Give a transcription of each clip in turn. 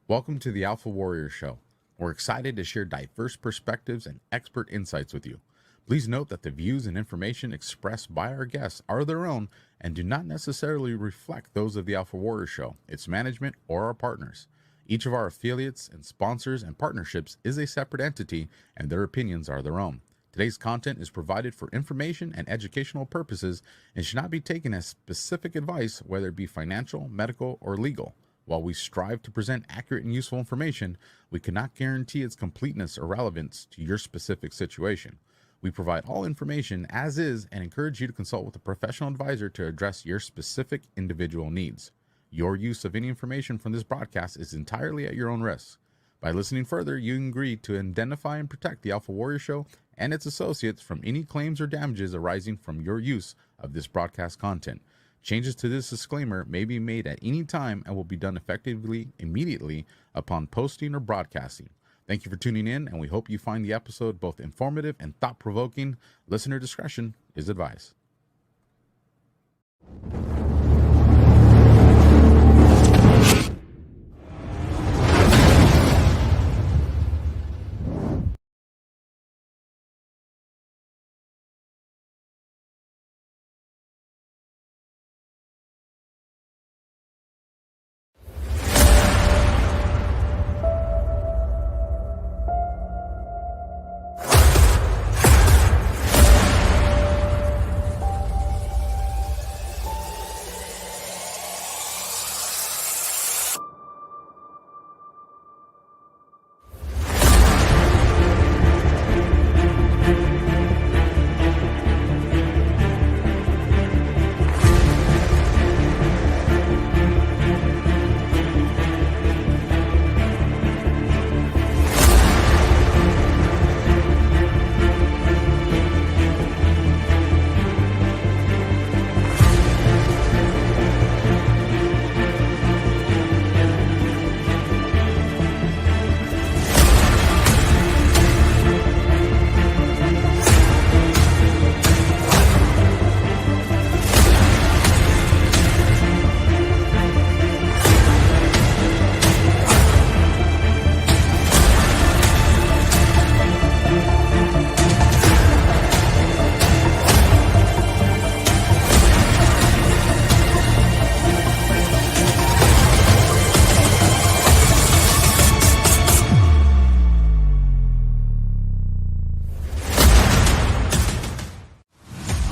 Welcome to the Alpha Warrior Show. We're excited to share diverse perspectives and expert insights with you. Please note that the views and information expressed by our guests are their own and do not necessarily reflect those of the Alpha Warrior Show, its management, or our partners. Each of our affiliates and sponsors and partnerships is a separate entity, and their opinions are their own. Today's content is provided for information and educational purposes and should not be taken as specific advice, whether it be financial, medical, or legal. While we strive to present accurate and useful information, we cannot guarantee its completeness or relevance to your specific situation. We provide all information as is and encourage you to consult with a professional advisor to address your specific individual needs. Your use of any information from this broadcast is entirely at your own risk. By listening further, you agree to identify and protect the Alpha Warrior Show and its associates from any claims or damages arising from your use of this broadcast content. Changes to this disclaimer may be made at any time and will be done effectively immediately upon posting or broadcasting. Thank you for tuning in, and we hope you find the episode both informative and thought-provoking. Listener discretion is advised.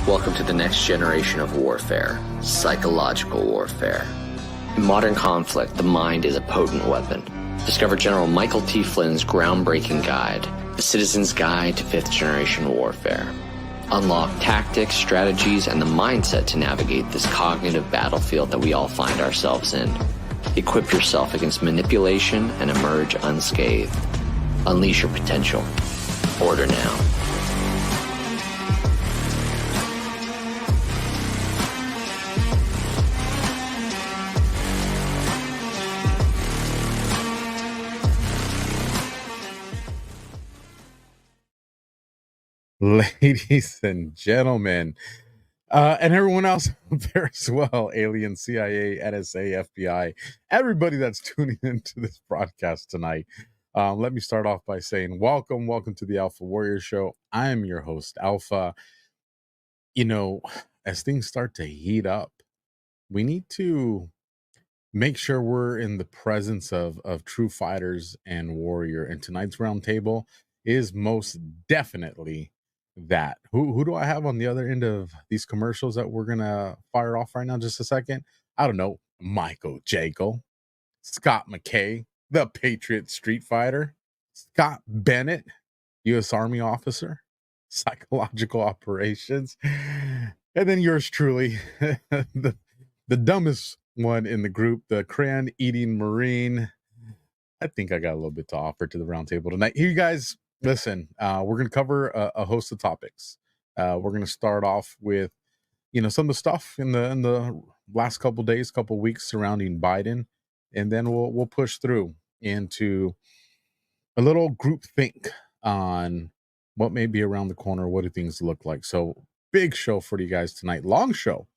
Welcome to the next generation of warfare, psychological warfare. In modern conflict, the mind is a potent weapon. Discover General Michael T. Flynn's groundbreaking guide, The Citizen's Guide to Fifth Generation Warfare. Unlock tactics, strategies, and the mindset to navigate this cognitive battlefield that we all find ourselves in. Equip yourself against manipulation and emerge unscathed. Unleash your potential. Order now. Ladies and gentlemen, and everyone else out there as well, alien, CIA, NSA, FBI, everybody that's tuning into this broadcast tonight. Let me start off by saying welcome to the Alpha Warrior Show. I am your host, Alpha. You know, as things start to heat up, we need to make sure we're in the presence of true fighters and warrior. And tonight's roundtable is most definitely that. Who do I have on the other end of these commercials that we're gonna fire off right now? Just a second. I don't know. Michael JACO, Scott McKay, the Patriot Street Fighter, Scott Bennett, U.S. Army officer, psychological operations, and then yours truly, the dumbest one in the group, the crayon eating Marine. I think I got a little bit to offer to the roundtable tonight. Here, you guys, listen. We're going to cover a host of topics. We're going to start off with, some of the stuff in the last couple days, couple weeks surrounding Biden, and then we'll push through into a little group think on what may be around the corner. What do things look like? So big show for you guys tonight. Long show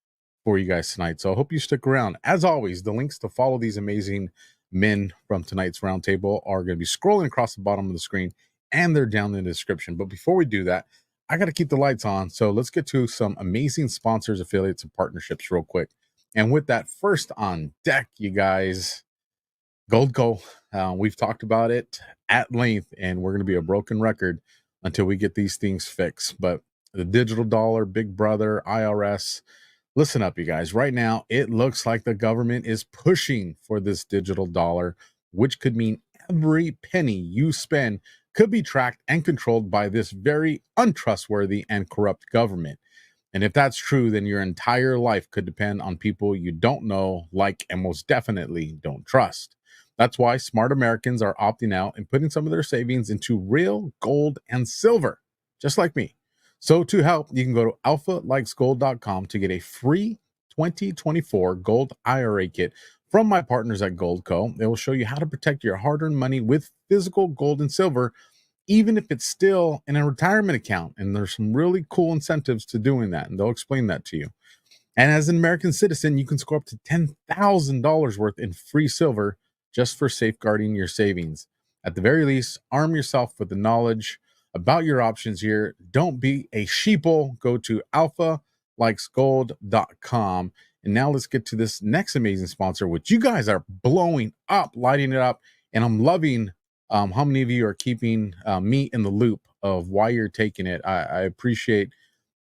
for you guys tonight. So I hope you stick around. As always, the links to follow these amazing men from tonight's roundtable are going to be scrolling across the bottom of the screen, and they're down in the description. But before we do that, I got to keep the lights on. So let's get to some amazing sponsors, affiliates, and partnerships real quick. And with that, first on deck, you guys, Goldco. We've talked about it at length, and we're going to be a broken record until we get these things fixed. But the digital dollar, Big Brother, IRS, listen up, you guys. Right now, it looks like the government is pushing for this digital dollar, which could mean every penny you spend could be tracked and controlled by this very untrustworthy and corrupt government. And if that's true, then your entire life could depend on people you don't know, like, and most definitely don't trust. That's why smart Americans are opting out and putting some of their savings into real gold and silver, just like me. So to help, you can go to alphalikesgold.com to get a free 2024 gold IRA kit from my partners at Goldco. They will show you how to protect your hard-earned money with physical gold and silver, even if it's still in a retirement account. And there's some really cool incentives to doing that, and they'll explain that to you. And as an American citizen, you can score up to $10,000 worth in free silver just for safeguarding your savings. At the very least, arm yourself with the knowledge about your options here. Don't be a sheeple. Go to alphalikesgold.com. And now let's get to this next amazing sponsor, which you guys are blowing up, lighting it up. And I'm loving how many of you are keeping me in the loop of why you're taking it. I appreciate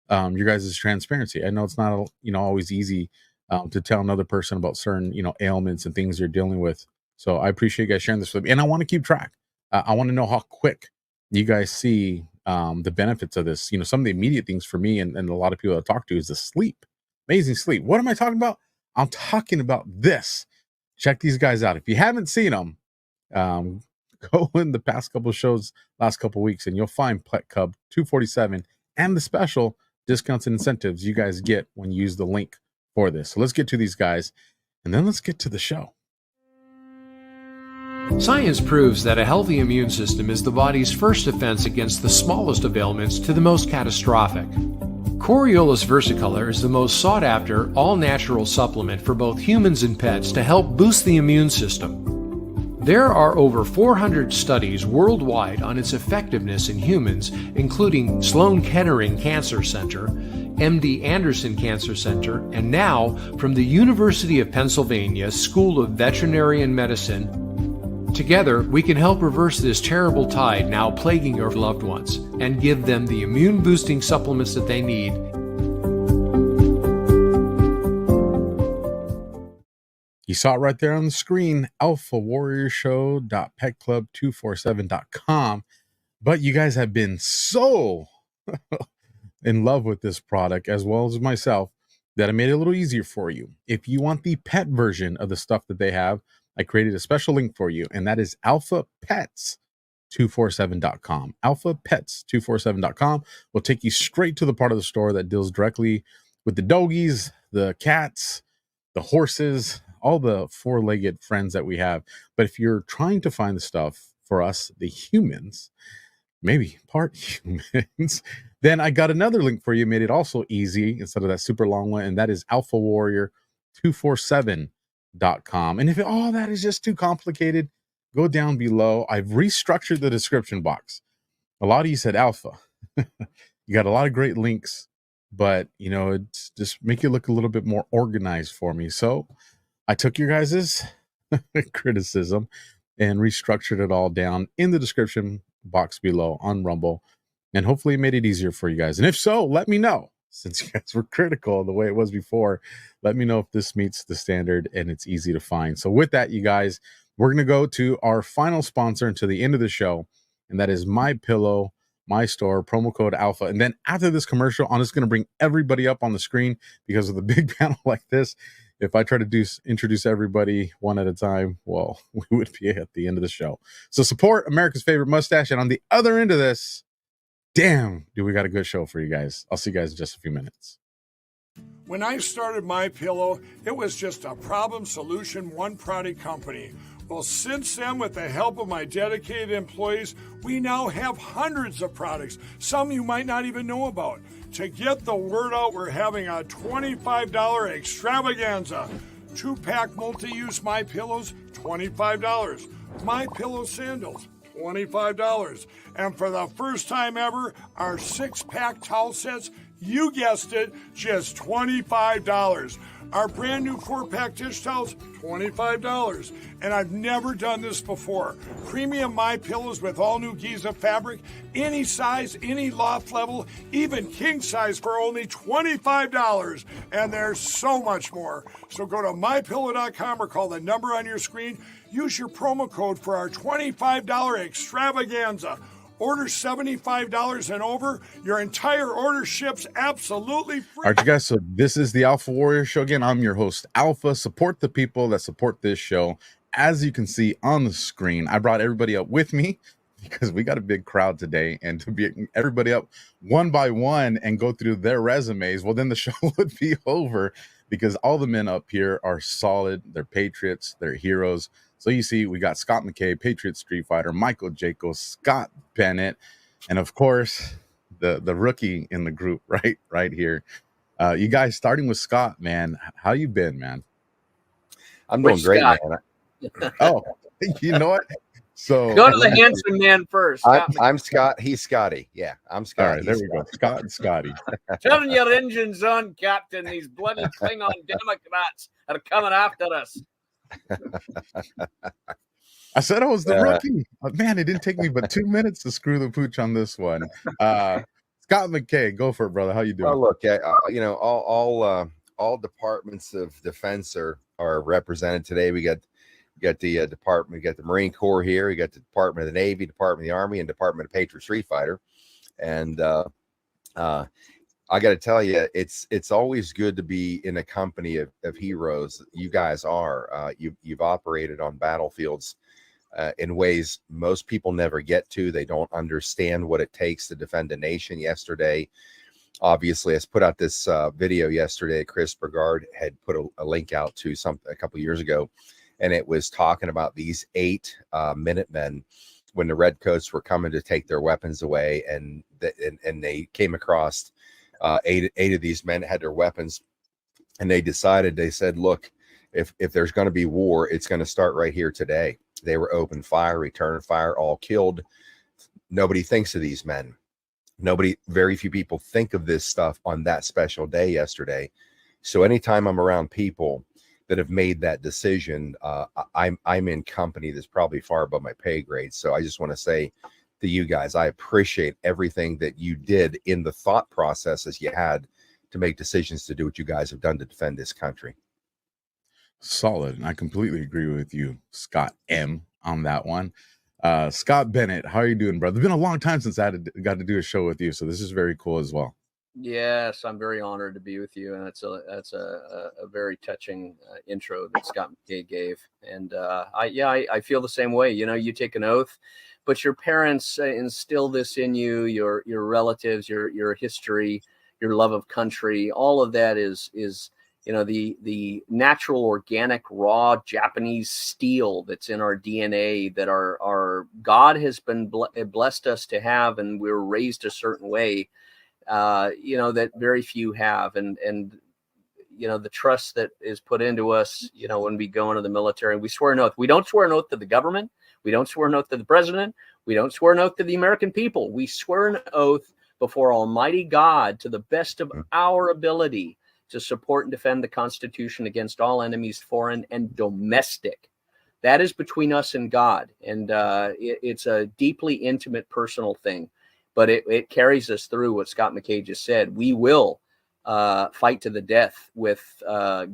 your guys' transparency. I know it's not always easy to tell another person about certain ailments and things you're dealing with. So I appreciate you guys sharing this with me, and I want to keep track. I want to know how quick you guys see the benefits of this. Some of the immediate things for me and a lot of people I talk to is the sleep, amazing sleep. What am I talking about? I'm talking about this. Check these guys out. If you haven't seen them, go in the past couple of shows, last couple of weeks, and you'll find Pet Cub 247 and the special discounts and incentives you guys get when you use the link for this. So let's get to these guys, and then let's get to the show. Science proves that a healthy immune system is the body's first defense against the smallest of ailments to the most catastrophic. Coriolus versicolor is the most sought-after, all-natural supplement for both humans and pets to help boost the immune system. There are over 400 studies worldwide on its effectiveness in humans, including Sloan Kettering Cancer Center, MD Anderson Cancer Center, and now from the University of Pennsylvania School of Veterinary Medicine. Together, we can help reverse this terrible tide now plaguing your loved ones and give them the immune-boosting supplements that they need. You saw it right there on the screen, AlphaWarriorShow.PetClub247.com. But you guys have been so in love with this product, as well as myself, that I made it a little easier for you. If you want the pet version of the stuff that they have, I created a special link for you, and that is alphapets247.com. Alphapets247.com will take you straight to the part of the store that deals directly with the doggies, the cats, the horses, all the four-legged friends that we have. But if you're trying to find the stuff for us, the humans, maybe part humans, then I got another link for you, made it also easy instead of that super long one, and that is AlphaWarrior247.com. And if that is just too complicated, go down below. I've restructured the description box. A lot of you said Alpha. You got a lot of great links, but it's just make it look a little bit more organized for me. So I took your guys's criticism and restructured it all down in the description box below on Rumble, and hopefully made it easier for you guys. And if so, let me know. Since you guys were critical of the way it was before, let me know if this meets the standard and it's easy to find. So with that, you guys, we're going to go to our final sponsor until the end of the show, and that is My Pillow, my store, promo code Alpha. And then after this commercial, I'm just going to bring everybody up on the screen because of the big panel like this. If I try to introduce everybody one at a time, well, we would be at the end of the show. So support America's favorite mustache. And on the other end of this, damn, do we got a good show for you guys. I'll see you guys in just a few minutes. When I started My Pillow, it was just a problem solution, one product company. Well, since then, with the help of my dedicated employees, we now have hundreds of products, some you might not even know about. To get the word out, we're having a $25 extravaganza. 2-pack multi-use My Pillows, $25. My Pillow sandals, $25. And for the first time ever, our 6-pack towel sets, you guessed it, just $25. Our brand new 4-pack dish towels, $25. And I've never done this before. Premium My Pillows with all new Giza fabric, any size, any loft level, even king size for only $25. And there's so much more. So go to mypillow.com or call the number on your screen. Use your promo code for our $25 extravaganza. Order $75 and over. Your entire order ships absolutely free. All right, you guys. So this is the Alpha Warrior Show again. I'm your host, Alpha. Support the people that support this show. As you can see on the screen, I brought everybody up with me because we got a big crowd today, and to be everybody up one by one and go through their resumes, well, then the show would be over because all the men up here are solid. They're patriots. They're heroes. So you see, we got Scott McKay, Patriot Street Fighter, Michael JACO, Scott Bennett, and of course, the rookie in the group right here. You guys, starting with Scott, man, how you been, man? I'm doing great, Scott? man. Oh, you know what? So Go to the handsome man first. I'm Scott. He's Scotty. Yeah, I'm Scott. All right, there we go. Scott and Scotty. Turn your engines on, Captain. These bloody Klingon Democrats are coming after us. I said I was the rookie. Man, it didn't take me but 2 minutes to screw the pooch on this one. Scott McKay, go for it, brother. How you doing? Well, look, you know, all departments of defense are represented today. We got the department, we got the Marine Corps here, we got the Department of the Navy, Department of the Army, and Department of Patriot Street Fighter. And I got to tell you, it's always good to be in a company of heroes. You guys are. You've operated on battlefields in ways most people never get to. They don't understand what it takes to defend a nation. Yesterday, obviously, I put out this video yesterday. Chris Bergard had put a link out to a couple years ago, and it was talking about these 8 Minutemen when the Redcoats were coming to take their weapons away, and they came across 8 of these men had their weapons, and they said, look, if there's going to be war, it's going to start right here today. They were open fire, return fire, all killed. Nobody thinks of these men. Very few people think of this stuff on that special day yesterday. So anytime I'm around people that have made that decision, I'm in company that's probably far above my pay grade. So I just want to say to you guys, I appreciate everything that you did in the thought processes you had to make decisions to do what you guys have done to defend this country. Solid. And I completely agree with you, Scott M, on that one. Scott Bennett, how are you doing, brother? It's been a long time since I got to do a show with you, so this is very cool as well. Yes, I'm very honored to be with you, and that's a very touching intro that Scott McKay gave. And I feel the same way. You know, you take an oath, but your parents instill this in you, your relatives, your history, your love of country. All of that is you know, the natural, organic, raw Japanese steel that's in our DNA, that our God has been blessed us to have, and we're raised a certain way. You know, that very few have, and you know, the trust that is put into us, you know, when we go into the military, we swear an oath. We don't swear an oath to the government. We don't swear an oath to the president. We don't swear an oath to the American people. We swear an oath before Almighty God, to the best of our ability, to support and defend the Constitution against all enemies, foreign and domestic. That is between us and God, and it's a deeply intimate, personal thing. But it carries us through what Scott McKay just said. We will fight to the death with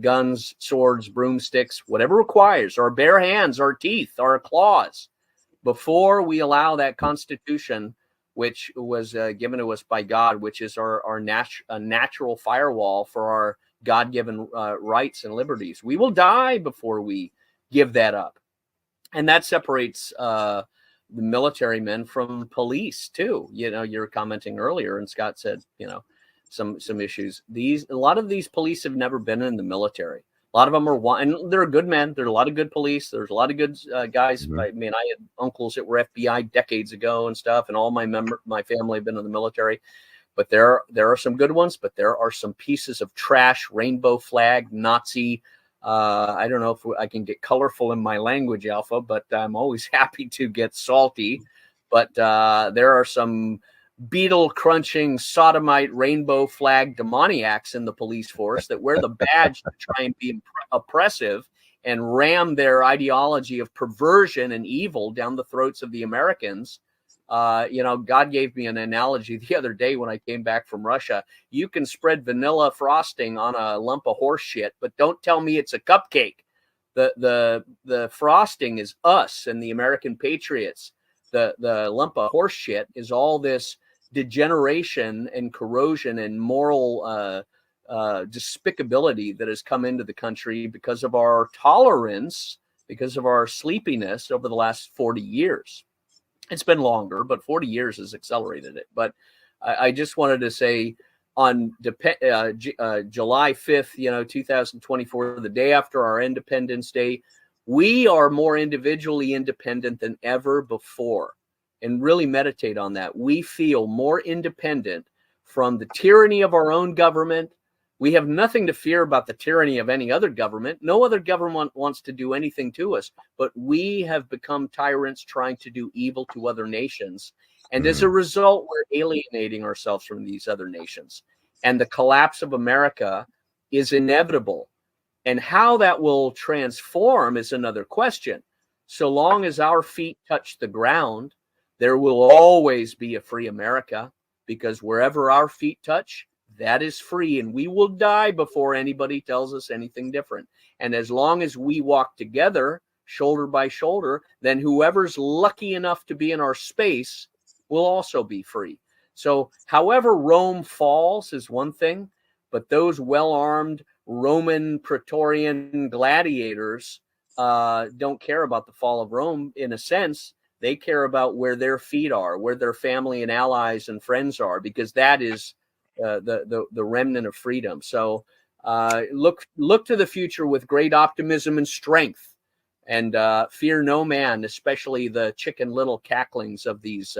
guns, swords, broomsticks, whatever requires, our bare hands, our teeth, our claws, before we allow that Constitution, which was given to us by God, which is our natural firewall for our God-given rights and liberties. We will die before we give that up. And that separates the military men from police too. You know, you're commenting earlier, and Scott said, you know, some issues. A lot of these police have never been in the military. A lot of them are, and they're good men. There are a lot of good police. There's a lot of good guys. Mm-hmm. I mean, I had uncles that were FBI decades ago and stuff, and all my family have been in the military. But there are some good ones, but there are some pieces of trash, rainbow flag, Nazi, I don't know if I can get colorful in my language, Alpha, but I'm always happy to get salty. But there are some beetle crunching, sodomite, rainbow flag demoniacs in the police force that wear the badge to try and be oppressive and ram their ideology of perversion and evil down the throats of the Americans. God gave me an analogy the other day when I came back from Russia. You can spread vanilla frosting on a lump of horse shit, but don't tell me it's a cupcake. The frosting is us and the American patriots. The lump of horse shit is all this degeneration and corrosion and moral despicability that has come into the country because of our tolerance, because of our sleepiness over the last 40 years. It's been longer, but 40 years has accelerated it. But I just wanted to say on July 5th, 2024, the day after our Independence Day, we are more individually independent than ever before. And really meditate on that. We feel more independent from the tyranny of our own government. We have nothing to fear about the tyranny of any other government. No other government wants to do anything to us, but we have become tyrants trying to do evil to other nations. And as a result, we're alienating ourselves from these other nations. And the collapse of America is inevitable. And how that will transform is another question. So long as our feet touch the ground, there will always be a free America, because wherever our feet touch, that is free, and we will die before anybody tells us anything different. And as long as we walk together, shoulder by shoulder, then whoever's lucky enough to be in our space will also be free. So however Rome falls is one thing, but those well-armed Roman Praetorian gladiators don't care about the fall of Rome. In a sense, they care about where their feet are, where their family and allies and friends are, because that is the remnant of freedom. So look to the future with great optimism and strength, and fear no man, especially the Chicken Little cacklings of these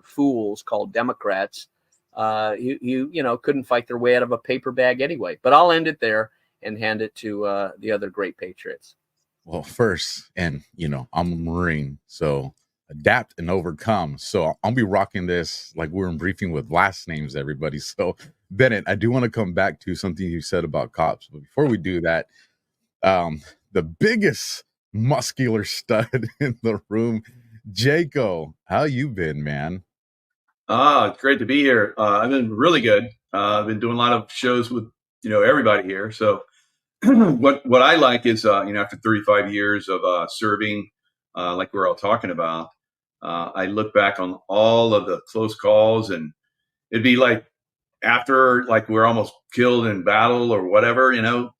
fools called Democrats. You couldn't fight their way out of a paper bag anyway. But I'll end it there and hand it to the other great patriots. Well, first, and I'm a Marine, so adapt and overcome. So I'll be rocking this like we're in briefing with last names, everybody. So Bennett, I do want to come back to something you said about cops, but before we do that, the biggest muscular stud in the room, JACO, how you been, man? It's great to be here. I've been really good. I've been doing a lot of shows with everybody here. So what I like is after 35 years of serving, like we're all talking about, I look back on all of the close calls, and it'd be like after we're almost killed in battle or whatever,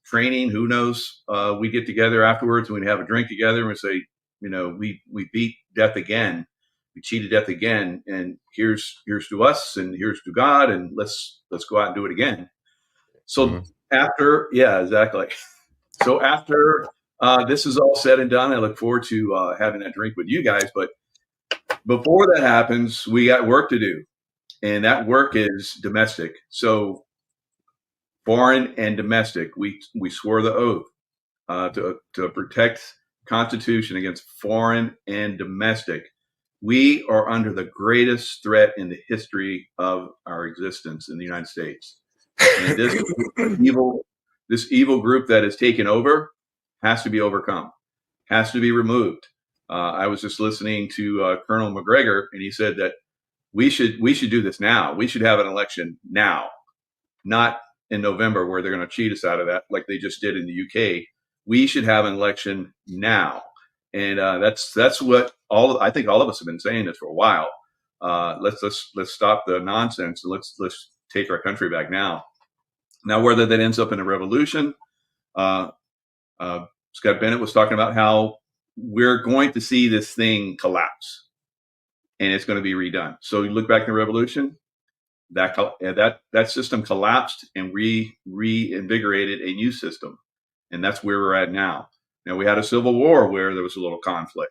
training, who knows, we get together afterwards and we'd have a drink together and we'd say, we beat death again. We cheated death again, and here's to us and here's to God, and let's go out and do it again. So exactly. So after this is all said and done, I look forward to having that drink with you guys. But before that happens, we got work to do, and that work is domestic. So foreign and domestic, we swore the oath to protect Constitution against foreign and domestic. We are under the greatest threat in the history of our existence in the United States. And this evil group that has taken over has to be overcome, has to be removed. I was just listening to Colonel McGregor, and he said that we should do this now. We should have an election now, not in November where they're going to cheat us out of that like they just did in the UK. We should have an election now. And that's what I think all of us have been saying this for a while. Let's stop the nonsense, and let's take our country back now. Now, whether that ends up in a revolution, Scott Bennett was talking about how we're going to see this thing collapse, and it's going to be redone. So you look back in the revolution, that system collapsed and reinvigorated a new system, and that's where we're at now. Now, we had a civil war where there was a little conflict.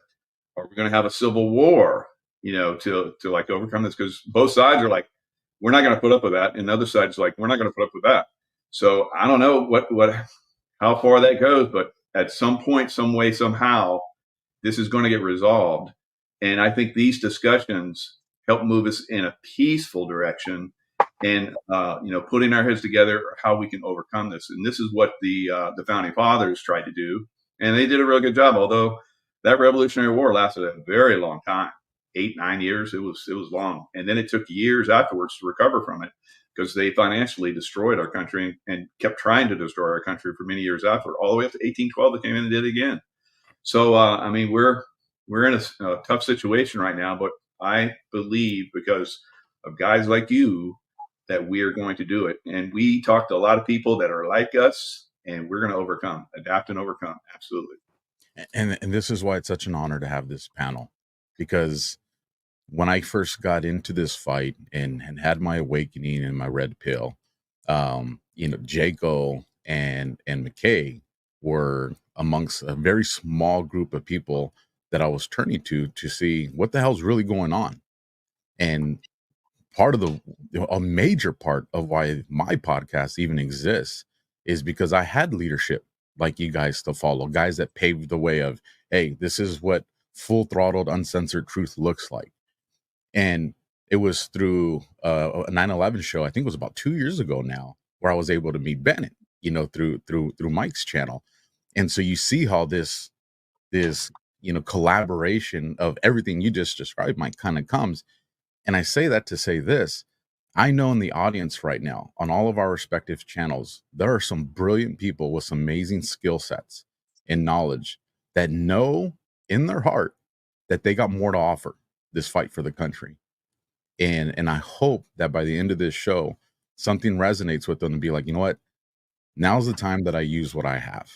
Are we going to have a civil war, to overcome this? Because both sides are like, we're not going to put up with that. And the other side's like, we're not going to put up with that. So I don't know what how far that goes, but at some point, some way, somehow, this is going to get resolved. And I think these discussions help move us in a peaceful direction and, putting our heads together how we can overcome this. And this is what the founding fathers tried to do. And they did a real good job, although that Revolutionary War lasted a very long time, 8-9 years. It was long. And then it took years afterwards to recover from it because they financially destroyed our country and kept trying to destroy our country for many years after, all the way up to 1812. They came in and did it again. So, we're in a tough situation right now, but I believe because of guys like you that we are going to do it. And we talk to a lot of people that are like us, and we're going to adapt and overcome. Absolutely. And this is why it's such an honor to have this panel, because when I first got into this fight and had my awakening and my red pill, JACO and MCKAY were amongst a very small group of people that I was turning to see what the hell's really going on. And a major part of why my podcast even exists is because I had leadership like you guys to follow, guys that paved the way of, hey, this is what full throttled, uncensored truth looks like. And it was through a 9/11 show, I think it was about 2 years ago now, where I was able to meet Bennett, through Mike's channel. And so you see how this collaboration of everything you just described, Mike, kind of comes. And I say that to say this: I know in the audience right now, on all of our respective channels, there are some brilliant people with some amazing skill sets and knowledge that know in their heart that they got more to offer this fight for the country. And I hope that by the end of this show, something resonates with them and be like, you know what? Now's the time that I use what I have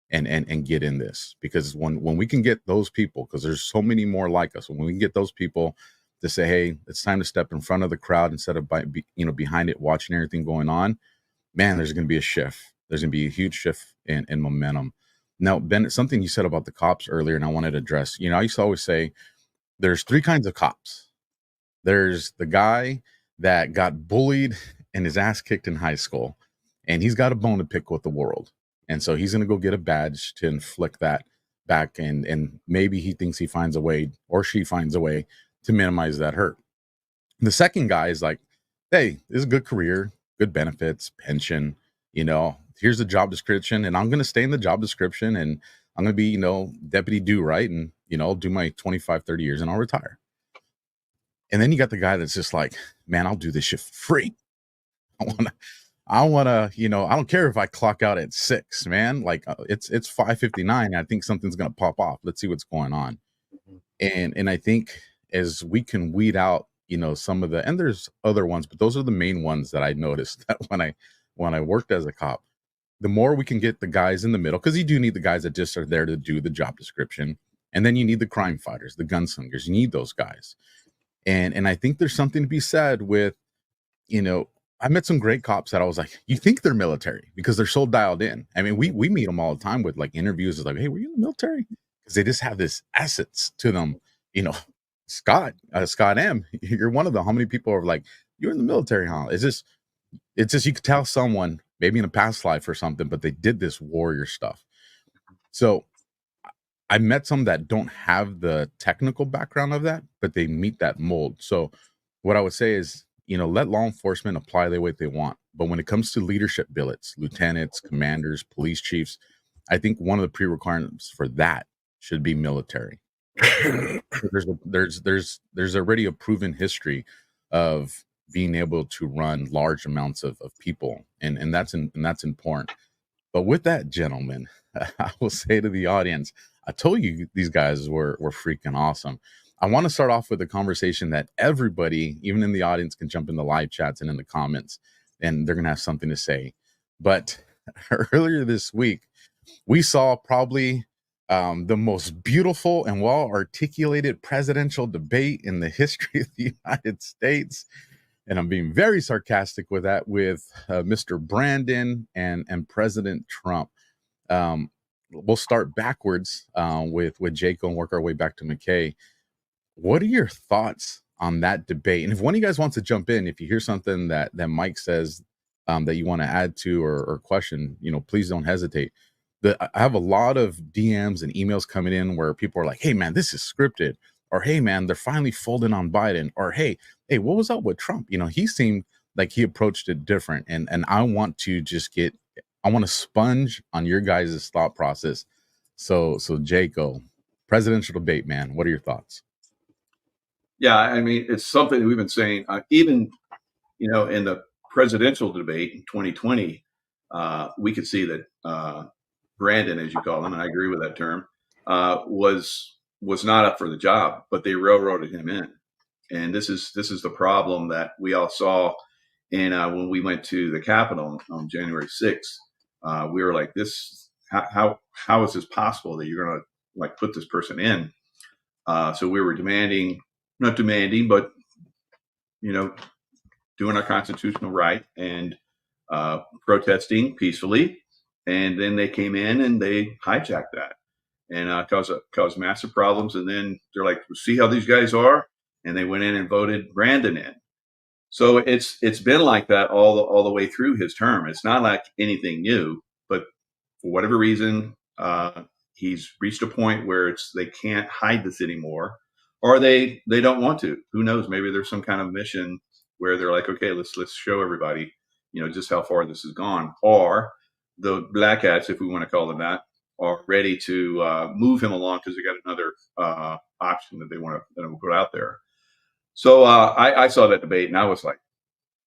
and get in this. Because when we can get those people, because there's so many more like us, when we can get those people to say, hey, it's time to step in front of the crowd instead of behind it, watching everything going on, man, there's going to be a shift. There's going to be a huge shift in momentum. Now, Ben, something you said about the cops earlier, and I wanted to address, I used to always say there's 3 kinds of cops. There's the guy that got bullied and his ass kicked in high school, and he's got a bone to pick with the world. And so he's going to go get a badge to inflict that back. And maybe he thinks he finds a way, or she finds a way, to minimize that hurt. The second guy is like, hey, this is a good career, good benefits, pension, here's the job description, and I'm going to stay in the job description, and I'm going to be, deputy do right, and, I'll do my 25, 30 years and I'll retire. And then you got the guy that's just like, man, I'll do this shit for free. I want to, I don't care if I clock out at 6, man. Like it's 5:59. I think something's going to pop off. Let's see what's going on. And I think as we can weed out, some of and there's other ones, but those are the main ones that I noticed that when I worked as a cop, the more we can get the guys in the middle, because you do need the guys that just are there to do the job description. And then you need the crime fighters, the gunslingers, you need those guys. And I think there's something to be said with, I met some great cops that I was like, you think they're military because they're so dialed in. I mean, we meet them all the time with like interviews. It's like, hey, were you in the military? Because they just have this essence to them. Scott M, you're one of them. How many people are like, you're in the military, huh? It's just you could tell someone maybe in a past life or something, but they did this warrior stuff. So I met some that don't have the technical background of that, but they meet that mold. So what I would say is, let law enforcement apply the way they want. But when it comes to leadership billets, lieutenants, commanders, police chiefs, I think one of the pre-requirements for that should be military. There's already a proven history of being able to run large amounts of people, and that's important. But with that, gentlemen, I will say to the audience, I told you these guys were freaking awesome. I want to start off with a conversation that everybody, even in the audience, can jump in the live chats and in the comments, and they're going to have something to say. But earlier this week, we saw probably the most beautiful and well-articulated presidential debate in the history of the United States. And I'm being very sarcastic with that, with Mr. Brandon and President Trump. We'll start backwards with JACO and work our way back to MCKAY. What are your thoughts on that debate? And if one of you guys wants to jump in, if you hear something that Mike says that you want to add to or question, please don't hesitate. I have a lot of DMs and emails coming in where people are like, hey man, this is scripted, or hey man, they're finally folding on Biden, or hey, what was up with Trump? He seemed like he approached it different. And I want to I want to sponge on your guys' thought process. So JACO, presidential debate, man, what are your thoughts? Yeah, I mean, it's something that we've been saying, even, in the presidential debate in 2020, we could see that Brandon, as you call him, and I agree with that term, was not up for the job, but they railroaded him in. And this is the problem that we all saw when we went to the Capitol on January 6th. We were like, how is this possible that you're going to like put this person in? So we were not demanding, but doing our constitutional right and protesting peacefully. And then they came in and they hijacked that and caused massive problems. And then they're like, see how these guys are? And they went in and voted Brandon in. So it's been like that all the way through his term. It's not like anything new, but for whatever reason, he's reached a point where they can't hide this anymore, or they don't want to. Who knows? Maybe there's some kind of mission where they're like, okay, let's show everybody, just how far this has gone. Or the black hats, if we want to call them that, are ready to move him along because they got another option that they want to put out there. So I saw that debate and I was like,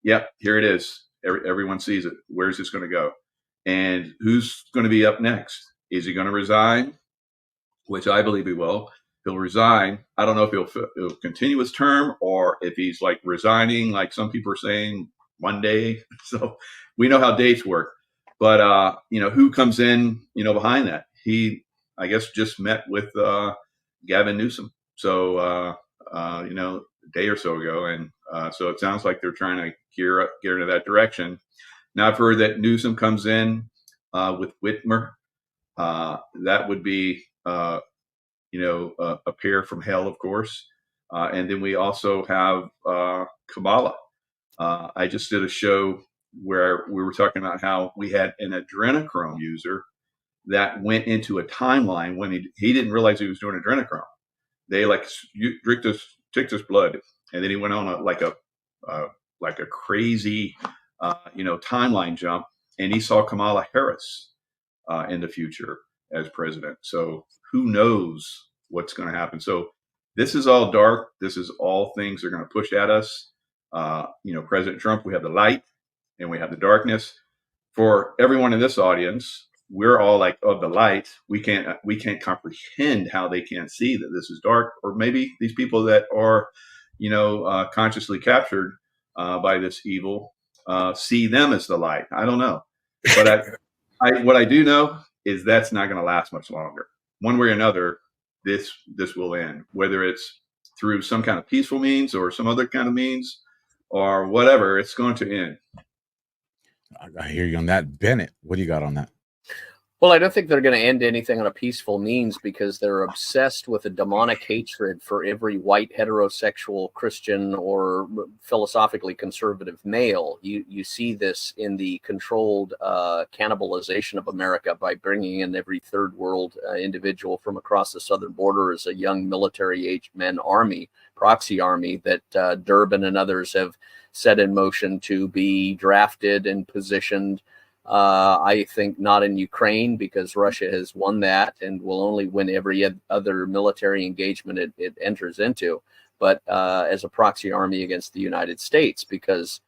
yep, here it is. Everyone sees it. Where's this going to go? And who's going to be up next? Is he going to resign? Which I believe he will. He'll resign. I don't know if he'll continue his term or if he's like resigning, like some people are saying, one day. So we know how dates work. But, who comes in, behind that? He, I guess, just met with Gavin Newsom. So, a day or so ago. And so it sounds like they're trying to gear into that direction. Now I've heard that Newsom comes in with Whitmer. That would be, a pair from hell, of course. And then we also have Kamala. I just did a show where we were talking about how we had an adrenochrome user that went into a timeline when he didn't realize he was doing adrenochrome. They took this blood, and then he went on a crazy, timeline jump, and he saw Kamala Harris in the future as president. So who knows what's going to happen? So this is all dark. This is all things they're going to push at us. President Trump, we have the light and we have the darkness. For everyone in this audience, we're all like of the light. We can't comprehend how they can't see that this is dark, or maybe these people that are, consciously captured by this evil see them as the light. I don't know, but what I do know is that's not going to last much longer. One way or another, this will end, whether it's through some kind of peaceful means or some other kind of means or whatever. It's going to end. I hear you on that. Bennett, what do you got on that? Well, I don't think they're going to end anything on a peaceful means because they're obsessed with a demonic hatred for every white heterosexual Christian or philosophically conservative male. You see this in the controlled cannibalization of America by bringing in every third world individual from across the southern border as a young military-aged men army, proxy army that Durbin and others have set in motion to be drafted and positioned. I think not in Ukraine because Russia has won that and will only win every other military engagement it enters into, but as a proxy army against the United States because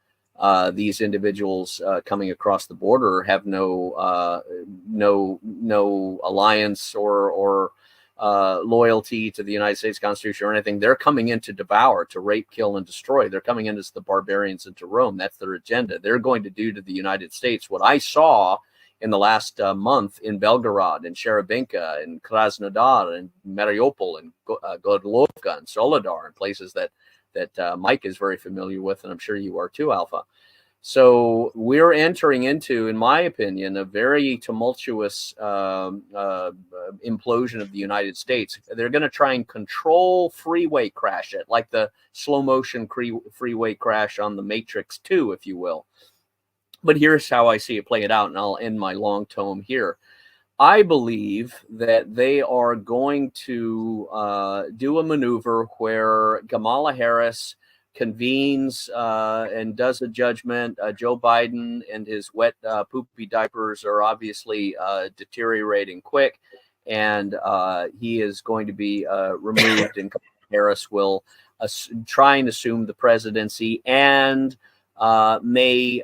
these individuals coming across the border have no alliance or loyalty to the United States Constitution or anything. They're coming in to devour, to rape, kill, and destroy. They're coming in as the barbarians into Rome. That's their agenda. They're going to do to the United States what I saw in the last month in Belgorod and Sherebinka and Krasnodar and Mariupol and Gorlovka and Soledar and places that Mike is very familiar with, and I'm sure you are too, Alpha. So we're entering into, in my opinion, a very tumultuous implosion of the United States. They're going to try and control freeway crash it, like the slow motion freeway crash on the Matrix 2, if you will. But here's how I see it play it out, and I'll end my long tome here. I believe that they are going to do a maneuver where Kamala Harris convenes and does a judgment. Joe Biden and his wet poopy diapers are obviously deteriorating quick, and he is going to be removed, and Kamala Harris will try and assume the presidency, and may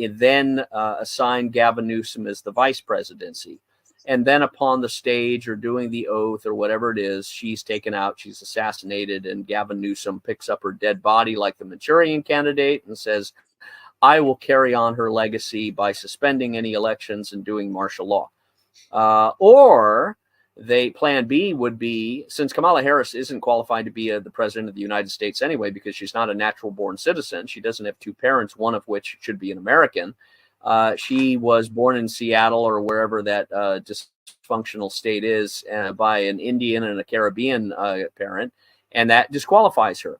then assign Gavin Newsom as the vice presidency. And then upon the stage or doing the oath or whatever it is, she's taken out, she's assassinated, and Gavin Newsom picks up her dead body like the Manchurian Candidate and says, I will carry on her legacy by suspending any elections and doing martial law. Or plan B would be, since Kamala Harris isn't qualified to be the president of the United States anyway, because she's not a natural born citizen, she doesn't have two parents, one of which should be an American. She was born in Seattle or wherever that dysfunctional state is by an Indian and a Caribbean parent, and that disqualifies her.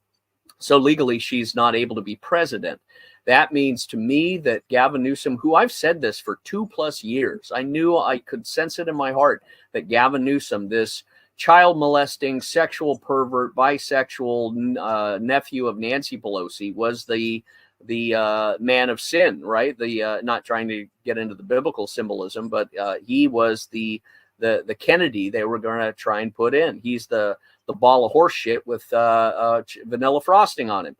So legally, she's not able to be president. That means to me that Gavin Newsom, who I've said this for 2+ years, I knew I could sense it in my heart that Gavin Newsom, this child molesting, sexual pervert, bisexual nephew of Nancy Pelosi, was the man of sin, right? Not trying to get into the biblical symbolism, but he was the Kennedy they were going to try and put in. He's the ball of horse shit with vanilla frosting on him.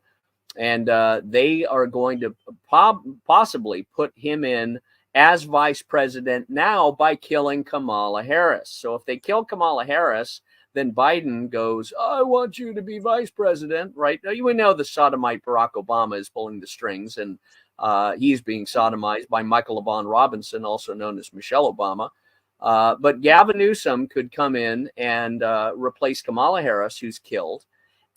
And they are going to possibly put him in as vice president now by killing Kamala Harris. So if they kill Kamala Harris, then Biden goes, I want you to be vice president, right? Now, you know the sodomite Barack Obama is pulling the strings, and he's being sodomized by Michael LaVaughn Robinson, also known as Michelle Obama. But Gavin Newsom could come in and replace Kamala Harris, who's killed,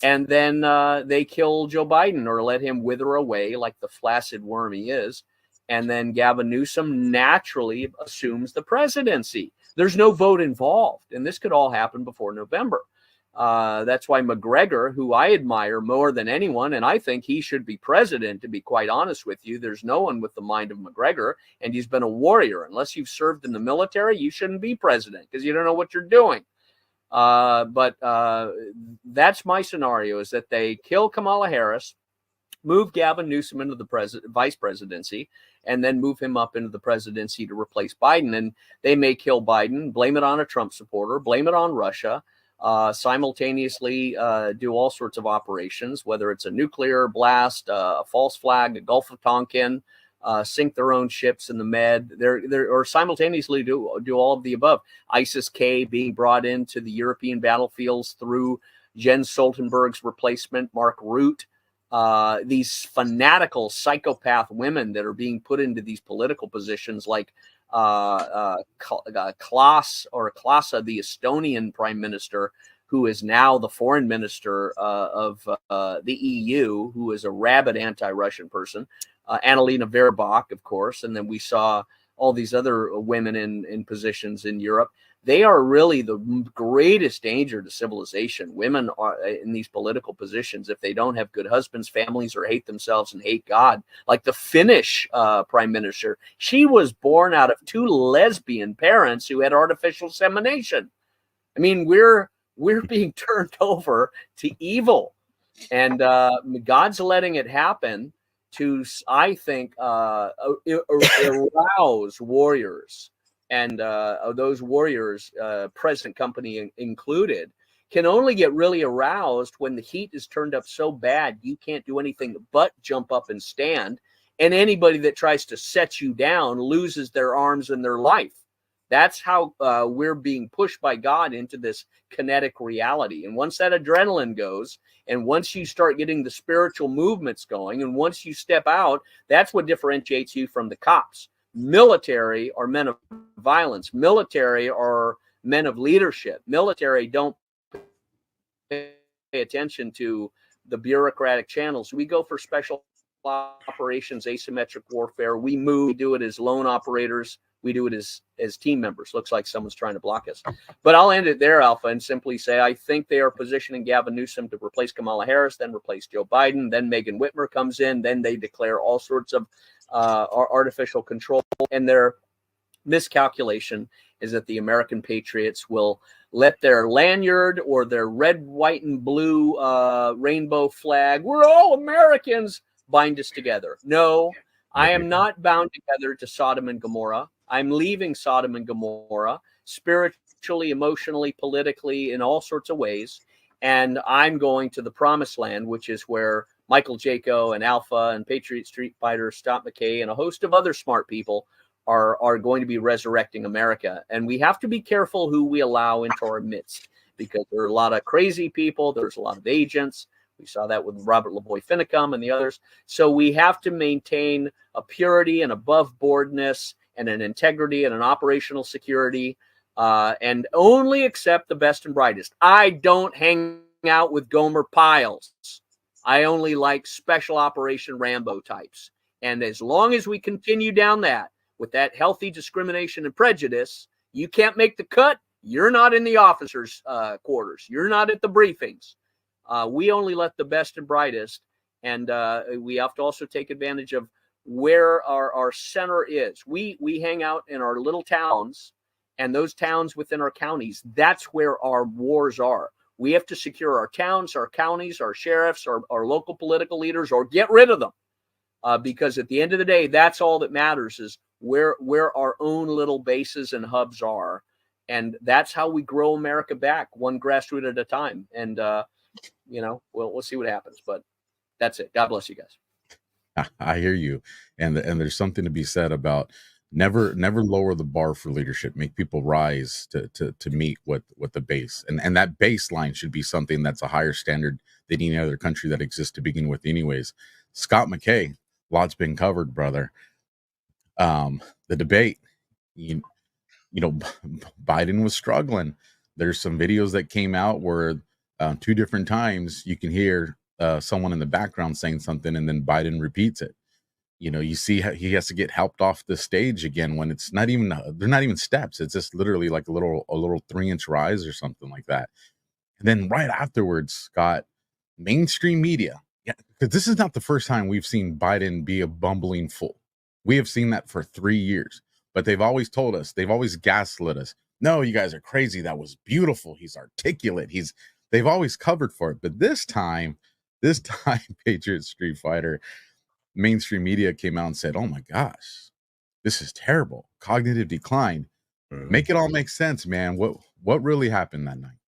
and then they kill Joe Biden or let him wither away like the flaccid worm he is. And then Gavin Newsom naturally assumes the presidency. There's no vote involved, and this could all happen before November. That's why McGregor, who I admire more than anyone, and I think he should be president, to be quite honest with you. There's no one with the mind of McGregor, and he's been a warrior. Unless you've served in the military, you shouldn't be president because you don't know what you're doing. But that's my scenario, is that they kill Kamala Harris, move Gavin Newsom into the vice presidency, and then move him up into the presidency to replace Biden. And they may kill Biden, blame it on a Trump supporter, blame it on Russia, simultaneously do all sorts of operations, whether it's a nuclear blast, a false flag, a Gulf of Tonkin, sink their own ships in the Med, or simultaneously do all of the above. ISIS-K being brought into the European battlefields through Jens Stoltenberg's replacement, Mark Rutte. These fanatical psychopath women that are being put into these political positions, like Klaasa, the Estonian prime minister, who is now the foreign minister of the EU, who is a rabid anti-Russian person, Annalena Baerbock, of course, and then we saw all these other women in positions in Europe. They are really the greatest danger to civilization. Women are in these political positions if they don't have good husbands, families, or hate themselves and hate God. Like the Finnish prime minister, she was born out of 2 lesbian parents who had artificial insemination. I mean, we're being turned over to evil, and God's letting it happen to, I think, arouse warriors. And those warriors, present company included, can only get really aroused when the heat is turned up so bad you can't do anything but jump up and stand. And anybody that tries to set you down loses their arms and their life. That's how we're being pushed by God into this kinetic reality. And once that adrenaline goes, and once you start getting the spiritual movements going, and once you step out, that's what differentiates you from the cops. Military are men of violence. Military are men of leadership. Military don't pay attention to the bureaucratic channels. We go for special operations, asymmetric warfare. We move, we do it as lone operators. We do it as team members. Looks like someone's trying to block us. But I'll end it there, Alpha, and simply say I think they are positioning Gavin Newsom to replace Kamala Harris, then replace Joe Biden. Then Megan Whitmer comes in. Then they declare all sorts of artificial control, and their miscalculation is that the American patriots will let their lanyard or their red, white, and blue rainbow flag, we're all Americans, bind us together. No, I am not bound together to Sodom and Gomorrah. I'm leaving Sodom and Gomorrah spiritually, emotionally, politically, in all sorts of ways. And I'm going to the promised land, which is where Michael JACO and Alpha and Patriot Street Fighter, Stop McKay, and a host of other smart people are going to be resurrecting America. And we have to be careful who we allow into our midst, because there are a lot of crazy people. There's a lot of agents. We saw that with Robert Lavoie Finicum and the others. So we have to maintain a purity and above boardness and an integrity and an operational security, and only accept the best and brightest. I don't hang out with Gomer Piles. I only like special operation Rambo types. And as long as we continue down that, with that healthy discrimination and prejudice, you can't make the cut. You're not in the officers' quarters. You're not at the briefings. We only let the best and brightest. And we have to also take advantage of where our center is. We hang out in our little towns, and those towns within our counties, that's where our wars are. We have to secure our towns, our counties, our sheriffs, our local political leaders, or get rid of them. Because at the end of the day, that's all that matters, is where our own little bases and hubs are. And that's how we grow America back, one grassroots at a time. And, we'll see what happens. But that's it. God bless you guys. I hear you. And there's something to be said about never lower the bar for leadership. Make people rise to meet what the base. And that baseline should be something that's a higher standard than any other country that exists to begin with anyways. Scott McKay, lots been covered, brother. The debate, Biden was struggling. There's some videos that came out where 2 different times you can hear someone in the background saying something, and then Biden repeats it. You see how he has to get helped off the stage again when it's not even, they're not even steps. It's just literally like a little 3-inch rise or something like that. And then right afterwards, Scott, mainstream media, because this is not the first time we've seen Biden be a bumbling fool. We have seen that for 3 years, but they've always told us, they've always gaslit us. No, you guys are crazy. That was beautiful. He's articulate. They've always covered for it. But this time, Patriot Street Fighter, mainstream media came out and said, oh my gosh, this is terrible. Cognitive decline. Make it all make sense, man. What really happened that night?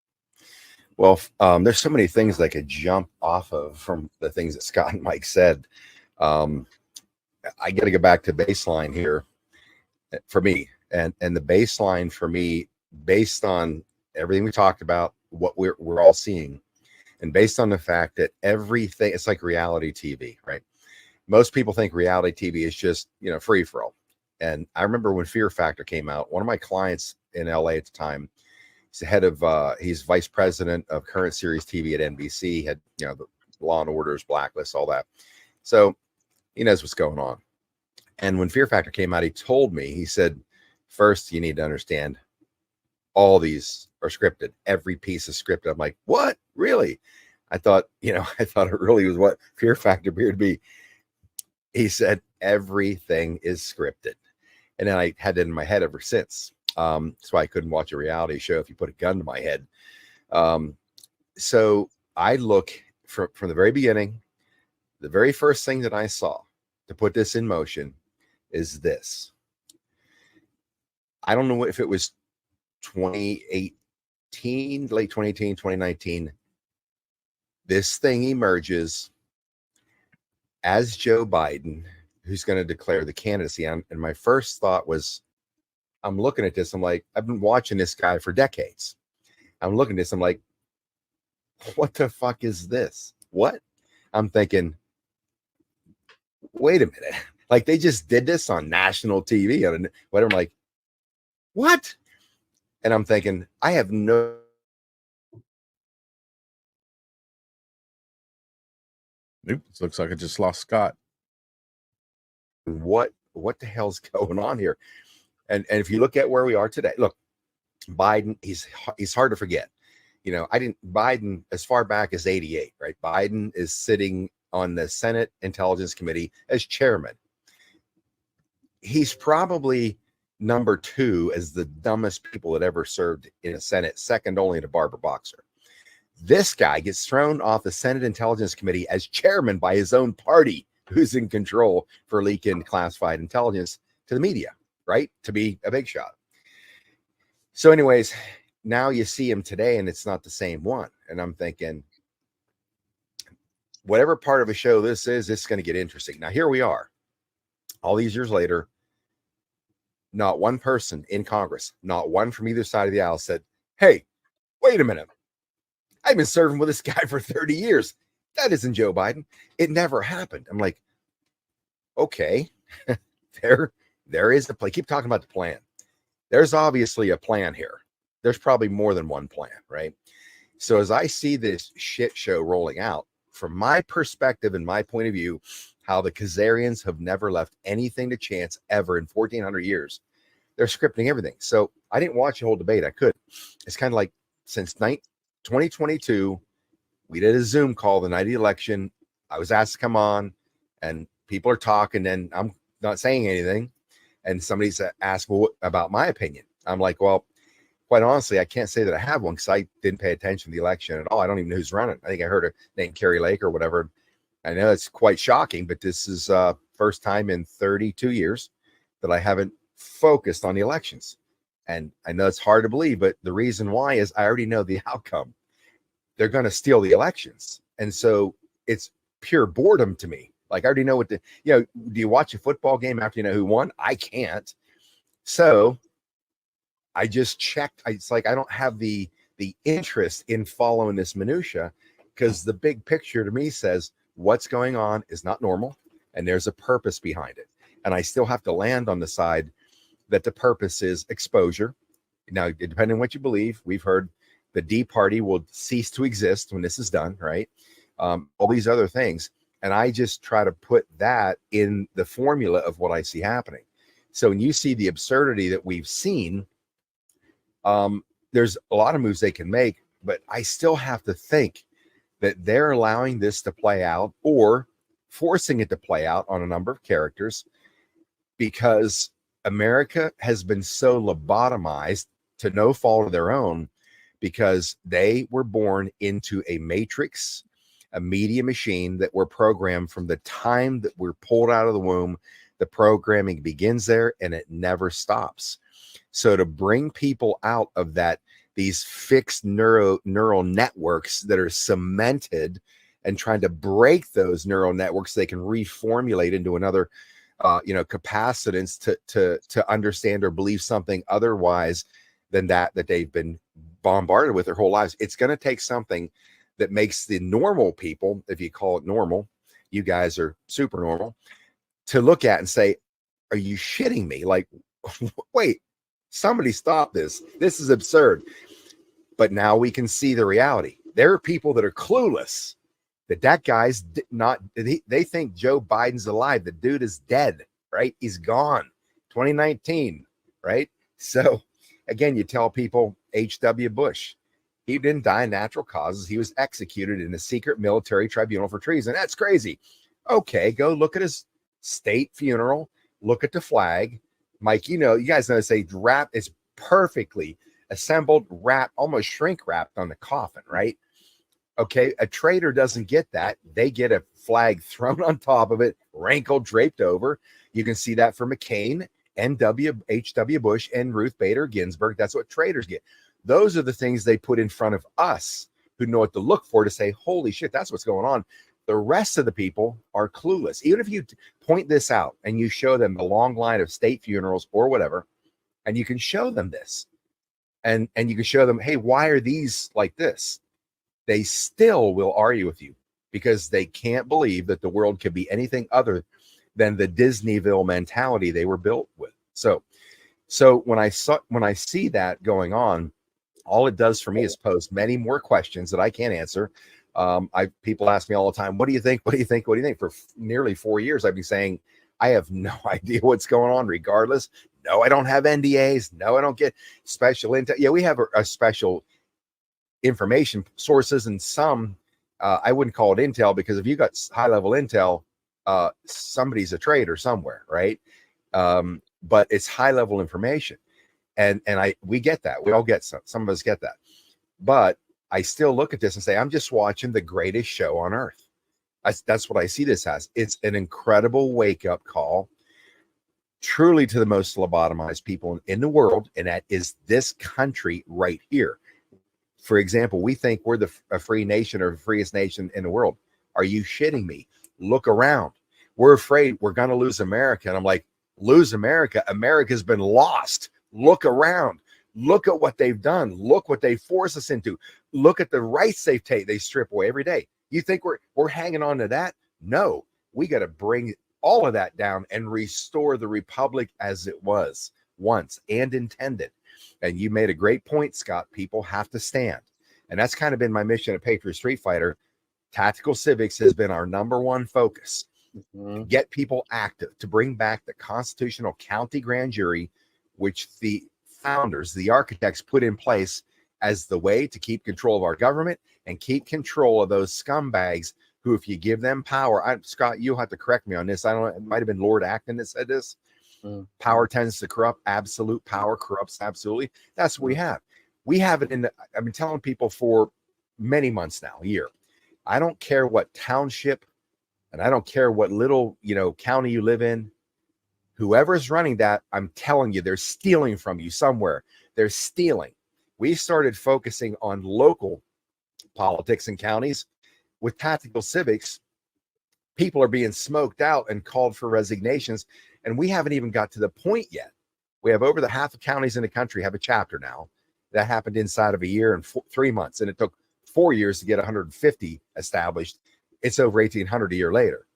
Well, there's so many things I could jump off of from the things that Scott and Mike said. I got to go back to baseline here for me, and the baseline for me, based on everything we talked about, what we're all seeing, and based on the fact that everything, it's like reality TV, right? Most people think reality TV is just, free for all. And I remember when Fear Factor came out, one of my clients in LA at the time, he's the head of, he's vice president of current series TV at NBC, had, the Law and Orders, Blacklist, all that. So he knows what's going on. And when Fear Factor came out, he told me, he said, first, you need to understand all these are scripted. Every piece is scripted. I'm like, what? Really? I thought it really was what Fear Factor appeared to be. He said, everything is scripted. And then I had it in my head ever since. That's why I couldn't watch a reality show if you put a gun to my head. So I look from the very beginning, the very first thing that I saw to put this in motion is this. I don't know if it was 2018, late 2018, 2019. This thing emerges as Joe Biden, who's going to declare the candidacy. And my first thought was, I'm looking at this. I'm like, I've been watching this guy for decades. I'm looking at this. I'm like, what the fuck is this? What? I'm thinking, wait a minute. Like, they just did this on national TV and whatever. I'm like, what? And I'm thinking, I have no. Oops, looks like I just lost Scott. What the hell's going on here? And if you look at where we are today, look, Biden, he's hard to forget. Biden, as far back as 88, right? Biden is sitting on the Senate Intelligence Committee as chairman. he's probably number 2 as the dumbest people that ever served in a Senate, second only to Barbara Boxer. This guy gets thrown off the Senate Intelligence Committee as chairman by his own party, who's in control for leaking classified intelligence to the media, right? To be a big shot. So anyways, now you see him today and it's not the same one. And I'm thinking, whatever part of a show this is going to get interesting. Now, here we are, all these years later, not one person in Congress, not one from either side of the aisle said, hey, wait a minute. I've been serving with this guy for 30 years. That isn't Joe Biden. It never happened. I'm like, okay, there is the plan. Keep talking about the plan. There's obviously a plan here. There's probably more than one plan, right? So as I see this shit show rolling out, from my perspective and my point of view, how the Khazarians have never left anything to chance ever in 1,400 years. They're scripting everything. So I didn't watch the whole debate. I could. It's kind of like since 2022, we did a Zoom call the night of the election. I was asked to come on and people are talking and I'm not saying anything. And somebody's asked about my opinion. I'm like, well, quite honestly, I can't say that I have one because I didn't pay attention to the election at all. I don't even know who's running. I think I heard a name, Carrie Lake or whatever. I know it's quite shocking, but this is first time in 32 years that I haven't focused on the elections. And I know it's hard to believe, but the reason why is I already know the outcome. They're going to steal the elections. And so it's pure boredom to me. Like I already know do you watch a football game after you know who won? I can't. So I just checked. It's like I don't have the interest in following this minutia because the big picture to me says what's going on is not normal and there's a purpose behind it. And I still have to land on the side that the purpose is exposure. Now, depending on what you believe, we've heard the D party will cease to exist when this is done, right? All these other things. And I just try to put that in the formula of what I see happening. So when you see the absurdity that we've seen, there's a lot of moves they can make, but I still have to think that they're allowing this to play out or forcing it to play out on a number of characters because America has been so lobotomized to no fault of their own because they were born into a matrix, a media machine that were programmed from the time that we're pulled out of the womb. The programming begins there and it never stops. So to bring people out of that, these fixed neural networks that are cemented and trying to break those neural networks, they can reformulate into another, capacitance to understand or believe something otherwise than that they've been bombarded with their whole lives. It's going to take something that makes the normal people, if you call it normal, you guys are super normal, to look at and say, are you shitting me? Like, wait, somebody stop this. This is absurd. But now we can see the reality. There are people that are clueless that guy's not, they think Joe Biden's alive. The dude is dead, right? He's gone. 2019, right? So again, you tell people H.W. Bush, he didn't die of natural causes. He was executed in a secret military tribunal for treason. That's crazy. Okay, go look at his state funeral. Look at the flag. Mike, you guys know they wrap is perfectly assembled, wrapped, almost shrink wrapped on the coffin, right? Okay, a traitor doesn't get that. They get a flag thrown on top of it, wrinkled, draped over. You can see that for McCain, H.W. Bush, and Ruth Bader Ginsburg. That's what traitors get. Those are the things they put in front of us who know what to look for to say, holy shit, that's what's going on. The rest of the people are clueless. Even if you point this out and you show them the long line of state funerals or whatever, and you can show them this, and you can show them, hey, why are these like this? They still will argue with you because they can't believe that the world could be anything other than the Disneyville mentality they were built with. So when I see that going on, all it does for me is pose many more questions that I can't answer. People ask me all the time, what do you think? What do you think? What do you think? For nearly 4 years, I've been saying, I have no idea what's going on regardless. No, I don't have NDAs. No, I don't get special intel. Yeah, we have a special information sources and some, I wouldn't call it intel because if you got high level intel, somebody's a traitor somewhere, right? But it's high level information. And we get that. We all get some of us get that. But I still look at this and say, I'm just watching the greatest show on earth. That's what I see this as. It's an incredible wake-up call, truly, to the most lobotomized people in the world, and that is this country right here. For example, we think we're a free nation or the freest nation in the world. Are you shitting me? Look around. We're afraid we're going to lose America. And I'm like, lose America? America's been lost. Look around. Look at what they've done. Look what they force us into. Look at the rights they strip away every day. You think we're hanging on to that? No, we got to bring all of that down and restore the republic as it was once and intended. And you made a great point, Scott. People have to stand. And that's kind of been my mission at Patriot Street Fighter. Tactical civics has been our number one focus. Mm-hmm. Get people active to bring back the constitutional county grand jury, which the founders, the architects, put in place as the way to keep control of our government and keep control of those scumbags who, if you give them power, Scott, you'll have to correct me on this. I don't know. It might have been Lord Acton that said this. Power tends to corrupt. Absolute power corrupts absolutely. That's what we have. We have it I've been telling people for many months now, a year. I don't care what township, and I don't care what little, county you live in. Whoever's running that, I'm telling you, they're stealing from you somewhere. They're stealing. We started focusing on local politics in counties. With tactical civics, people are being smoked out and called for resignations. And we haven't even got to the point yet. We have over the half of counties in the country have a chapter now. That happened inside of a year and 3 months. And it took 4 years to get 150 established. It's over 1,800 a year later.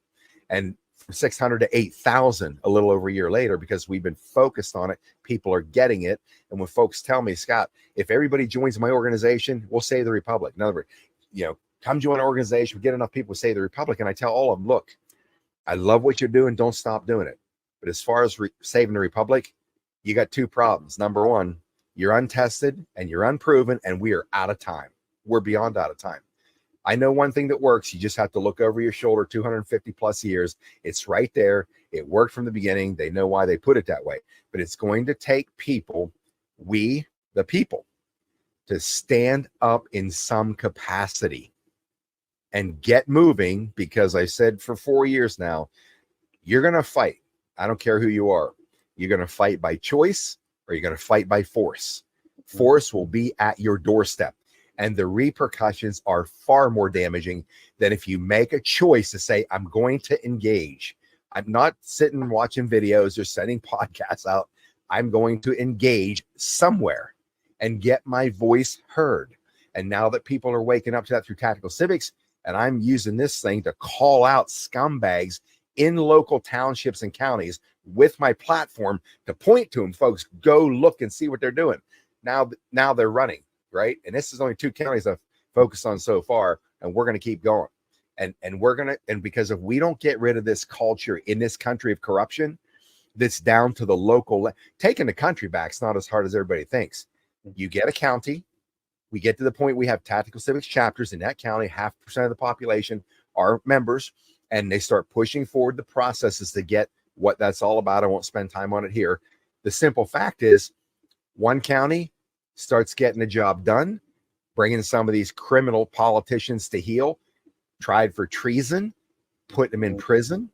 And from 600 to 8,000 a little over a year later, because we've been focused on it. People are getting it. And when folks tell me, Scott, if everybody joins my organization, we'll save the republic. In other words, come join our organization. We get enough people to save the republic. And I tell all of them, look, I love what you're doing. Don't stop doing it. But as far as saving the republic, you got two problems. Number one, you're untested and you're unproven, and we are out of time. We're beyond out of time. I know one thing that works. You just have to look over your shoulder 250 plus years. It's right there. It worked from the beginning. They know why they put it that way. But it's going to take people, we, the people, to stand up in some capacity and get moving, because I said for 4 years now, you're going to fight. I don't care who you are. You're going to fight by choice or you're going to fight by force. Force will be at your doorstep. And the repercussions are far more damaging than if you make a choice to say, I'm going to engage. I'm not sitting watching videos or sending podcasts out. I'm going to engage somewhere and get my voice heard. And now that people are waking up to that through tactical civics, and I'm using this thing to call out scumbags in local townships and counties with my platform to point to them, folks, go look and see what they're doing. Now they're running, right? And this is only 2 counties I've focused on so far, and we're going to keep going. And because if we don't get rid of this culture in this country of corruption, that's down to the local, taking the country back is not as hard as everybody thinks. You get a county, we get to the point we have tactical civics chapters in that county, 0.5% of the population are members, and they start pushing forward the processes to get what that's all about. I won't spend time on it here. The simple fact is, one county starts getting the job done, bringing some of these criminal politicians to heel, tried for treason, put them in prison.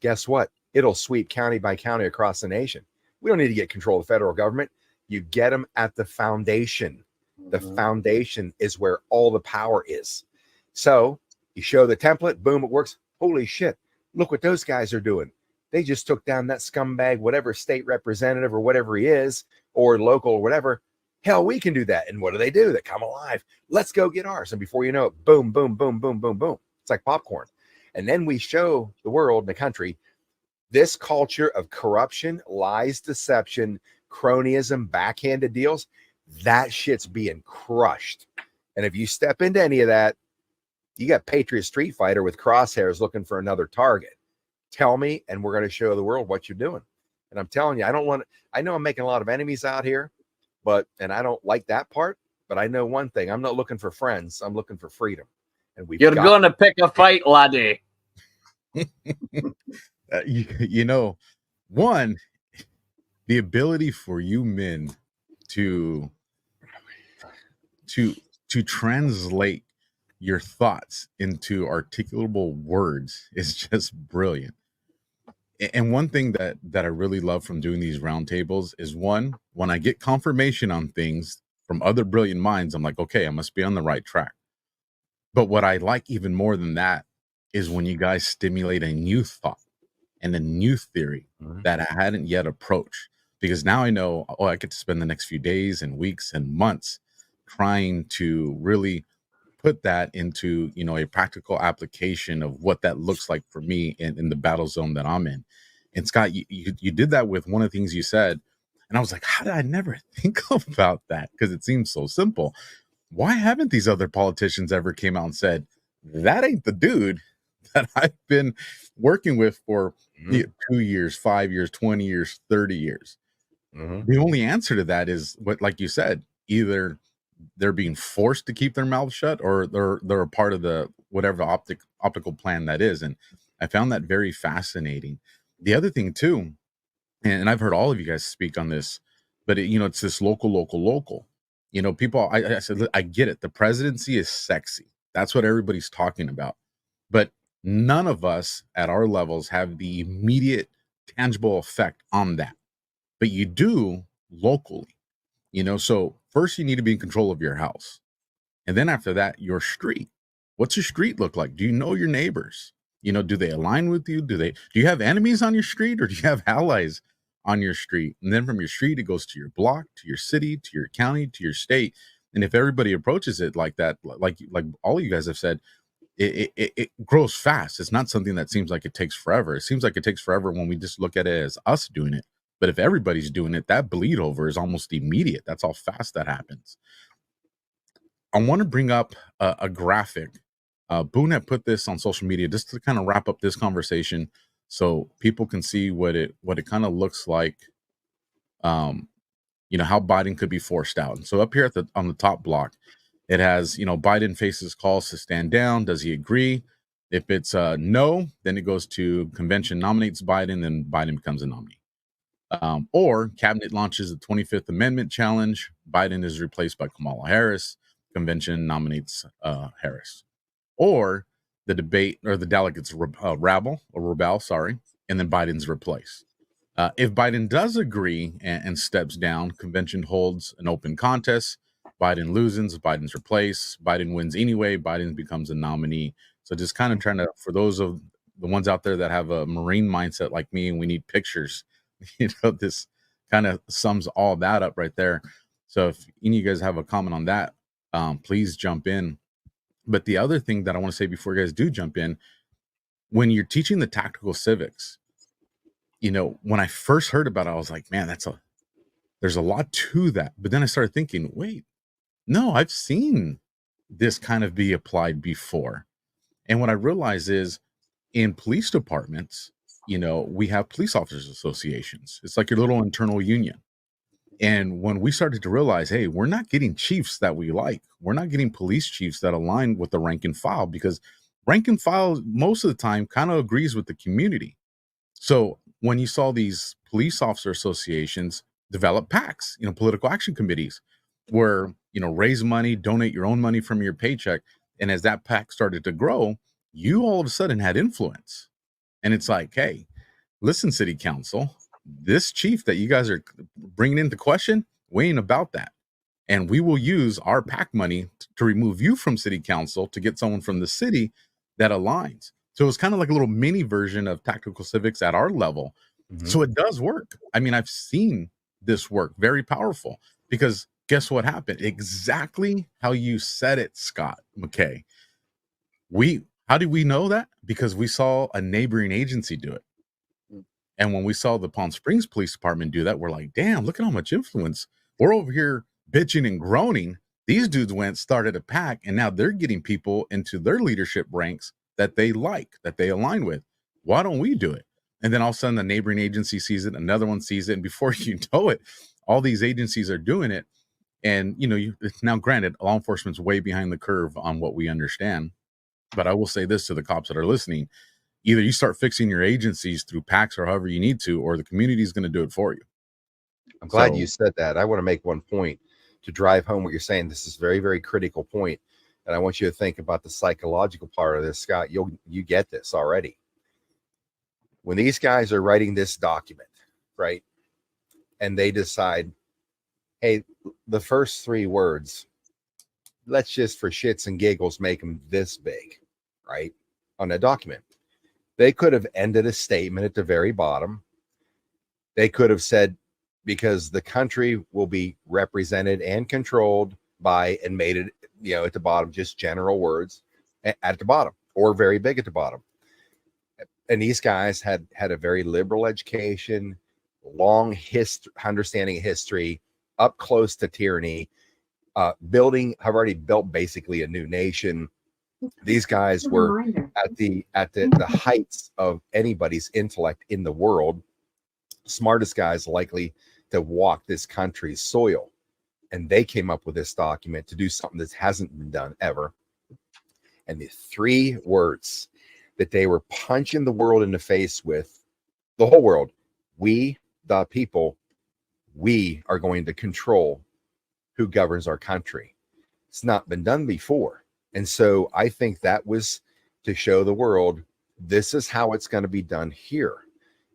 Guess what? It'll sweep county by county across the nation. We don't need to get control of the federal government. You get them at the foundation. The foundation is where all the power is. So you show the template, boom, it works. Holy shit, look what those guys are doing. They just took down that scumbag, whatever state representative or whatever he is, or local or whatever. Hell, we can do that. And what do? They come alive. Let's go get ours. And before you know it, boom, boom, boom, boom, boom, boom. It's like popcorn. And then we show the world and the country this culture of corruption, lies, deception, cronyism, backhanded deals. That shit's being crushed. And if you step into any of that, you got Patriot Street Fighter with crosshairs looking for another target. Tell me, and we're going to show the world what you're doing. And I'm telling you, I know I'm making a lot of enemies out here, and I don't like that part, but I know one thing. I'm not looking for friends. I'm looking for freedom. And you're going to pick a fight, laddie. One, the ability for you men to translate your thoughts into articulable words is just brilliant. And one thing that I really love from doing these roundtables is, one, when I get confirmation on things from other brilliant minds, I'm like, okay, I must be on the right track. But what I like even more than that is when you guys stimulate a new thought and a new theory that I hadn't yet approached. Because now I know, oh, I get to spend the next few days and weeks and months trying to really put that into, you know, a practical application of what that looks like for me in the battle zone that I'm in. And Scott, you did that with one of the things you said. And I was like, how did I never think about that? Because it seems so simple. Why haven't these other politicians ever came out and said, that ain't the dude that I've been working with for 2 years, 5 years, 20 years, 30 years? The only answer to that is what, like you said, either they're being forced to keep their mouths shut, or they're a part of the whatever optical plan that is. And I found that very fascinating. The other thing too, and I've heard all of you guys speak on this, but you know, it's this local. You know, people, I said, I get it. The presidency is sexy. That's what everybody's talking about. But none of us at our levels have the immediate tangible effect on that. But you do locally, you know. So first you need to be in control of your house. And then after that, your street. What's your street look like? Do you know your neighbors? You know, do they align with you? Do you have enemies on your street, or do you have allies on your street? And then from your street, it goes to your block, to your city, to your county, to your state. And if everybody approaches it like that, like all of you guys have said, it grows fast. It's not something that seems like it takes forever. It seems like it takes forever when we just look at it as us doing it. But if everybody's doing it, that bleed over is almost immediate. That's how fast that happens. I want to bring up a graphic. Boone had put this on social media just to kind of wrap up this conversation, so people can see what it kind of looks like. You know, how Biden could be forced out. And so up here on the top block, it has, you know, Biden faces calls to stand down. Does he agree? If it's no, then it goes to convention nominates Biden, then Biden becomes a nominee. Or cabinet launches the 25th Amendment challenge. Biden is replaced by Kamala Harris. Convention nominates Harris. Or the debate, or the delegates rebel, and then Biden's replaced. If Biden does agree and steps down, convention holds an open contest. Biden loses, Biden's replaced. Biden wins anyway, Biden becomes a nominee. So just kind of trying to, for those of the ones out there that have a Marine mindset like me, and we need pictures, you know, this kind of sums all that up right there. So if any of you guys have a comment on that, please jump in. But the other thing that I want to say before you guys do jump in, when you're teaching the tactical civics, you know, when I first heard about it, I was like, man, there's a lot to that. But then I started thinking, wait, no, I've seen this kind of be applied before. And what I realized is, in police departments, you know, we have police officers associations. It's like your little internal union. And when we started to realize, hey, we're not getting chiefs that we like, we're not getting police chiefs that align with the rank and file, because rank and file most of the time kind of agrees with the community. So when you saw these police officer associations develop PACs, you know, political action committees, where, you know, raise money, donate your own money from your paycheck. And as that PAC started to grow, you all of a sudden had influence. And it's like, hey, listen, city council, this chief that you guys are bringing into question, we ain't about that. And we will use our PAC money to remove you from city council to get someone from the city that aligns. So it's kind of like a little mini version of tactical civics at our level. So it does work. I mean, I've seen this work, very powerful, because guess what happened? Exactly how you said it, Scott McKay. How did we know that? Because we saw a neighboring agency do it. And when we saw the Palm Springs Police Department do that, we're like, damn, look at how much influence. We're over here bitching and groaning. These dudes started a PAC, and now they're getting people into their leadership ranks that they like, that they align with. Why don't we do it? And then all of a sudden the neighboring agency sees it, another one sees it, and before you know it, all these agencies are doing it. And, you know, now granted, law enforcement's way behind the curve on what we understand. But I will say this to the cops that are listening: either you start fixing your agencies through PACs or however you need to, or the community is going to do it for you. I'm glad So- you said that. I want to make one point to drive home what you're saying. This is very, very critical point, and I want you to think about the psychological part of this, Scott. You get this already. When these guys are writing this document, right, and they decide, hey, the first 3 words, let's just for shits and giggles make them this big, right, on a document. They could have ended a statement at the very bottom. They could have said, because the country will be represented and controlled by, and made it, at the bottom, just general words at the bottom, or very big at the bottom. And these guys had a very liberal education, long history, understanding of history, up close to tyranny, have already built basically a new nation. These guys were at the heights of anybody's intellect in the world, smartest guys likely to walk this country's soil. And they came up with this document to do something that hasn't been done ever. And the 3 words that they were punching the world in the face with, the whole world, we, the people, we are going to control who governs our country. It's not been done before. And so I think that was to show the world, this is how it's going to be done here.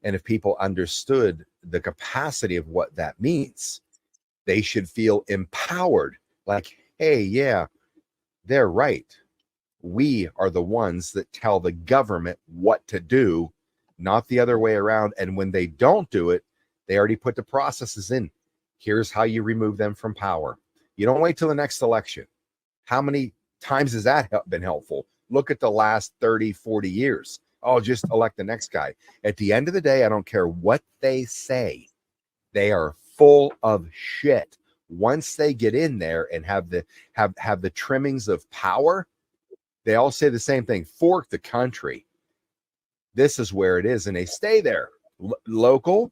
And if people understood the capacity of what that means, they should feel empowered. Like, hey, yeah, they're right. We are the ones that tell the government what to do, not the other way around. And when they don't do it, they already put the processes in. Here's how you remove them from power. You don't wait till the next election. How many times has that been helpful? Look at the last 30, 40 years. Oh, just elect the next guy. At the end of the day, I don't care what they say. They are full of shit. Once they get in there and have the trimmings of power, they all say the same thing: fork the country. This is where it is, and they stay there. Local,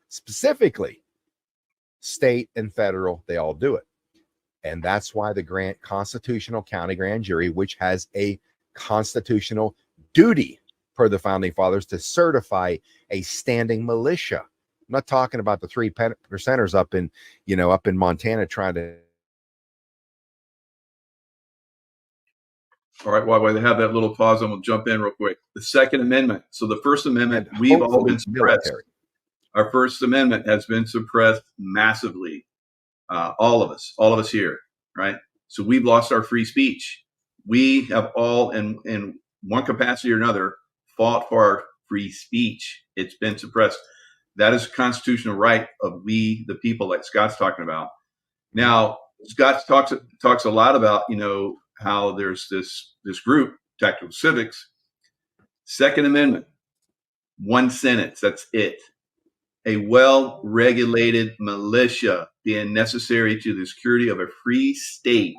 specifically, state and federal, they all do it. And that's why the constitutional county grand jury, which has a constitutional duty per the founding fathers to certify a standing militia. I'm not talking about the 3% up in Montana trying to. All right, while they have that little pause, I'm going to jump in real quick. The Second Amendment. So the First Amendment, we've all been suppressed. Military. Our First Amendment has been suppressed massively. All of us here, right? So we've lost our free speech. We have all, in one capacity or another, fought for our free speech. It's been suppressed. That is a constitutional right of we, the people, like Scott's talking about. Now, Scott talks a lot about, how there's this group, Tactical Civics. Second Amendment, one sentence, that's it. A well-regulated militia being necessary to the security of a free state,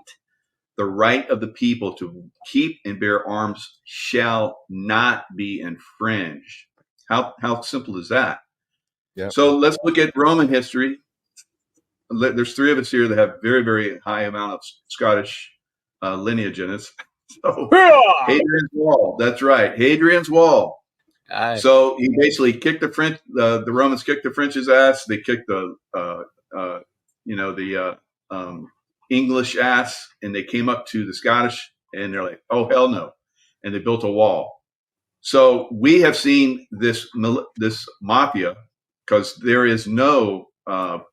the right of the people to keep and bear arms shall not be infringed. How simple is that? Yep. So let's look at Roman history. There's 3 of us here that have very, very high amount of Scottish lineage in us. So Hadrian's Wall, that's right, Hadrian's Wall. So he basically kicked the French. The Romans kicked the French's ass. They kicked the English ass, and they came up to the Scottish, and they're like, "Oh hell no!" And they built a wall. So we have seen this mafia, because there is no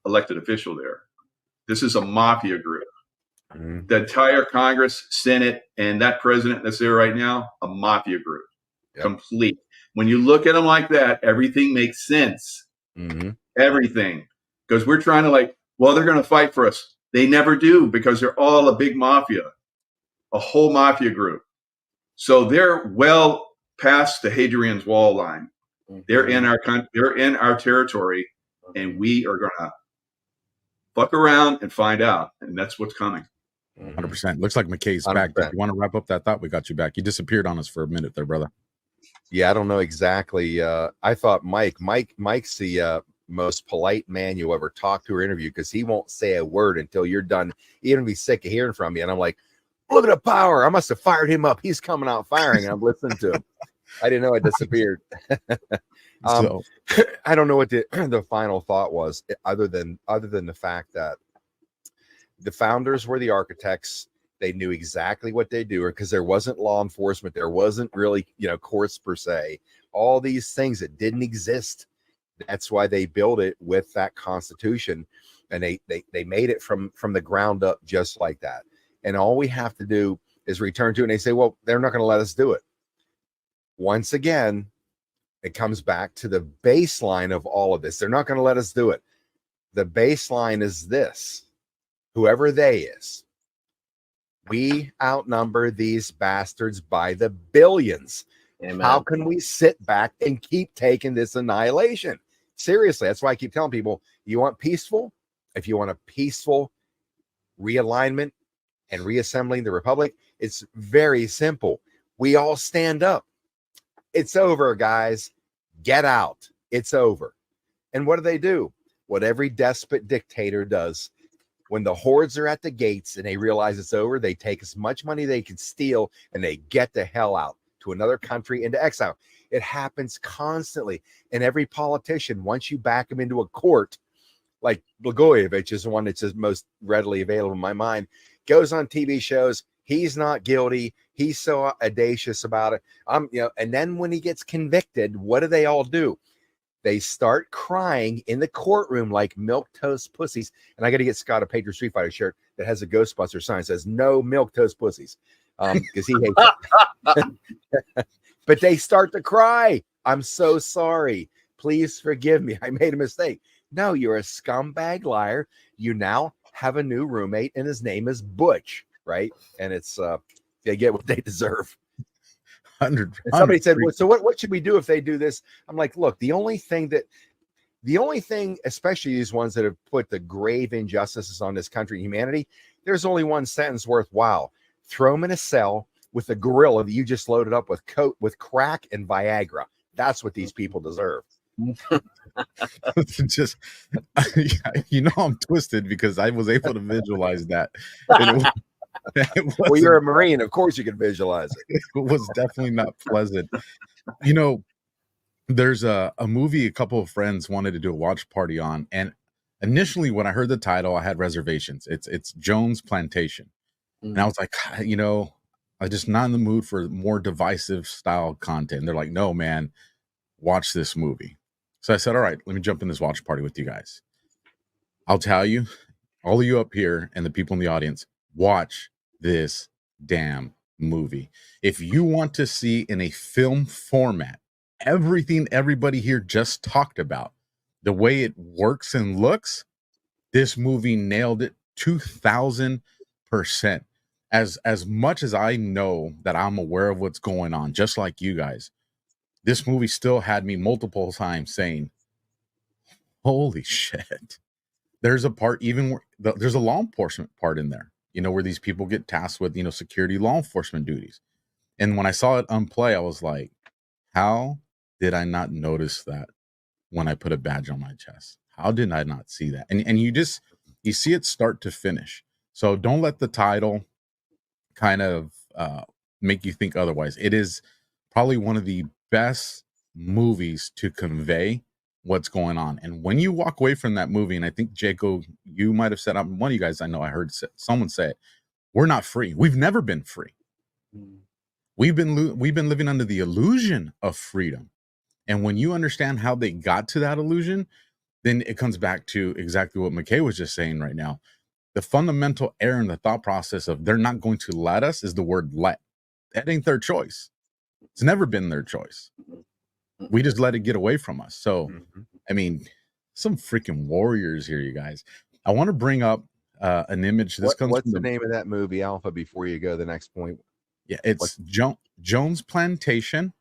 elected official there. This is a mafia group. Mm-hmm. The entire Congress, Senate, and that president that's there right now, a mafia group, complete. When you look at them like that, everything makes sense. Mm-hmm. Everything. Because we're trying to they're going to fight for us. They never do, because they're all a big mafia, a whole mafia group. So they're well past the Hadrian's Wall line. Mm-hmm. They're in our territory, and we are going to fuck around and find out. And that's what's coming. 100%. Looks like McKay's 100%. Back. If you want to wrap up that thought, we got you back. You disappeared on us for a minute there, brother. Yeah, I don't know exactly. I thought Mike's the most polite man you ever talk to or interview, because he won't say a word until you're done. Even if he's sick of hearing from you. And I'm like, look at the power. I must have fired him up. He's coming out firing. And I'm listening to him. I didn't know I disappeared. So I don't know what the final thought was, other than the fact that the founders were the architects. They knew exactly what they do, because there wasn't law enforcement. There wasn't really, courts per se. All these things that didn't exist. That's why they built it with that Constitution, and they made it from the ground up just like that. And all we have to do is return to it. And they say, well, they're not going to let us do it. Once again, it comes back to the baseline of all of this. They're not going to let us do it. The baseline is this: whoever they is, we outnumber these bastards by the billions. Amen. How can we sit back and keep taking this annihilation? Seriously, that's why I keep telling people, you want peaceful? If you want a peaceful realignment and reassembling the republic, it's very simple. We all stand up. It's over, guys. Get out. It's over. And what do? What every despot dictator does. When the hordes are at the gates and they realize it's over, they take as much money they can steal and they get the hell out to another country, into exile. It happens constantly. And every politician, once you back them into a court, like Blagojevich is the one that's most readily available in my mind, goes on TV shows. He's not guilty. He's so audacious about it. And then when he gets convicted, what do they all do? They start crying in the courtroom like milquetoast pussies. And I got to get Scott a Patriot Street Fighter shirt that has a Ghostbuster sign that says "No milquetoast pussies," because he hates it. But they start to cry. I'm so sorry. Please forgive me. I made a mistake. No, you're a scumbag liar. You now have a new roommate, and his name is Butch, right? And it's they get what they deserve. 100. And somebody said, well, so what should we do if they do this? I'm like, look, the only thing, especially these ones that have put the grave injustices on this country and humanity, there's only one sentence worthwhile. Throw them in a cell with a gorilla that you just loaded up with crack and Viagra. That's what these people deserve. Just, I'm twisted because I was able to visualize that. Well, you're a Marine. Of course you can visualize it. It was definitely not pleasant. There's a movie a couple of friends wanted to do a watch party on. And initially when I heard the title, I had reservations. It's Jones Plantation. And I was like, I'm just not in the mood for more divisive style content. They're like, no, man, watch this movie. So I said, all right, let me jump in this watch party with you guys. I'll tell you, all of you up here and the people in the audience, watch this damn movie. If you want to see in a film format everything everybody here just talked about, the way it works and looks, this movie nailed it 2000%. As much as I know that I'm aware of what's going on, just like you guys, this movie still had me multiple times saying, holy shit. There's a part even where there's a law enforcement part in there, where these people get tasked with, security law enforcement duties. And when I saw it on play, I was like, how did I not notice that when I put a badge on my chest? How did I not see that? And you see it start to finish. So don't let the title kind of make you think otherwise. It is probably one of the best movies to convey what's going on. And when you walk away from that movie, and I think JACO, you might have said, one of you guys, I know I heard someone say it, we're not free. We've never been free. We've been living under the illusion of freedom. And when you understand how they got to that illusion, then it comes back to exactly what MCKAY was just saying right now. The fundamental error in the thought process of they're not going to let us is the word let. That ain't their choice. It's never been their choice. We just let it get away from us. So, I mean, some freaking warriors here, you guys. I want to bring up an image. What's the name of that movie, Alpha, before you go to the next point? Yeah, it's Jones Plantation.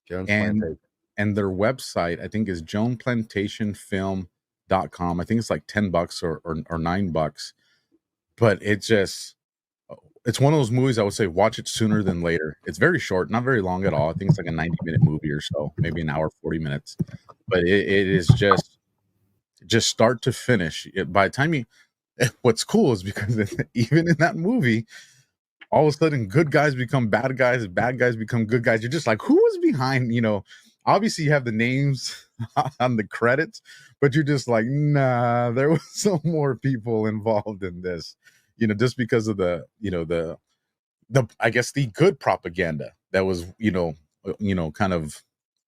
And their website, I think, is jonesplantationfilm.com. I think it's like $10 or $9. But it's one of those movies I would say watch it sooner than later. It's very short, not very long at all. I think it's like a 90-minute movie or so, maybe an hour, 40 minutes. But it is just start to finish. By the time what's cool is because even in that movie, all of a sudden good guys become bad guys, bad guys become good guys. You're just like, who was behind, obviously you have the names on the credits, but you're just like, nah, there was some more people involved in this, just because of the, the I guess the good propaganda that was, kind of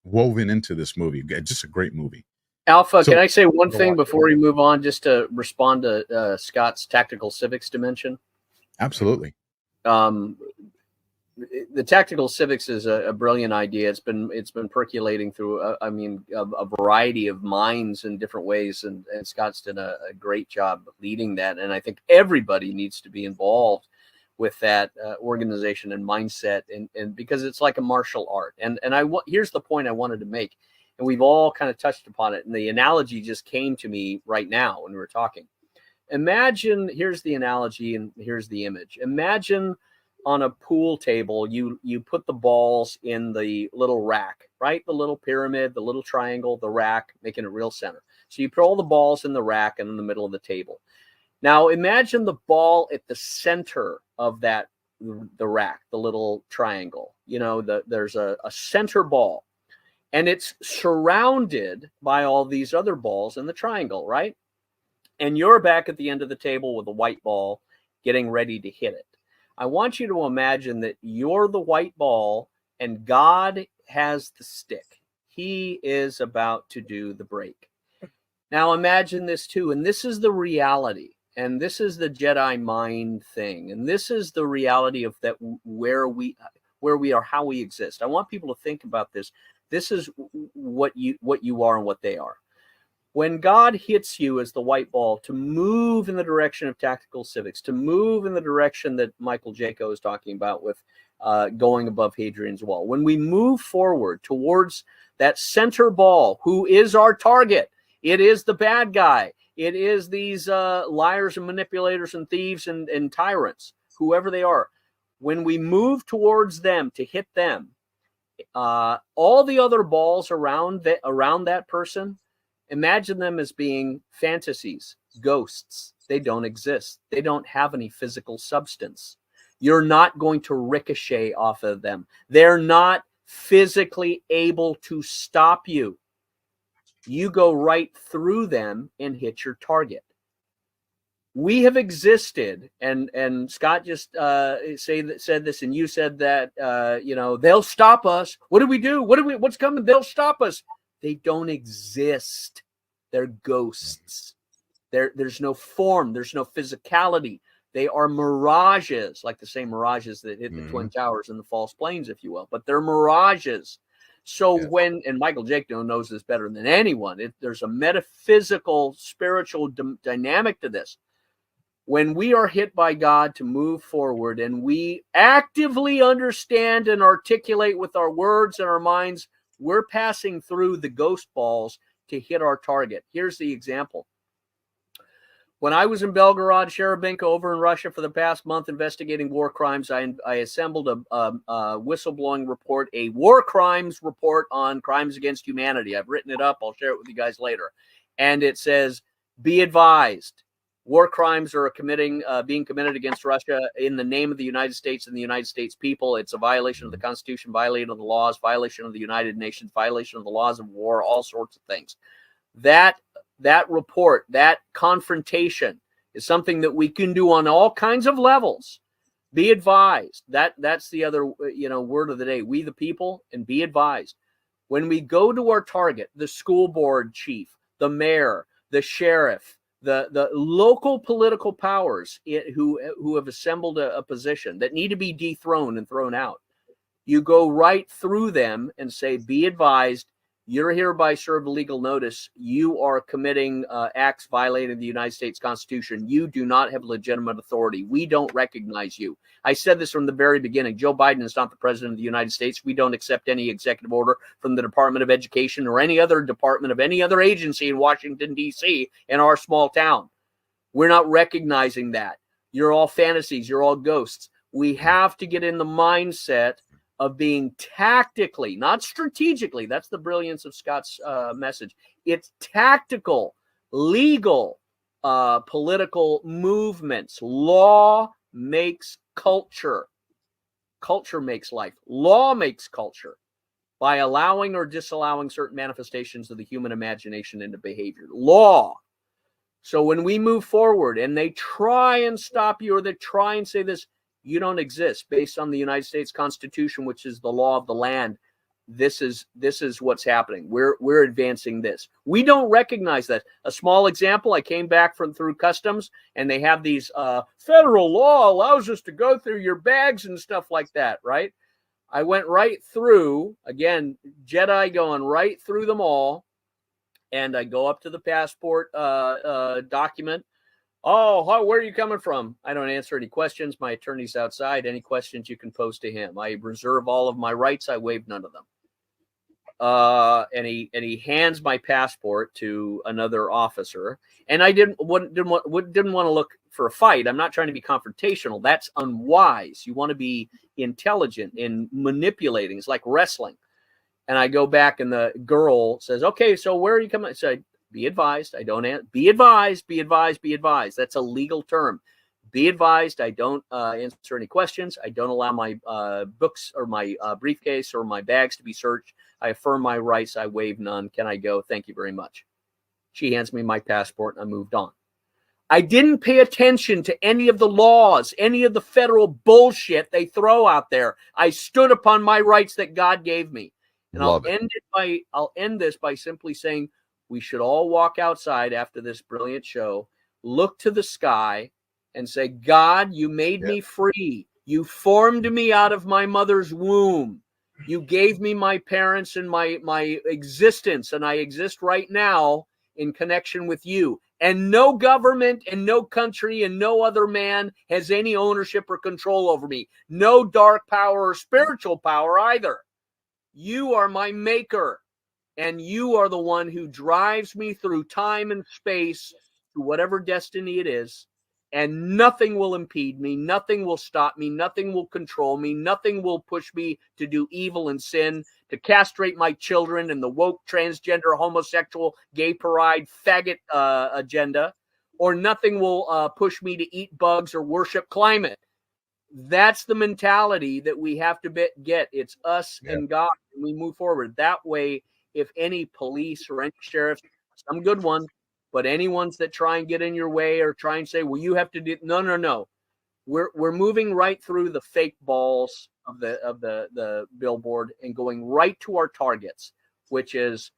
woven into this movie. Just a great movie. Alpha, So- can I say one thing before we move on, just to respond to Scott's tactical civics dimension? Absolutely. The tactical civics is a brilliant idea. It's been percolating through a variety of minds in different ways, and Scott's done a great job leading that. And I think everybody needs to be involved with that organization and mindset, and because it's like a martial art. And here's the point I wanted to make, and we've all kind of touched upon it. And the analogy just came to me right now when we were talking. Imagine, here's the analogy and here's the image. Imagine on a pool table, you put the balls in the little rack, right? The little pyramid, the little triangle, the rack, making it real center. So you put all the balls in the rack and in the middle of the table. Now imagine the ball at the center of the rack, the little triangle. There's a center ball, and it's surrounded by all these other balls in the triangle, right? And you're back at the end of the table with a white ball getting ready to hit it. I want you to imagine that you're the white ball and God has the stick. He is about to do the break. Now imagine this too, and this is the reality, and this is the Jedi mind thing, and this is the reality of that where we are, how we exist. I want people to think about this. This is what you are and what they are. When God hits you as the white ball to move in the direction of tactical civics, to move in the direction that Michael JACO is talking about with going above Hadrian's Wall, when we move forward towards that center ball, who is our target, it is the bad guy. It is these liars and manipulators and thieves and tyrants, whoever they are. When we move towards them to hit them, all the other balls around that person, imagine them as being fantasies, ghosts. They don't exist. They don't have any physical substance. You're not going to ricochet off of them. They're not physically able to stop you. You go right through them and hit your target. We have existed, and Scott just said this, and you said that they'll stop us. What do we do? What's coming? They'll stop us. They don't exist. They're ghosts. There's no form. There's no physicality. They are mirages, like the same mirages that hit the Twin Towers and the false plains, if you will. But they're mirages. So and Michael JACO knows this better than anyone, there's a metaphysical, spiritual dynamic to this. When we are hit by God to move forward and we actively understand and articulate with our words and our minds, we're passing through the ghost balls to hit our target. Here's the example. When I was in Belgorod, Sherebenko, over in Russia for the past month investigating war crimes, I assembled a whistleblowing report, a war crimes report on crimes against humanity. I've written it up. I'll share it with you guys later. And it says, be advised, war crimes are being committed against Russia in the name of the United States and the United States people. It's a violation of the Constitution, violation of the laws, violation of the United Nations, violation of the laws of war, all sorts of things. That report, that confrontation is something that we can do on all kinds of levels. Be advised. That's the other word of the day. We the people, and be advised. When we go to our target, the school board chief, the mayor, the sheriff, the local political powers who have assembled a position that need to be dethroned and thrown out, you go right through them and say, be advised, you're hereby served legal notice. You are committing acts violating the United States Constitution. You do not have legitimate authority. We don't recognize you. I said this from the very beginning. Joe Biden is not the president of the United States. We don't accept any executive order from the Department of Education or any other department of any other agency in Washington, D.C. in our small town. We're not recognizing that. You're all fantasies. You're all ghosts. We have to get in the mindset of being tactically, not strategically. That's the brilliance of Scott's message. It's tactical, legal, political movements. Law makes culture. Culture makes life. Law makes culture. by allowing or disallowing certain manifestations of the human imagination into behavior. Law. So when we move forward and they try and stop you, or they try and say this, you don't exist based on the United States Constitution, which is the law of the land. This is what's happening. We're advancing this. We don't recognize that. A small example, I came back through customs, and they have these federal law allows us to go through your bags and stuff like that, right? I went right through, again, Jedi going right through them all. And I go up to the passport document. Oh, where are you coming from? I don't answer any questions. My attorney's outside. Any questions you can pose to him. I reserve all of my rights. I waive none of them. And he hands my passport to another officer. And I didn't want to look for a fight. I'm not trying to be confrontational. That's unwise. You want to be intelligent in manipulating. It's like wrestling. And I go back, and the girl says, "Okay, so where are you coming?" I said, "Be advised, I don't be advised, be advised, be advised." That's a legal term. Be advised, I don't answer any questions. I don't allow my books or my briefcase or my bags to be searched. I affirm my rights. I waive none. Can I go? Thank you very much. She hands me my passport, and I moved on. I didn't pay attention to any of the laws, any of the federal bullshit they throw out there. I stood upon my rights that God gave me. And I'll end this by simply saying we should all walk outside after this brilliant show, look to the sky, and say, God, you made me free. You formed me out of my mother's womb. You gave me my parents and my existence, and I exist right now in connection with you. And no government and no country and no other man has any ownership or control over me. No dark power or spiritual power either. You are my maker, and you are the one who drives me through time and space to whatever destiny it is, and nothing will impede me, nothing will stop me, nothing will control me, nothing will push me to do evil and sin, to castrate my children and the woke, transgender, homosexual, gay pride, faggot agenda, or nothing will push me to eat bugs or worship climate. That's the mentality that we have to get. It's us and God. And we move forward that way. If any police or any sheriffs, some good ones, but any ones that try and get in your way or try and say, well, you have to do, no. We're moving right through the fake balls of the billboard and going right to our targets, which is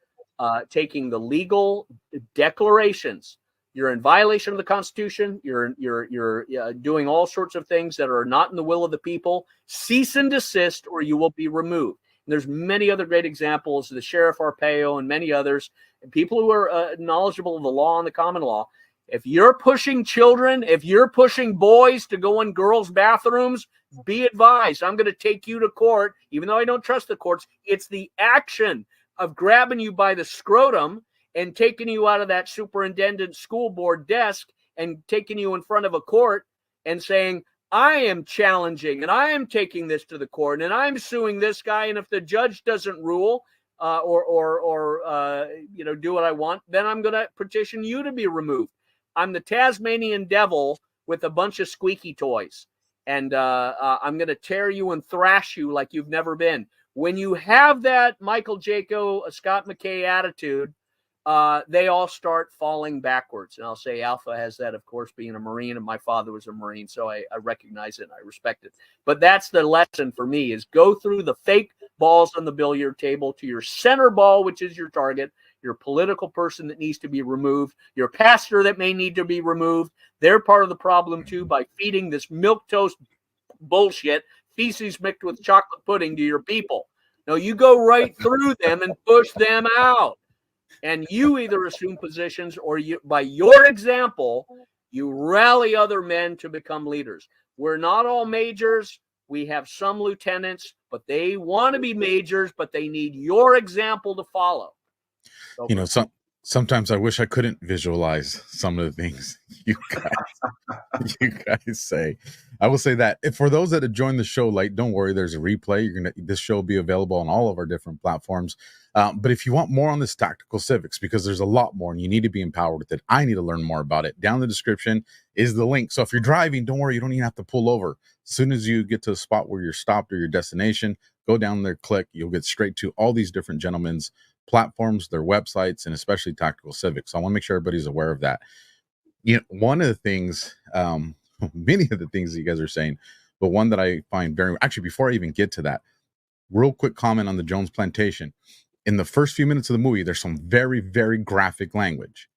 taking the legal declarations. You're in violation of the Constitution. You're doing all sorts of things that are not in the will of the people. Cease and desist, or you will be removed. And there's many other great examples, the Sheriff Arpaio and many others, and people who are knowledgeable of the law and the common law. If you're pushing children, if you're pushing boys to go in girls' bathrooms, be advised. I'm going to take you to court, even though I don't trust the courts. It's the action of grabbing you by the scrotum and taking you out of that superintendent school board desk and taking you in front of a court and saying, I am challenging and I am taking this to the court and I'm suing this guy. And if the judge doesn't rule or do what I want, then I'm going to petition you to be removed. I'm the Tasmanian devil with a bunch of squeaky toys. And I'm going to tear you and thrash you like you've never been. When you have that Michael JACO, Scott McKay attitude, they all start falling backwards. And I'll say Alpha has that, of course, being a Marine, and my father was a Marine, so I recognize it and I respect it. But that's the lesson for me, is go through the fake balls on the billiard table to your center ball, which is your target, your political person that needs to be removed, your pastor that may need to be removed. They're part of the problem, too, by feeding this milquetoast bullshit, feces mixed with chocolate pudding to your people. No, you go right through them and push them out. And you either assume positions or you, by your example, you rally other men to become leaders. We're not all majors. We have some lieutenants, but they want to be majors, but they need your example to follow. Sometimes I wish I couldn't visualize some of the things you guys say. I will say that if for those that have joined the show late, don't worry, there's a replay. This show will be available on all of our different platforms. But if you want more on this tactical civics, because there's a lot more and you need to be empowered with it, I need to learn more about it. Down in the description is the link. So if you're driving, don't worry, you don't even have to pull over. As soon as you get to a spot where you're stopped or your destination, go down there, click, you'll get straight to all these different gentlemen's platforms, their websites, and especially tactical civics. So I want to make sure everybody's aware of that. One of the things, many of the things that you guys are saying, but one that I find actually, before I even get to that, real quick comment on the Jones Plantation. In the first few minutes of the movie, there's some very, very graphic language.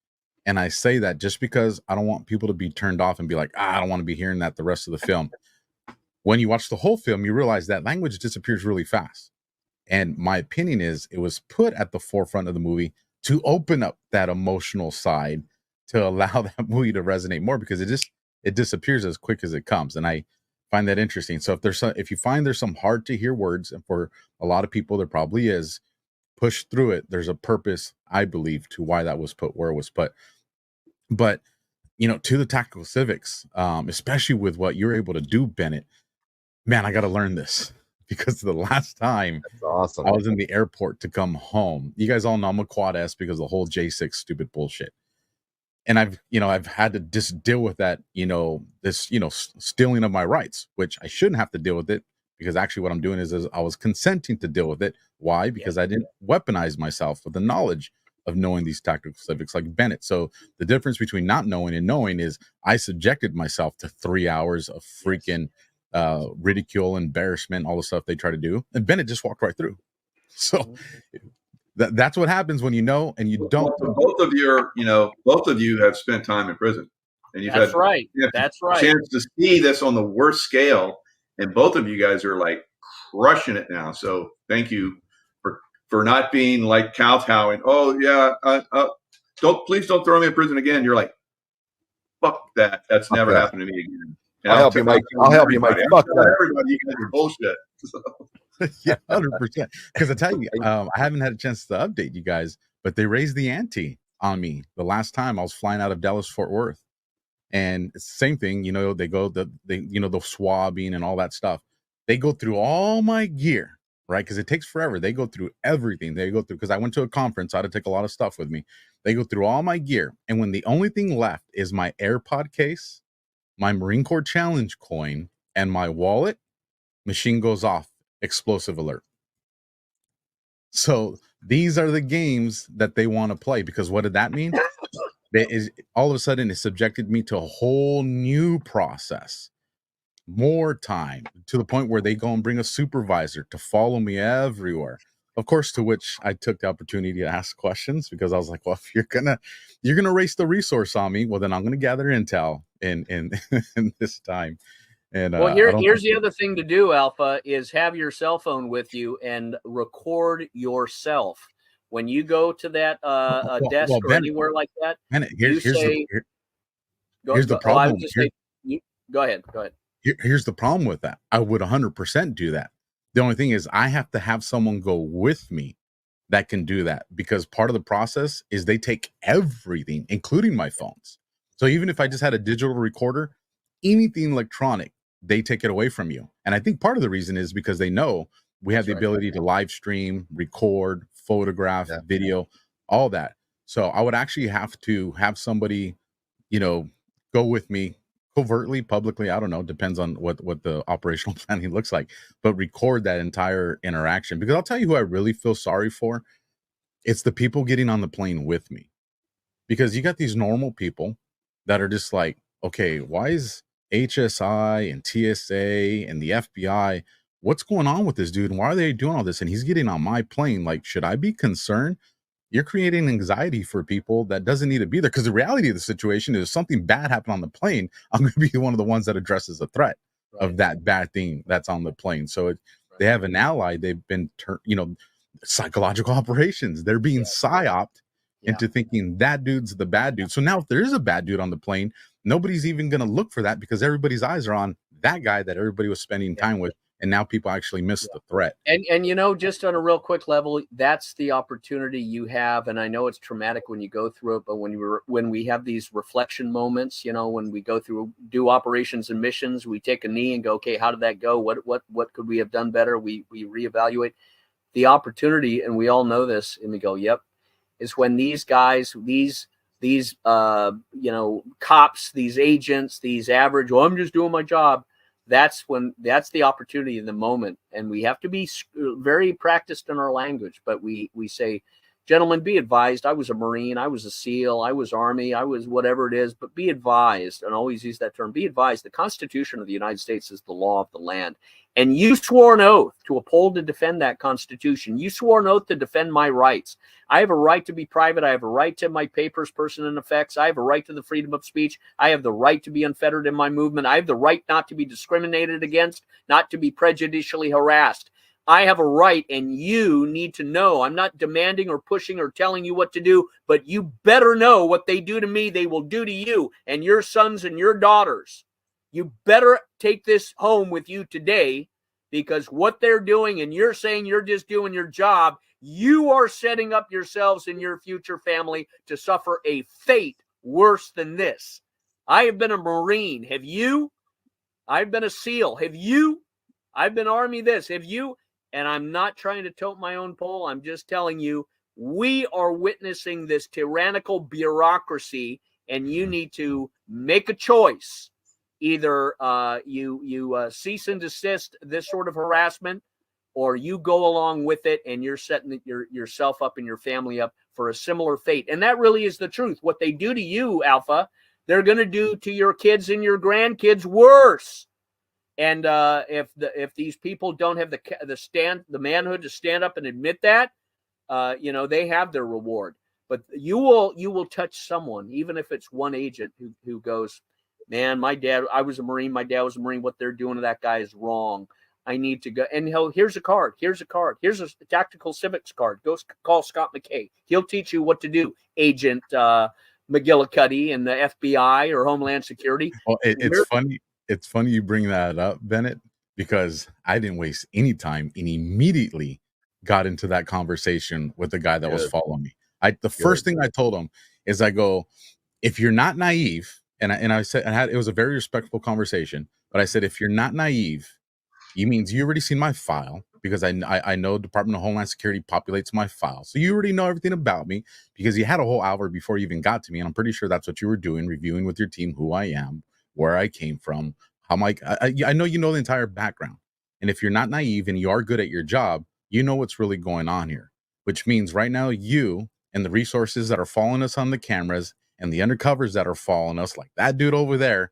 And I say that just because I don't want people to be turned off and be like, I don't want to be hearing that the rest of the film. When you watch the whole film, you realize that language disappears really fast. And my opinion is it was put at the forefront of the movie to open up that emotional side to allow that movie to resonate more, because it disappears as quick as it comes. And I find that interesting. So if you find there's some hard to hear words, and for a lot of people there probably is, push through it. There's a purpose, I believe, to why that was put where it was put. But to the tactical civics, especially with what you're able to do, Bennett, man, I got to learn this. Because the last time awesome. I was in the airport to come home, you guys all know I'm a quad S because of the whole J6 stupid bullshit. And I've had to just deal with that, stealing of my rights, which I shouldn't have to deal with it, because actually what I'm doing is I was consenting to deal with it. Why? Because I didn't weaponize myself with the knowledge of knowing these tactical civics like Bennett. So the difference between not knowing and knowing is I subjected myself to 3 hours of freaking ridicule, embarrassment, all the stuff they try to do, and Bennett just walked right through. So that's what happens when you know and you don't. Both of you have spent time in prison, and you've had a chance to see this on the worst scale, and both of you guys are like crushing it now. So thank you for not being like kowtowing. Oh yeah, please don't throw me in prison again. You're like, fuck that. That's never happened to me again. I'll help you, Mike. I'll help you, Mike. Fuck that. Everybody, you guys are bullshit. Yeah, 100%. Because I tell you, I haven't had a chance to update you guys, but they raised the ante on me the last time I was flying out of Dallas Fort Worth, and it's the same thing. They go the swabbing and all that stuff. They go through all my gear, right? Because it takes forever. They go through everything. Because I went to a conference, I had to take a lot of stuff with me. They go through all my gear, and when the only thing left is my AirPod case, my Marine Corps Challenge coin, and my wallet, machine goes off, explosive alert. So these are the games that they want to play, because what did that mean? All of a sudden it subjected me to a whole new process, more time, to the point where they go and bring a supervisor to follow me everywhere. Of course, to which I took the opportunity to ask questions, because I was like, well, if you're gonna waste the resource on me, well, then I'm gonna gather intel in this time. And well, here's the other thing to do, Alpha, is have your cell phone with you and record yourself when you go to that desk or anywhere like that. Here's the problem. Go ahead. Here's the problem with that. I would 100% do that. The only thing is I have to have someone go with me that can do that, because part of the process is they take everything, including my phones. So even if I just had a digital recorder, anything electronic, they take it away from you. And I think part of the reason is because they know we have the ability to live stream, record, photograph, video, all that. So I would actually have to have somebody, go with me covertly, publicly, I don't know, depends on what the operational planning looks like, but record that entire interaction. Because I'll tell you who I really feel sorry for. It's the people getting on the plane with me. Because you got these normal people that are just like, okay, why is HSI and TSA and the FBI, what's going on with this dude? And why are they doing all this? And he's getting on my plane. Like, should I be concerned? You're creating anxiety for people that doesn't need to be there. Because the reality of the situation is, if something bad happened on the plane, I'm going to be one of the ones that addresses the threat of that bad thing that's on the plane. So they have an ally. They've been, psychological operations. They're being psyoped into thinking that dude's the bad dude. So now if there is a bad dude on the plane, nobody's even going to look for that, because everybody's eyes are on that guy that everybody was spending time with and now people actually miss the threat. And you know, just on a real quick level, that's the opportunity you have. And I know it's traumatic when you go through it, but when we have these reflection moments, you know, when we go through, do operations and missions, we take a knee and go, okay, how did that go? What could we have done better? We reevaluate the opportunity, and we all know this, and we go, yep, is when these guys, these you know, cops, these agents, these average, well, I'm just doing my job. That's the opportunity in the moment. And we have to be very practiced in our language, but we say, gentlemen, be advised. I was a Marine, I was a SEAL, I was Army, I was whatever it is, but be advised, and always use that term, be advised. The Constitution of the United States is the law of the land. And you swore an oath to uphold and defend that Constitution. You swore an oath to defend my rights. I have a right to be private. I have a right to my papers, person, and effects. I have a right to the freedom of speech. I have the right to be unfettered in my movement. I have the right not to be discriminated against, not to be prejudicially harassed. I have a right, and you need to know. I'm not demanding or pushing or telling you what to do, but you better know what they do to me, they will do to you and your sons and your daughters. You better take this home with you today, because what they're doing, and you're saying you're just doing your job, you are setting up yourselves and your future family to suffer a fate worse than this. I have been a Marine. Have you? I've been a SEAL. Have you? I've been Army this. Have you? And I'm not trying to tote my own pole. I'm just telling you, we are witnessing this tyrannical bureaucracy, and you need to make a choice. Either you cease and desist this sort of harassment, or you go along with it, and you're setting yourself up and your family up for a similar fate. And that really is the truth. What they do to you, Alpha, they're going to do to your kids and your grandkids worse. And if these people don't have the manhood to stand up and admit that, you know, they have their reward. But you will touch someone, even if it's one agent who goes, man, I was a Marine, my dad was a Marine, what they're doing to that guy is wrong. I need to go. And here's a card. Here's a tactical civics card. Go call Scott McKay. He'll teach you what to do, Agent McGillicuddy in the FBI or Homeland Security. Well, it's funny. It's funny you bring that up, Bennett, because I didn't waste any time and immediately got into that conversation with the guy that was following me. The first thing I told him is, I go, if you're not naive, and I said, it was a very respectful conversation, but I said, if you're not naive, you means you already seen my file, because I know Department of Homeland Security populates my file. So you already know everything about me, because you had a whole hour before you even got to me. And I'm pretty sure that's what you were doing, reviewing with your team who I am, where I came from, how I know you know the entire background. And if you're not naive and you are good at your job, you know what's really going on here, which means right now you and the resources that are following us on the cameras and the undercovers that are following us, like that dude over there,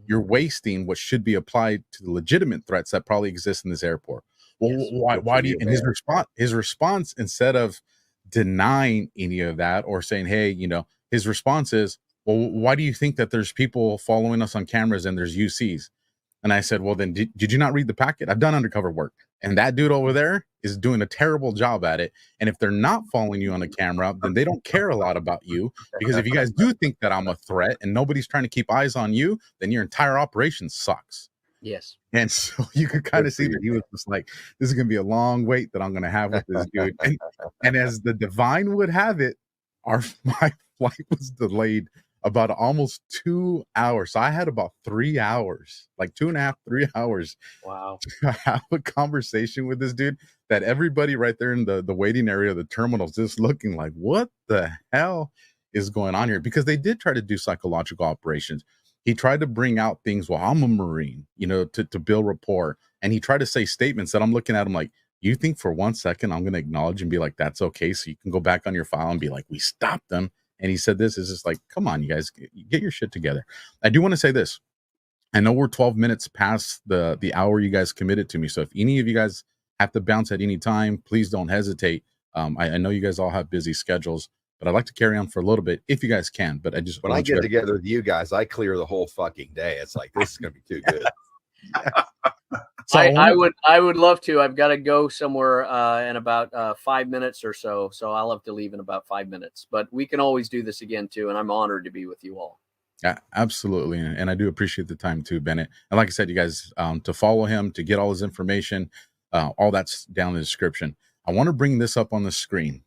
you're wasting what should be applied to the legitimate threats that probably exist in this airport. Well, why do you, and his response, instead of denying any of that or saying, hey, you know, his response is, well, why do you think that there's people following us on cameras and there's UCs? And I said, well, then did you not read the packet? I've done undercover work. And that dude over there is doing a terrible job at it. And if they're not following you on the camera, then they don't care a lot about you. Because if you guys do think that I'm a threat and nobody's trying to keep eyes on you, then your entire operation sucks. Yes. And so you could kind of see that he was just like, this is going to be a long wait that I'm going to have with this dude. And as the divine would have it, my flight was delayed about almost 2 hours. So I had about 3 hours, like 2.5, 3 hours. Wow. To have a conversation with this dude that everybody right there in the waiting area of the terminals just looking like, what the hell is going on here? Because they did try to do psychological operations. He tried to bring out things, well, I'm a Marine, you know, to build rapport. And he tried to say statements that I'm looking at him like, you think for 1 second I'm going to acknowledge and be like, that's okay. So you can go back on your file and be like, we stopped them. And he said, this is just like, come on, you guys, get your shit together. I do want to say this. I know we're 12 minutes past the hour you guys committed to me. So if any of you guys have to bounce at any time, please don't hesitate. I know you guys all have busy schedules, but I'd like to carry on for a little bit if you guys can. But when I get together with you guys, I clear the whole fucking day. It's like, this is going to be too good. So I would love to. I've got to go somewhere in about 5 minutes or so. So I'll have to leave in about 5 minutes. But we can always do this again too. And I'm honored to be with you all. Yeah, absolutely. And I do appreciate the time too, Bennett. And like I said, you guys, to follow him, to get all his information, all that's down in the description. I want to bring this up on the screen.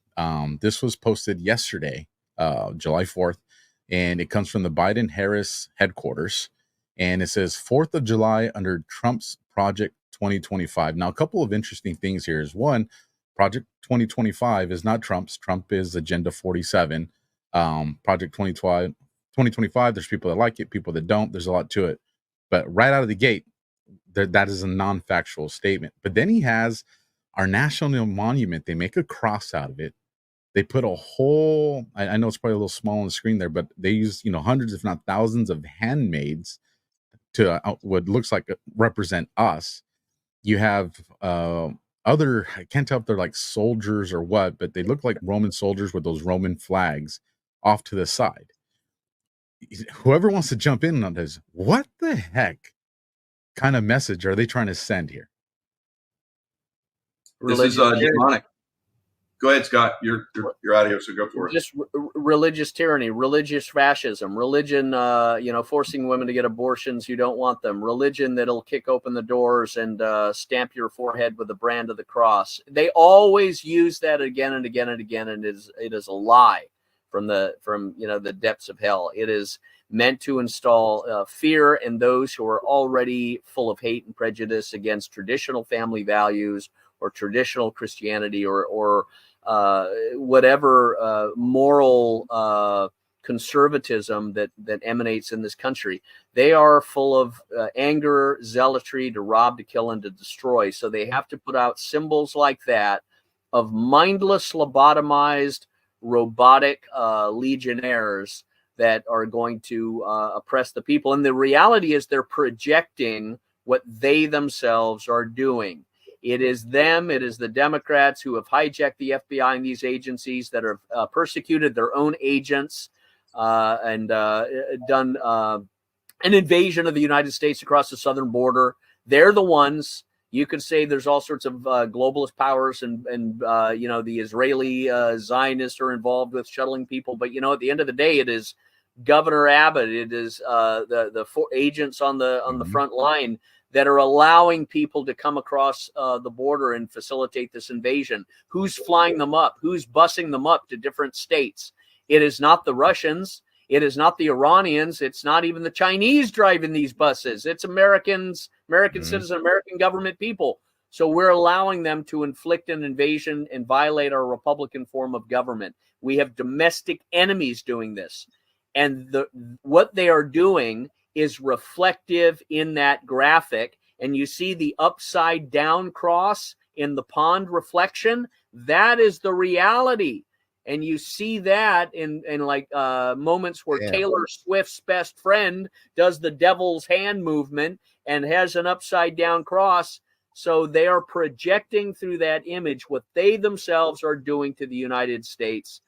This was posted yesterday, July 4th, and it comes from the Biden Harris headquarters. And it says 4th of July under Trump's Project 2025. Now, a couple of interesting things here is one, Project 2025 is not Trump's. Trump is Agenda 47. Project 2025, there's people that like it, people that don't. There's a lot to it. But right out of the gate, that is a non-factual statement. But then he has our national monument. They make a cross out of it. They put a whole, I know it's probably a little small on the screen there, but they use, hundreds, if not thousands of handmaids to what looks like represent us. You have other, I can't tell if they're like soldiers or what, but they look like Roman soldiers with those Roman flags off to the side. Whoever wants to jump in on this, what the heck kind of message are they trying to send here? This is demonic. Go ahead, Scott. You're out of here, so go for it. Just religious tyranny, religious fascism, religion, forcing women to get abortions. You don't want them. Religion that'll kick open the doors and stamp your forehead with the brand of the cross. They always use that again and again and again, and it is a lie from the depths of hell. It is meant to install fear in those who are already full of hate and prejudice against traditional family values or traditional Christianity or whatever moral conservatism that emanates in this country. They are full of anger, zealotry to rob, to kill, and to destroy. So they have to put out symbols like that of mindless, lobotomized, robotic legionnaires that are going to oppress the people. And the reality is they're projecting what they themselves are doing. It is them, it is the Democrats who have hijacked the FBI and these agencies that have persecuted their own agents and done an invasion of the United States across the southern border. They're the ones. You could say there's all sorts of globalist powers and the Israeli Zionists are involved with shuttling people. But, at the end of the day, it is Governor Abbott. It is the four agents on the front line that are allowing people to come across the border and facilitate this invasion. Who's flying them up? Who's busing them up to different states? It is not the Russians. It is not the Iranians. It's not even the Chinese driving these buses. It's Americans, American citizens, American government people. So we're allowing them to inflict an invasion and violate our Republican form of government. We have domestic enemies doing this. And what they are doing is reflective in that graphic. And you see the upside down cross in the pond reflection. That is the reality. And you see that in moments where Taylor Swift's best friend does the devil's hand movement and has an upside down cross. So they are projecting through that image what they themselves are doing to the United States.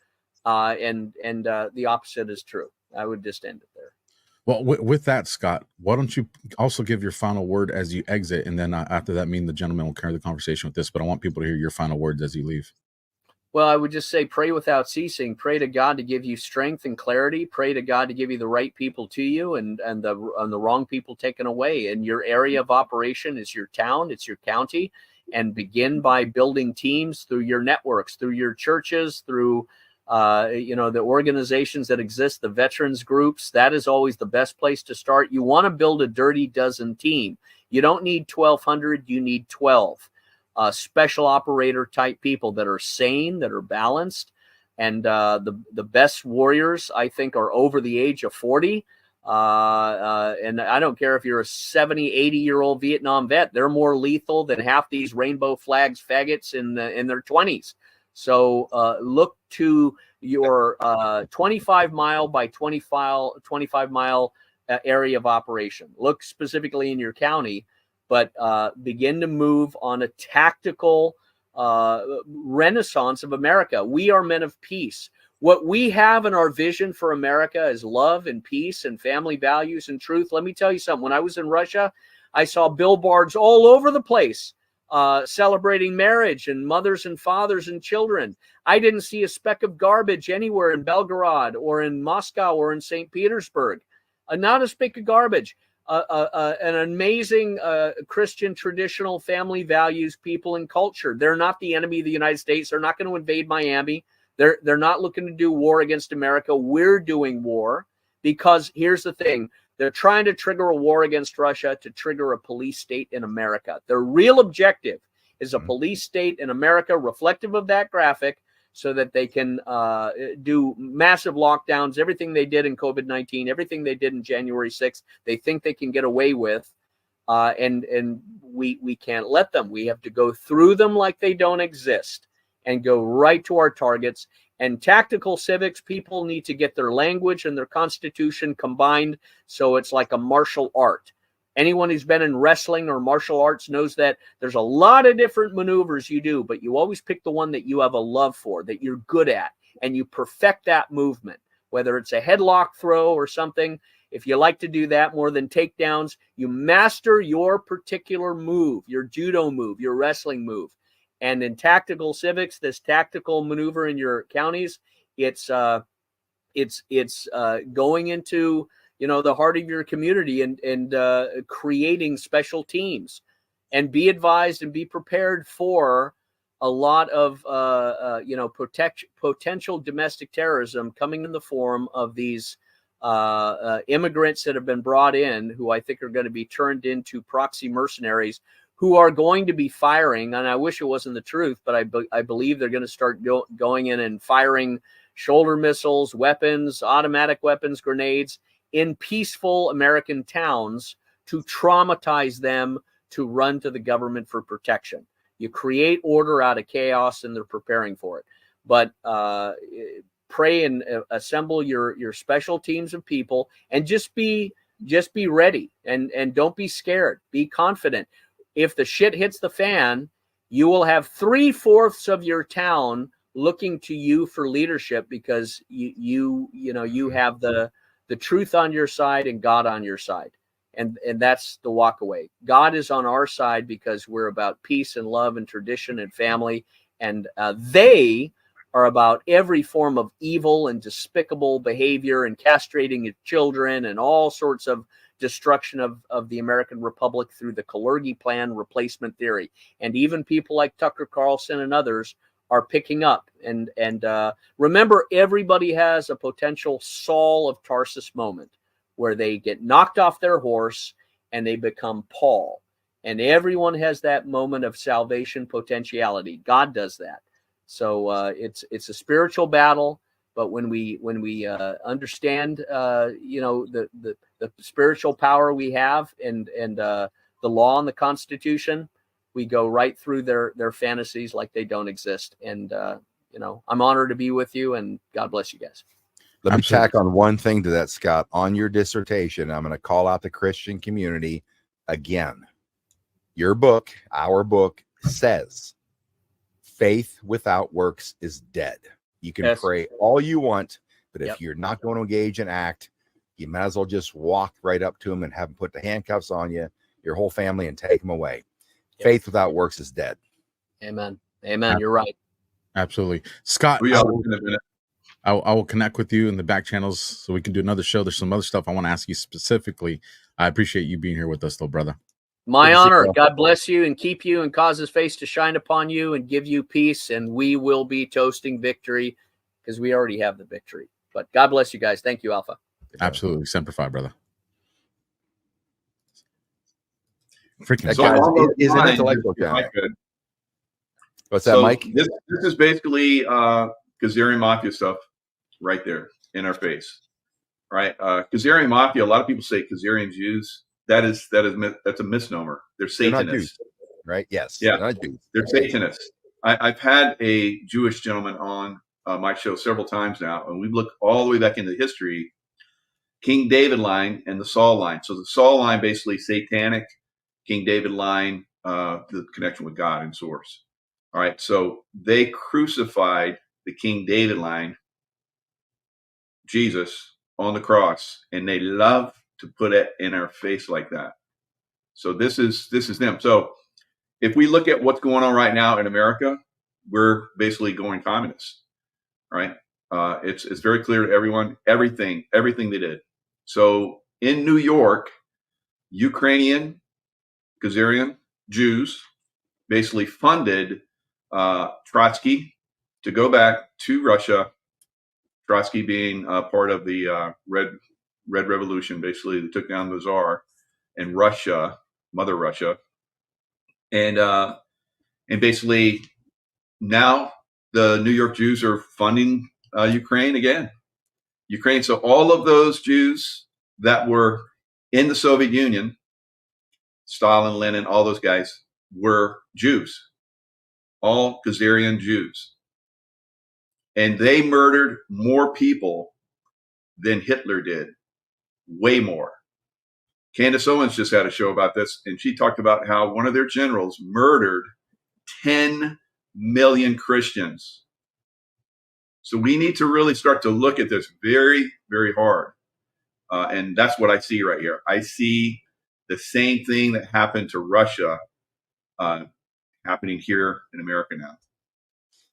And the opposite is true. I would just end it there. Well, with that, Scott, why don't you also give your final word as you exit? And then after that, me and the gentleman will carry the conversation with this. But I want people to hear your final words as you leave. Well, I would just say pray without ceasing. Pray to God to give you strength and clarity. Pray to God to give you the right people to you and the wrong people taken away. And your area of operation is your town, it's your county. And begin by building teams through your networks, through your churches, through the organizations that exist, the veterans groups. That is always the best place to start. You want to build a dirty dozen team. You don't need 1,200, you need 12. Special operator type people that are sane, that are balanced. And the best warriors, I think, are over the age of 40. And I don't care if you're a 70, 80-year-old Vietnam vet, they're more lethal than half these rainbow flags faggots in their 20s. So look to your 25 mile by 25 mile area of operation. Look specifically in your county, but begin to move on a tactical renaissance of America. We are men of peace. What we have in our vision for America is love and peace and family values and truth. Let me tell you something. When I was in Russia, I saw billboards all over the place celebrating marriage and mothers and fathers and children. I didn't see a speck of garbage anywhere in Belgorod or in Moscow or in St. Petersburg. not a speck of garbage. An amazing Christian traditional family values people and culture. They're not the enemy of the United States. They're not going to invade Miami. They're not looking to do war against America. We're doing war because here's the thing. They're trying to trigger a war against Russia to trigger a police state in America. Their real objective is a police state in America reflective of that graphic, so that they can do massive lockdowns, everything they did in COVID-19, everything they did in January 6th, they think they can get away with, and we can't let them. We have to go through them like they don't exist and go right to our targets. And tactical civics, people need to get their language and their constitution combined, so it's like a martial art. Anyone who's been in wrestling or martial arts knows that there's a lot of different maneuvers you do, but you always pick the one that you have a love for, that you're good at, and you perfect that movement, whether it's a headlock throw or something. If you like to do that more than takedowns, you master your particular move, your judo move, your wrestling move. And in tactical civics, this tactical maneuver in your counties, it's going into the heart of your community and creating special teams. And be advised and be prepared for a lot of potential domestic terrorism coming in the form of these immigrants that have been brought in, who I think are going to be turned into proxy mercenaries, who are going to be firing. And I wish it wasn't the truth, but I believe they're going to start going in and firing shoulder missiles, weapons, automatic weapons, grenades in peaceful American towns to traumatize them to run to the government for protection. You create order out of chaos, and they're preparing for it. But pray and assemble your special teams of people, and just be ready, and don't be scared. Be confident. If the shit hits the fan, you will have 3/4 of your town looking to you for leadership, because you have the truth on your side and God on your side. And that's the walk away. God is on our side because we're about peace and love and tradition and family. And they are about every form of evil and despicable behavior and castrating of children and all sorts of destruction of the American Republic through the Kalergi plan replacement theory. And even people like Tucker Carlson and others are picking up. And remember, everybody has a potential Saul of Tarsus moment where they get knocked off their horse and they become Paul. And everyone has that moment of salvation potentiality. God does that. So it's a spiritual battle. But when we understand the spiritual power we have and the law and the Constitution, we go right through their fantasies like they don't exist. And I'm honored to be with you, and God bless you guys. Let me tack on one thing to that, Scott. On your dissertation, I'm going to call out the Christian community again. Your book, our book, says faith without works is dead. You can pray all you want, but if you're not going to engage and act, you might as well just walk right up to them and have them put the handcuffs on you, your whole family, and take them away. Faith without works is dead. Amen. Amen. You're right. Absolutely. Scott, I will connect with you in the back channels so we can do another show. There's some other stuff I want to ask you specifically. I appreciate you being here with us, though, brother. My honor. God bless you and keep you and cause his face to shine upon you and give you peace. And we will be toasting victory because we already have the victory. But God bless you guys. Thank you, Alpha. Absolutely. Semper Fi, brother. Freaking that guy is an intellectual guy. What's that, Mike? This is basically Kazarian Mafia stuff right there in our face. Right? Kazarian Mafia, a lot of people say Kazarian Jews. That's a misnomer. They're Satanists. They're not Jews, right? Yes. Yeah. They're not Jews. They're Satanists. I've had a Jewish gentleman on my show several times now, and we look all the way back into history, King David line and the Saul line. So the Saul line, basically satanic, King David line, the connection with God and source. All right. So they crucified the King David line, Jesus, on the cross, and they love to put it in our face like that. So this is them. So if we look at what's going on right now in America, we're basically going communist, right? It's very clear to everyone, everything they did. So in New York, Ukrainian, Khazarian Jews basically funded Trotsky to go back to Russia. Trotsky being part of the Red Revolution, basically they took down the Tsar, and Russia, Mother Russia, and basically now the New York Jews are funding Ukraine again. Ukraine. So all of those Jews that were in the Soviet Union, Stalin, Lenin, all those guys were Jews, all Khazarian Jews. And they murdered more people than Hitler did, way more. Candace Owens just had a show about this, and she talked about how one of their generals murdered 10 million Christians. So we need to really start to look at this very, very hard. And that's what I see right here. I see the same thing that happened to Russia happening here in America now.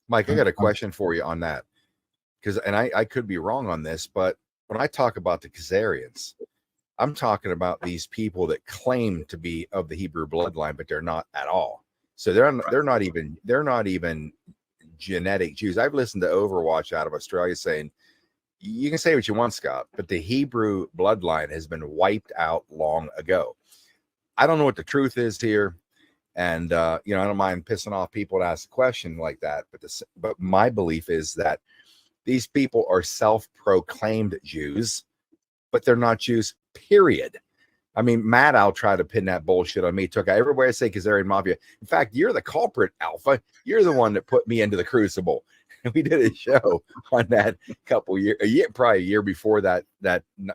Mike, I got a question for you on that. And I could be wrong on this, but when I talk about the Khazarians, I'm talking about these people that claim to be of the Hebrew bloodline, but they're not at all. So they're not even genetic Jews. I've listened to Overwatch out of Australia saying, you can say what you want, Scott, but the Hebrew bloodline has been wiped out long ago. I don't know what the truth is here. And, I don't mind pissing off people to ask a question like that. But my belief is that these people are self-proclaimed Jews, but they're not Jews, period. I mean, Matt, I'll try to pin that bullshit on me. Everybody say Khazarian Mafia. In fact, you're the culprit, Alpha. You're the one that put me into the crucible. We did a show on that probably a year before that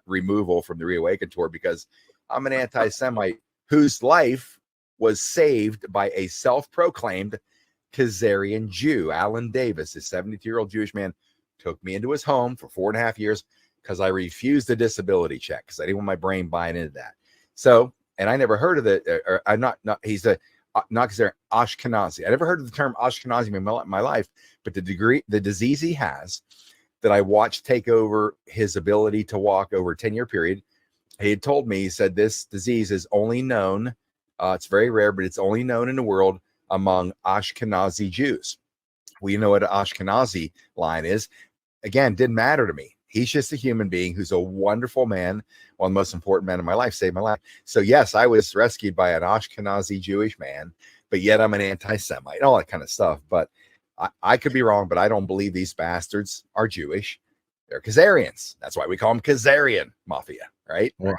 removal from the Reawaken tour, because I'm an anti-Semite whose life was saved by a self-proclaimed Khazarian Jew. Alan Davis, a 72-year-old Jewish man, took me into his home for 4.5 years because I refused the disability check because I didn't want my brain buying into that. So, and I never heard of he's not Khazarian, Ashkenazi. I never heard of the term Ashkenazi in my life, but the disease he has that I watched take over his ability to walk over a 10-year period. He had told me, he said, this disease is only known, it's very rare, but it's only known in the world among Ashkenazi Jews. We know what an Ashkenazi line is. Again, didn't matter to me. He's just a human being who's a wonderful man, one of the most important men in my life, saved my life. So yes, I was rescued by an Ashkenazi Jewish man, but yet I'm an anti-Semite, all that kind of stuff. But I could be wrong, but I don't believe these bastards are Jewish. They're Khazarians. That's why we call them Khazarian Mafia, right? Well,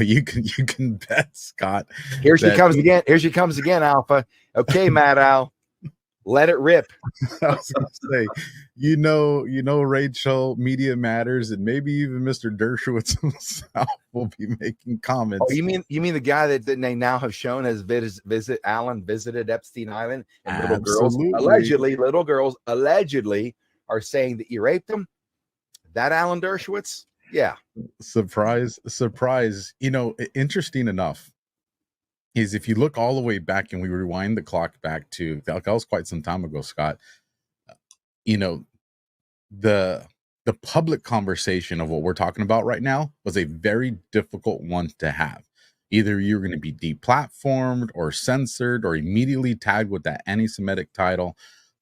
you can bet, Scott. Here she comes again. Here she comes again, Alpha. Okay, Matt Al. Let it rip. I was gonna say, Rachel, Media Matters, and maybe even Mr. Dershowitz himself will be making comments. Oh, you mean the guy that they now have shown has Alan visited Epstein Island, and little girls allegedly are saying that you raped them? That Alan Dershowitz? Yeah. Surprise. Interesting enough is if you look all the way back and we rewind the clock back to that was quite some time ago, Scott, the public conversation of what we're talking about right now was a very difficult one to have. Either you're going to be deplatformed or censored or immediately tagged with that anti-Semitic title.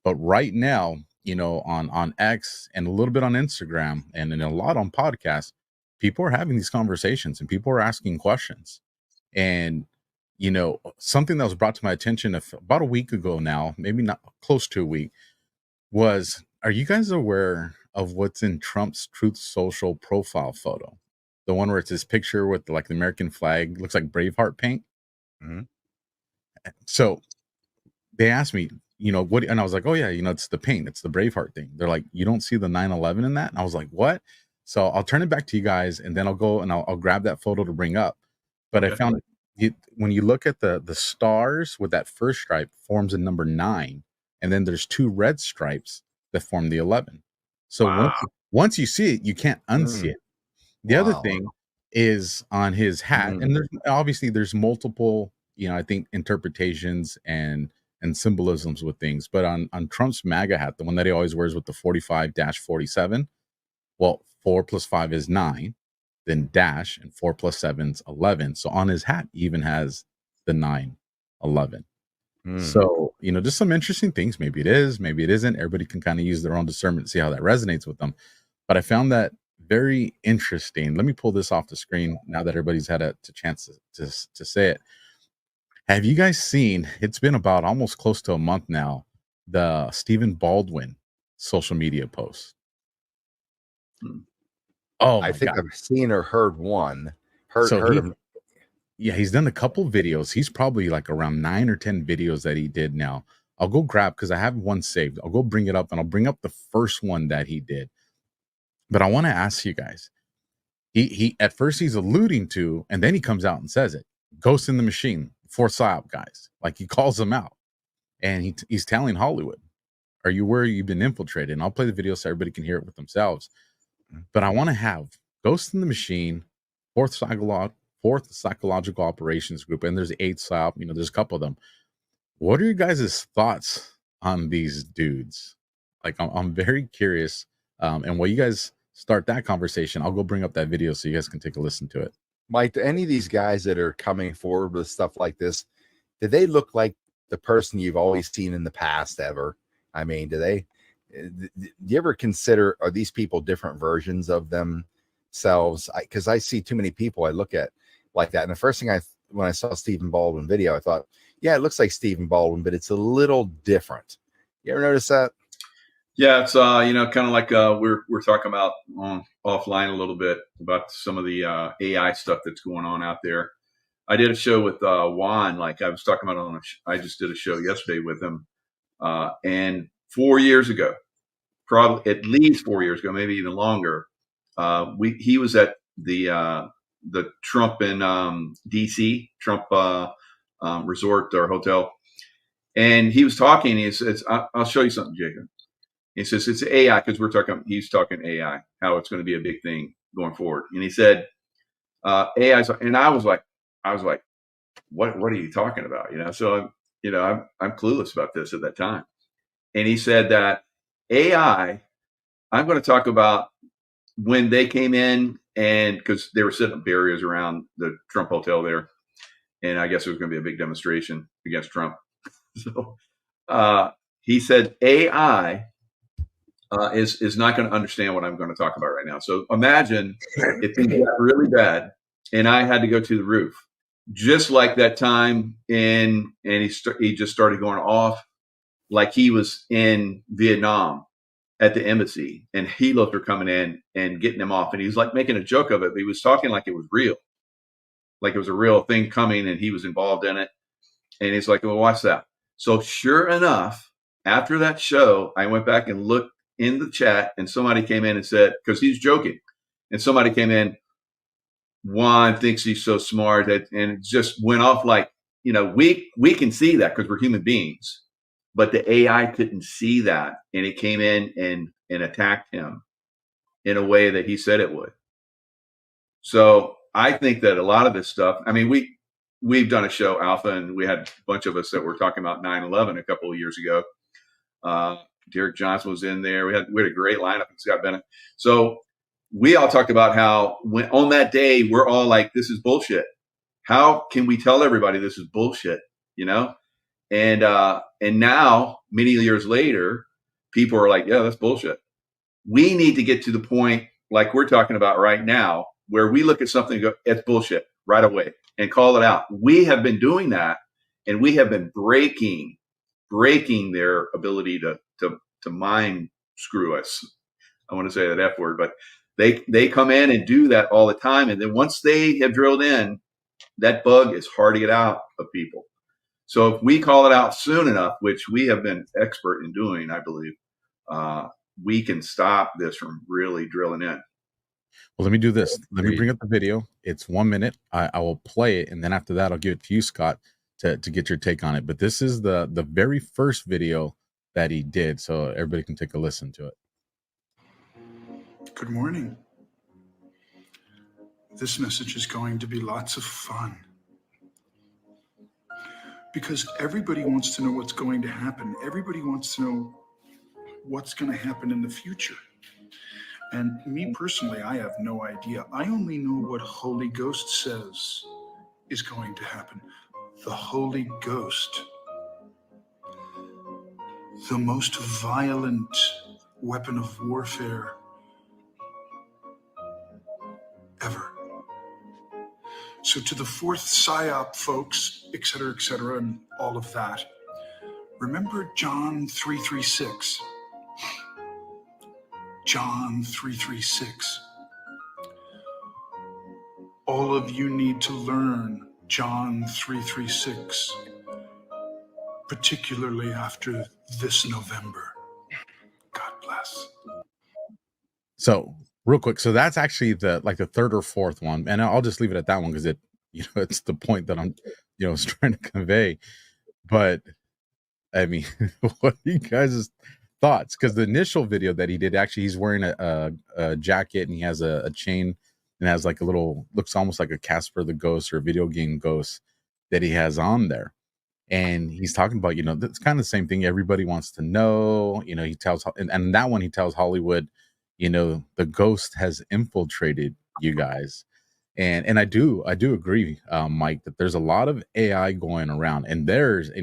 But right now, on X and a little bit on Instagram and a lot on podcasts, people are having these conversations and people are asking questions. And something that was brought to my attention about a week ago now, maybe not close to a week, was, are you guys aware of what's in Trump's Truth Social profile photo? The one where it's his picture with the American flag, looks like Braveheart paint. Mm-hmm. So they asked me, what? And I was like, oh yeah, it's the paint, it's the Braveheart thing. They're like, you don't see the 9/11 in that? And I was like, what? So I'll turn it back to you guys, and then I'll go and I'll grab that photo to bring up. But I found when you look at the stars with that first stripe forms a number 9, and then there's 2 red stripes that form the 11. So once you see it, you can't unsee it. The other thing is on his hat, and there's multiple, I think, interpretations and symbolisms with things. But on Trump's MAGA hat, the one that he always wears with the 45-47, well, 4 + 5 is 9. then dash, and 4 plus 7's 11. So on his hat, he even has the 911. So, you know, just some interesting things. Maybe it is, maybe it isn't. Everybody can kind of use their own discernment to see how that resonates with them. But I found that very interesting. Let me pull this off the screen now that everybody's had a chance to say it. Have you guys seen, it's been about almost close to a month now, the Stephen Baldwin social media post? Oh, I think God. I've seen or heard one. Heard him. Yeah, he's done a couple videos. He's probably like around 9 or 10 videos that he did now. I'll go grab, because I have one saved. I'll go bring it up, and I'll bring up the first one that he did. But I want to ask you guys, he at first he's alluding to, and then he comes out and says it, Ghost in the Machine, 4 PSYOP guys. Like, he calls them out, and he's telling Hollywood, are you worried you've been infiltrated? And I'll play the video so everybody can hear it with themselves. But I want to have Ghost in the Machine, fourth psychological operations group, and there's 8 PSYOP, you know, there's a couple of them. What are your guys' thoughts on these dudes? Like, I'm very curious. And while you guys start that conversation, I'll go bring up that video so you guys can take a listen to it. Mike, do any of these guys that are coming forward with stuff like this, do they look like the person you've always seen in the past ever? I mean, do you ever consider, are these people different versions of themselves? Because I see too many people I look at like that. And the first thing when I saw Stephen Baldwin video, I thought, yeah, it looks like Stephen Baldwin, but it's a little different. You ever notice that? Yeah, it's you know, kind of like we're talking about offline a little bit about some of the AI stuff that's going on out there. I did a show with Juan, like I was talking about I just did a show yesterday with him, and 4 years ago, probably at least 4 years ago, maybe even longer, he was at the Trump in DC, Trump resort or hotel, and he was talking. He says, "I'll show you something, Jacob." He says, it's AI, because he's talking AI, how it's going to be a big thing going forward. And he said, AI, and I was like, what are you talking about? You know, so I'm clueless about this at that time. And he said that AI, I'm going to talk about when they came in, and because they were setting up barriers around the Trump hotel there. And I guess there was going to be a big demonstration against Trump. So he said, AI is not going to understand what I'm going to talk about right now. So imagine if things got really bad and I had to go to the roof, just like that time and he just started going off like he was in Vietnam at the embassy, and helos were coming in and getting him off, and he was like making a joke of it, but he was talking like it was real, like it was a real thing coming, and he was involved in it. And he's like, well, watch that. So sure enough, after that show, I went back and looked in the chat, and somebody came in and said, because he's joking, and somebody came in, Juan thinks he's so smart, and it just went off like, you know, we can see that because we're human beings, but the AI couldn't see that, and it came in and attacked him in a way that he said it would. So I think that a lot of this stuff, I mean, we've done a show, Alpha, and we had a bunch of us that were talking about 9/11 a couple of years ago. Derek Johnson was in there. We had a great lineup, Scott Bennett. So we all talked about how on that day, we're all like, this is bullshit. How can we tell everybody this is bullshit? You know? And now, many years later, people are like, yeah, that's bullshit. We need to get to the point like we're talking about right now, where we look at something and go, it's bullshit right away and call it out. We have been doing that, and we have been breaking their ability to mind screw us. I want to say that F word, but they come in and do that all the time. And then once they have drilled in, that bug is hard to get out of people. So if we call it out soon enough, which we have been expert in doing, I believe, we can stop this from really drilling in. Well, let me do this. Let me bring up the video. It's 1 minute. I will play it, and then after that, I'll give it to you, Scott, to get your take on it. But this is the very first video that he did, so everybody can take a listen to it. Good morning. This message is going to be lots of fun, because everybody wants to know what's going to happen. Everybody wants to know what's going to happen in the future. And me personally, I have no idea. I only know what Holy Ghost says is going to happen. The Holy Ghost, the most violent weapon of warfare ever. So to the fourth PSYOP folks, et cetera, and all of that, remember John 3:36. John 3:36. All of you need to learn John 3:36, particularly after this November. God bless. So real quick, so that's actually the third or fourth one, and I'll just leave it at that one because it's the point that I'm trying to convey. But I mean, what are you guys' thoughts? Because the initial video that he did, actually, he's wearing a jacket and he has a chain and has like a little, looks almost like a Casper the Ghost or a video game ghost that he has on there. And he's talking about, that's kind of the same thing everybody wants to know. He tells, and that one he tells Hollywood, the ghost has infiltrated you guys. And I do agree, Mike, that there's a lot of AI going around, and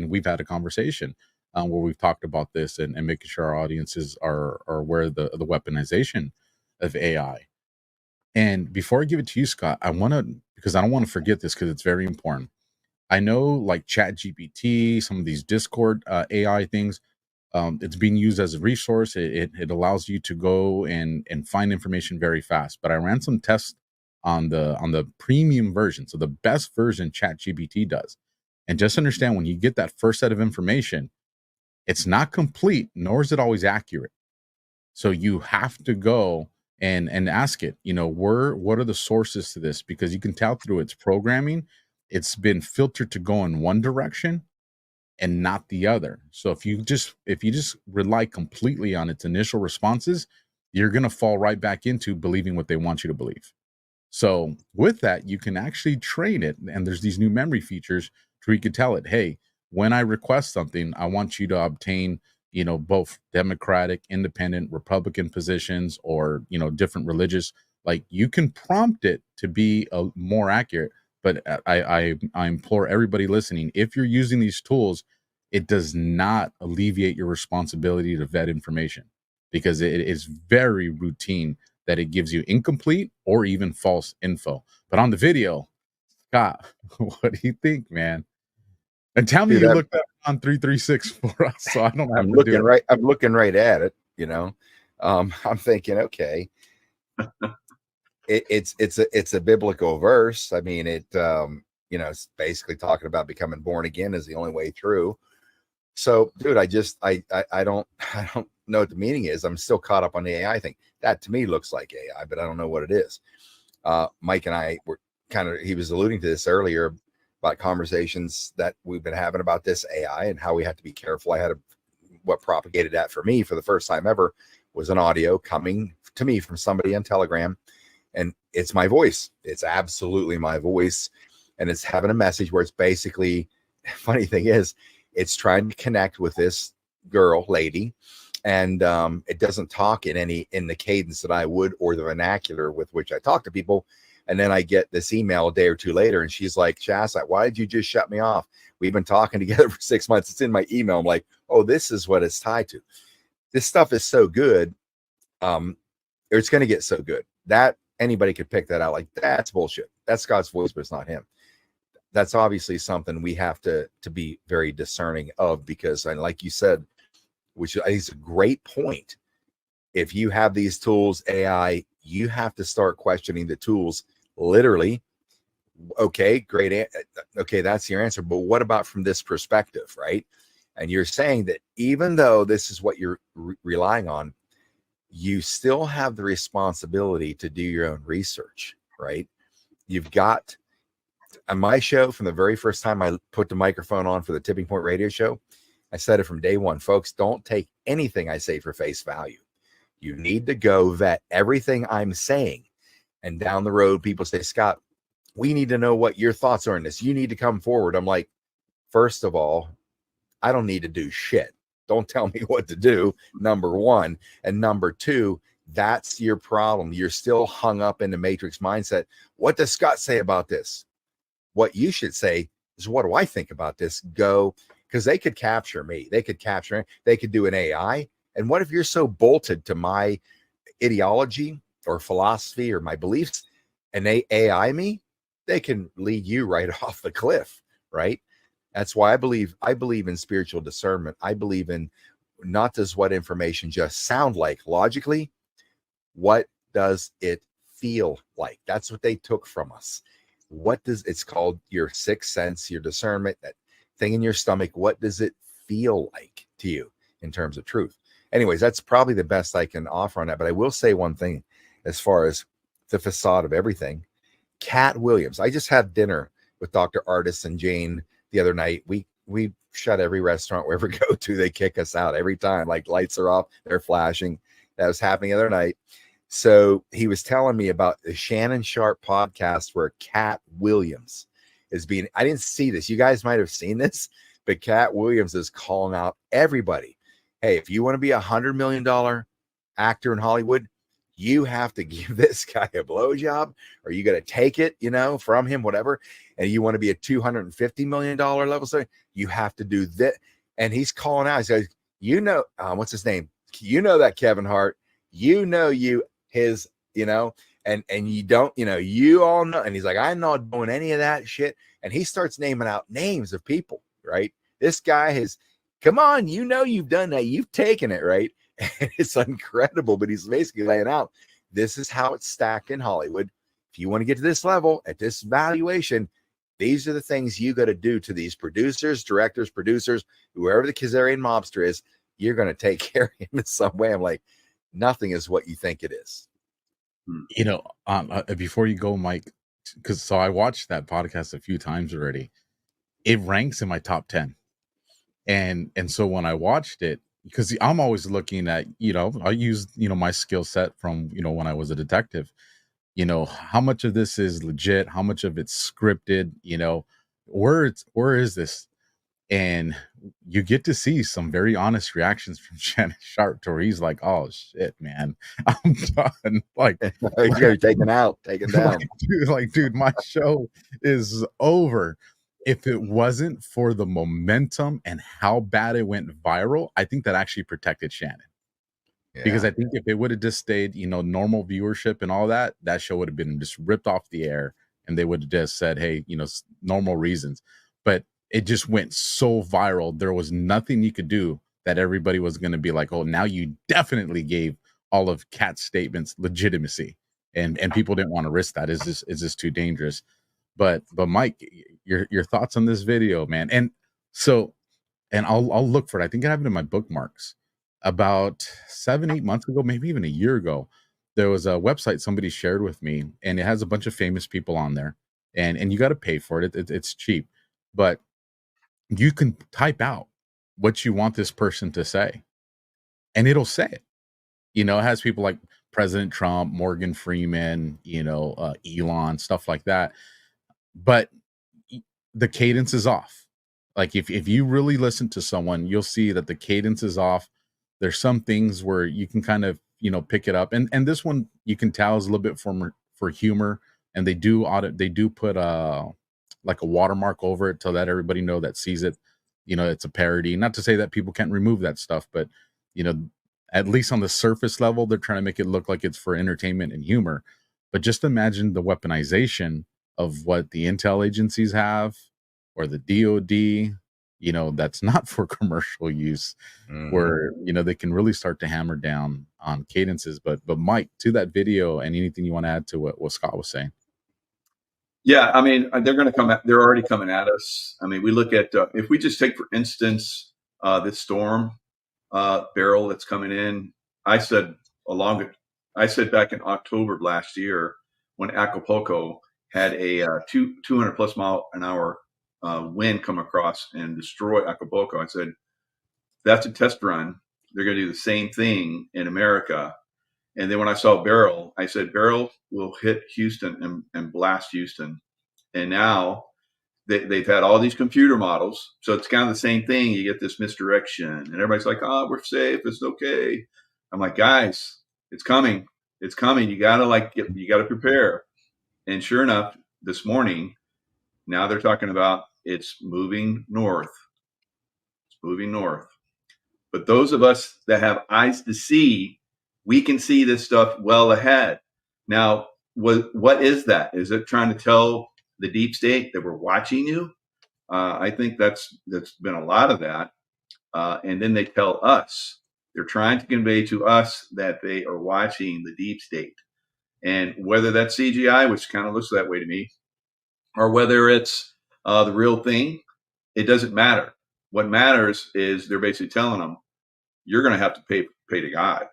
we've had a conversation where we've talked about this and making sure our audiences are aware of the weaponization of AI. And before I give it to you, Scott, because I don't want to forget this because it's very important. I know like Chat GPT, some of these Discord AI things, it's being used as a resource. It allows you to go and find information very fast. But I ran some tests on the premium version, so the best version Chat GPT does. And just understand, when you get that first set of information, it's not complete, nor is it always accurate. So you have to go and ask it, what are the sources to this? Because you can tell through its programming, it's been filtered to go in one direction and not the other. So if you just rely completely on its initial responses, you're going to fall right back into believing what they want you to believe. So with that, you can actually train it. And there's these new memory features where you can tell it, hey, when I request something, I want you to obtain, both Democratic, Independent, Republican positions, or, different religious, like you can prompt it to be more accurate. But I implore everybody listening, if you're using these tools, it does not alleviate your responsibility to vet information, because it is very routine that it gives you incomplete or even false info. But on the video, Scott, what do you think, man? And tell me, you looked up on 336 for us, so I don't have to do it. I'm looking right at it. I'm thinking, okay, it's a biblical verse. I mean, it's basically talking about becoming born again is the only way through. So, dude, I don't know what the meaning is. I'm still caught up on the AI thing. That to me looks like AI, but I don't know what it is. Mike and I were he was alluding to this earlier about conversations that we've been having about this AI and how we have to be careful. What propagated that for me for the first time ever was an audio coming to me from somebody on Telegram, and it's my voice. It's absolutely my voice, and it's having a message where it's basically, funny thing is, it's trying to connect with this lady, and it doesn't talk in the cadence that I would, or the vernacular with which I talk to people. And then I get this email a day or two later, and she's like, Chas, why did you just shut me off? We've been talking together for 6 months. It's in my email. I'm like, oh, this is what it's tied to. This stuff is so good. It's going to get so good that anybody could pick that out. Like, that's bullshit. That's God's voice, but it's not him. That's obviously something we have to be very discerning of, because, and like you said, which I think is a great point, if you have these tools, AI, you have to start questioning the tools literally. Okay, great. Okay, that's your answer. But what about from this perspective, right? And you're saying that even though this is what you're relying on, you still have the responsibility to do your own research, right? You've got, on my show, from the very first time I put the microphone on for the Tipping Point radio show, I said it from day one, folks, don't take anything I say for face value. You need to go vet everything I'm saying. And down the road, people say, Scott, we need to know what your thoughts are on this. You need to come forward. I'm like, first of all, I don't need to do shit. Don't tell me what to do, number one. And number two, That's your problem. You're still hung up in the matrix mindset. What does Scott say about this? What you should say is, what do I think about this? Go, because they could capture me. They could do an AI. And what if you're so bolted to my ideology or philosophy or my beliefs, and they AI me? They can lead you right off the cliff, right? That's why I believe in spiritual discernment. I believe in, not does what information just sound like logically, what does it feel like? That's what they took from us. It's called your sixth sense, your discernment, that thing in your stomach. What does it feel like to you in terms of truth? Anyways, that's probably the best I can offer on that. But I will say one thing as far as the facade of everything. Cat Williams. I just had dinner with Dr. Artis and Jane the other night. We shut every restaurant we ever go to. They kick us out every time. Like, lights are off, they're flashing. That was happening the other night. So he was telling me about the Shannon Sharp podcast where Cat Williams is being, I didn't see this. You guys might have seen this, but Cat Williams is calling out everybody. Hey, if you want to be $100 million actor in Hollywood, you have to give this guy a blowjob, or you got to take it, from him, whatever. And you want to be a $250 million level, so you have to do that. And he's calling out. He says, what's his name? That Kevin Hart, his, and you don't, you all know. And he's like, I'm not doing any of that shit. And he starts naming out names of people, right? This guy has, come on, you've done that. You've taken it, right? And it's incredible, but he's basically laying out, this is how it's stacked in Hollywood. If you want to get to this level at this valuation, these are the things you got to do to these producers, directors, whoever the Khazarian mobster is. You're going to take care of him in some way. I'm like, nothing is what you think it is. Before you go, Mike, because I watched that podcast a few times already. It ranks in my top 10. And so when I watched it, because I'm always looking at, I use, my skill set from, when I was a detective, how much of this is legit, how much of it's scripted, where is this? And you get to see some very honest reactions from Shannon Sharp, to where he's like, oh shit, man, I'm done. Like, you're taken down. Dude, my show is over. If it wasn't for the momentum and how bad it went viral, I think that actually protected Shannon. Yeah. Because I think if it would have just stayed, normal viewership and all that, that show would have been just ripped off the air, and they would have just said, hey, normal reasons. But it just went so viral. There was nothing you could do that everybody was going to be like, oh, now you definitely gave all of Kat's statements legitimacy. And people didn't want to risk that. Is this too dangerous? But Mike, your thoughts on this video, man. And I'll look for it. I think I have it in my bookmarks. About 7-8 months ago, maybe even a year ago, there was a website somebody shared with me, and it has a bunch of famous people on there, and you got to pay for it. It's cheap, but you can type out what you want this person to say, and it'll say it. It has people like President Trump, Morgan Freeman, Elon, stuff like that. But the cadence is off. Like, if you really listen to someone, you'll see that the cadence is off. There's some things where you can kind of, pick it up. And this one you can tell is a little bit for humor. And they do put like a watermark over it to let everybody know that sees it, it's a parody. Not to say that people can't remove that stuff, but, at least on the surface level, they're trying to make it look like it's for entertainment and humor. But just imagine the weaponization of what the intel agencies have, or the DOD, that's not for commercial use, where, they can really start to hammer down on cadences. But Mike, to that video, and anything you want to add to what Scott was saying? Yeah, I mean, they're already coming at us. I mean, we look at, if we just take, for instance, this storm barrel that's coming in. I said back in October of last year, when Acapulco had a 200 plus mile an hour wind come across and destroy Acapulco, I said, that's a test run. They're going to do the same thing in America. And then when I saw Beryl, I said, Beryl will hit Houston and blast Houston. And now they've had all these computer models. So it's kind of the same thing. You get this misdirection and everybody's like, oh, we're safe. It's okay. I'm like, guys, It's coming. It's coming. You got to you got to prepare. And sure enough, this morning, now they're talking about it's moving north. It's moving north. But those of us that have eyes to see, we can see this stuff well ahead. Now, what is that? Is it trying to tell the deep state that we're watching you? I think that's been a lot of that. And then they tell us. They're trying to convey to us that they are watching the deep state. And whether that's CGI, which kind of looks that way to me, or whether it's the real thing, it doesn't matter. What matters is they're basically telling them, you're going to have to pay to God.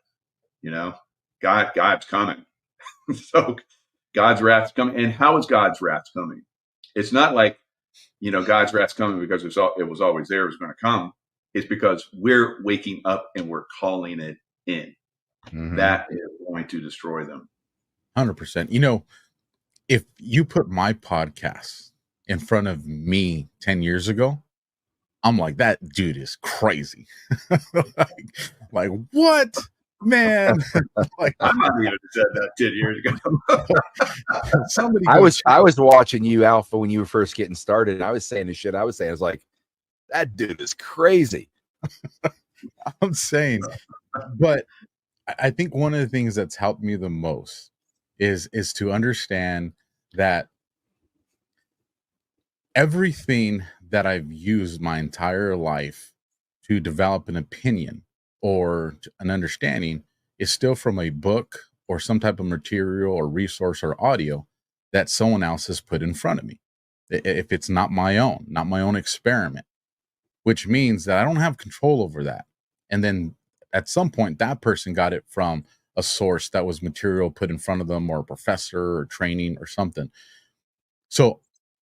You know, God's coming. So God's wrath's coming. And how is God's wrath coming? It's not like, you know, God's wrath's coming because it was always there, it was going to come. It's because we're waking up and we're calling it in. Mhm. That is going to destroy them. 100%. You know, if you put my podcast in front of me 10 years ago, I'm like, that dude is crazy. like what, man? Like, I might have said that 10 years ago. somebody I goes, was watching you, Alpha, when you were first getting started, and I was saying the shit I was saying. I was like, that dude is crazy. I'm saying, but I think one of the things that's helped me the most is to understand that everything that I've used my entire life to develop an opinion or an understanding is still from a book or some type of material or resource or audio that someone else has put in front of me. If it's not my own experiment, which means that I don't have control over that. And then at some point, that person got it from a source that was material put in front of them, or a professor or training or something. So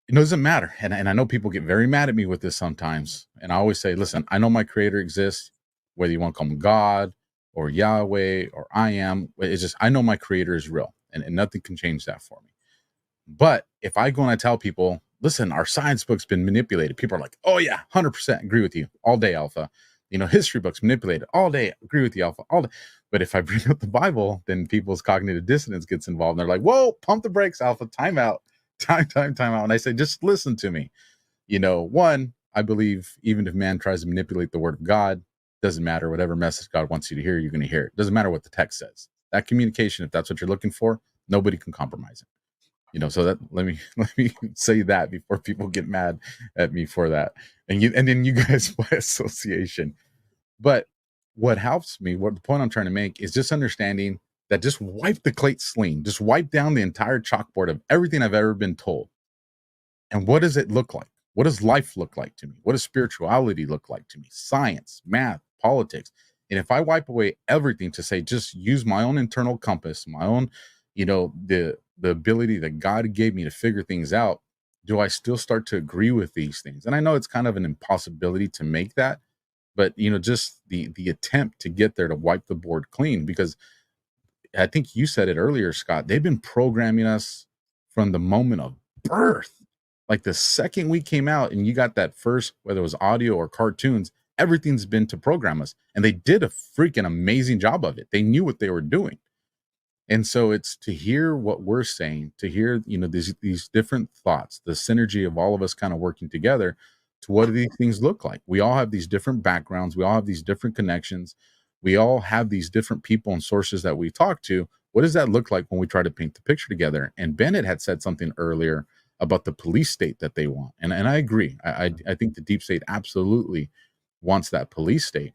it doesn't matter. And I know people get very mad at me with this sometimes. And I always say, listen, I know my creator exists, whether you want to call him God or Yahweh or I am. It's just, I know my creator is real, and nothing can change that for me. But if I go and I tell people, listen, our science book's been manipulated, people are like, oh yeah, 100% agree with you all day, Alpha. You know, history books manipulated all day, agree with you, Alpha, all day. But if I bring up the Bible, then people's cognitive dissonance gets involved. And they're like, whoa, pump the brakes, Alpha, time out, time out. And I say, just listen to me. You know, one, I believe even if man tries to manipulate the word of God, doesn't matter. Whatever message God wants you to hear, you're going to hear it. Doesn't matter what the text says. That communication, if that's what you're looking for, nobody can compromise it. You know, so that let me say that before people get mad at me for that. And then you guys by association. But what helps me, what the point I'm trying to make is just understanding that just wipe the slate clean, just wipe down the entire chalkboard of everything I've ever been told. And what does it look like? What does life look like to me? What does spirituality look like to me? Science, math, politics. And if I wipe away everything to say, just use my own internal compass, my own, you know, the ability that God gave me to figure things out, do I still start to agree with these things? And I know it's kind of an impossibility to make that, but you know, just the attempt to get there, to wipe the board clean, because I think you said it earlier, Scott, they've been programming us from the moment of birth. Like the second we came out and you got that first, whether it was audio or cartoons, everything's been to program us. And they did a freaking amazing job of it. They knew what they were doing. And so it's to hear what we're saying, to hear, you know, these different thoughts, the synergy of all of us kind of working together to what do these things look like? We all have these different backgrounds. We all have these different connections. We all have these different people and sources that we talk to. What does that look like when we try to paint the picture together? And Bennett had said something earlier about the police state that they want. And I agree. I think the deep state absolutely wants that police state.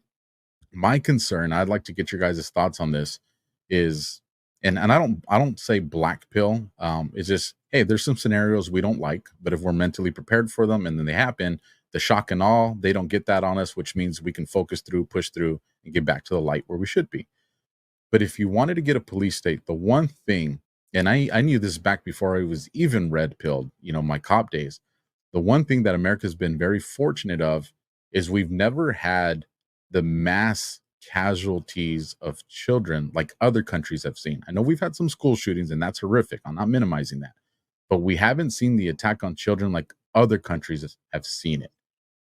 My concern, I'd like to get your guys' thoughts on this, is, and I don't say black pill. It's just, hey, there's some scenarios we don't like, but if we're mentally prepared for them and then they happen, the shock and awe, they don't get that on us, which means we can focus through, push through, and get back to the light where we should be. But if you wanted to get a police state, the one thing, and I knew this back before I was even red pilled, you know, my cop days, the one thing that America's been very fortunate of is we've never had the mass casualties of children like other countries have seen. I know we've had some school shootings and that's horrific. I'm not minimizing that, but we haven't seen the attack on children like other countries have seen it.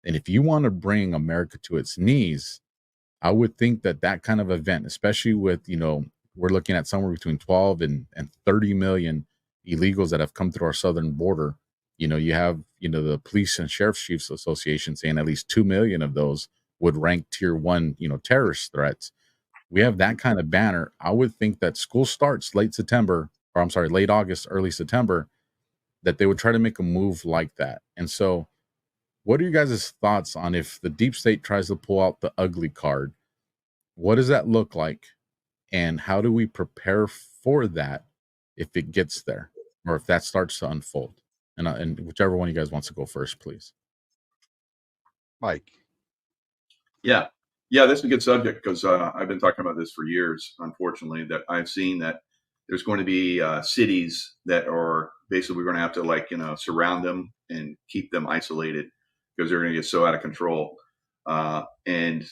And if you want to bring America to its knees, I would think that that kind of event, especially with, you know, we're looking at somewhere between 12 and 30 million illegals that have come through our southern border. You have, the Police and Sheriff's Chiefs Association saying at least 2 million of those would rank tier 1, terrorist threats. We have that kind of banner. I would think that school starts late August, early September, that they would try to make a move like that. And so what are you guys' thoughts on if the deep state tries to pull out the ugly card? What does that look like? And how do we prepare for that if it gets there or if that starts to unfold? And whichever one of you guys wants to go first, please. Mike. Yeah. This is a good subject because I've been talking about this for years, unfortunately, that I've seen that there's going to be cities that are basically, we're going to have to surround them and keep them isolated because they're going to get so out of control. And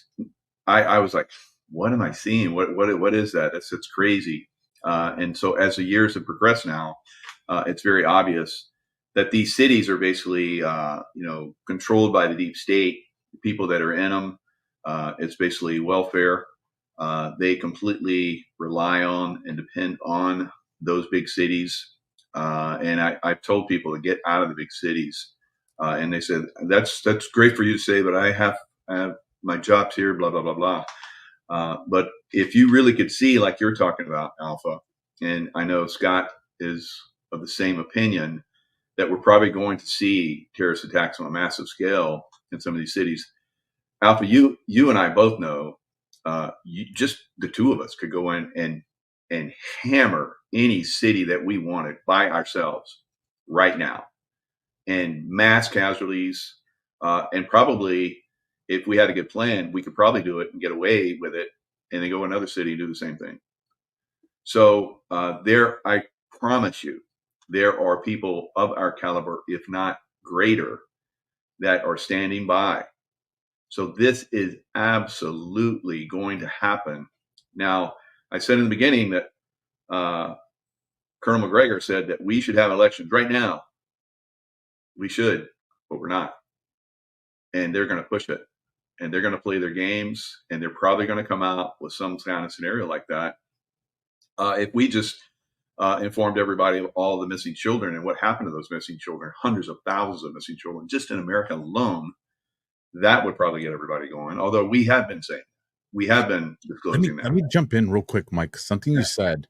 I was like, what am I seeing? What is that? It's crazy. And so as the years have progressed now, it's very obvious that these cities are basically, controlled by the deep state, people that are in them. It's basically welfare. They completely rely on and depend on those big cities. And I've told people to get out of the big cities. And they said, that's great for you to say, but I have my jobs here, blah, blah, blah, blah. But if you really could see, like you're talking about, Alpha, and I know Scott is of the same opinion, that we're probably going to see terrorist attacks on a massive scale in some of these cities. Alpha, you and I both know, just the two of us could go in and hammer any city that we wanted by ourselves right now, and mass casualties. And probably, if we had a good plan, we could probably do it and get away with it, and then go to another city and do the same thing. So I promise you, there are people of our caliber, if not greater, that are standing by. So this is absolutely going to happen. Now, I said in the beginning that Colonel McGregor said that we should have elections right now. We should, but we're not. And they're going to push it. And they're going to play their games. And they're probably going to come out with some kind of scenario like that. If we just informed everybody of all the missing children and what happened to those missing children, hundreds of thousands of missing children, just in America alone, that would probably get everybody going. Although we have been disclosing that. Let me jump in real quick, Mike. Something you said,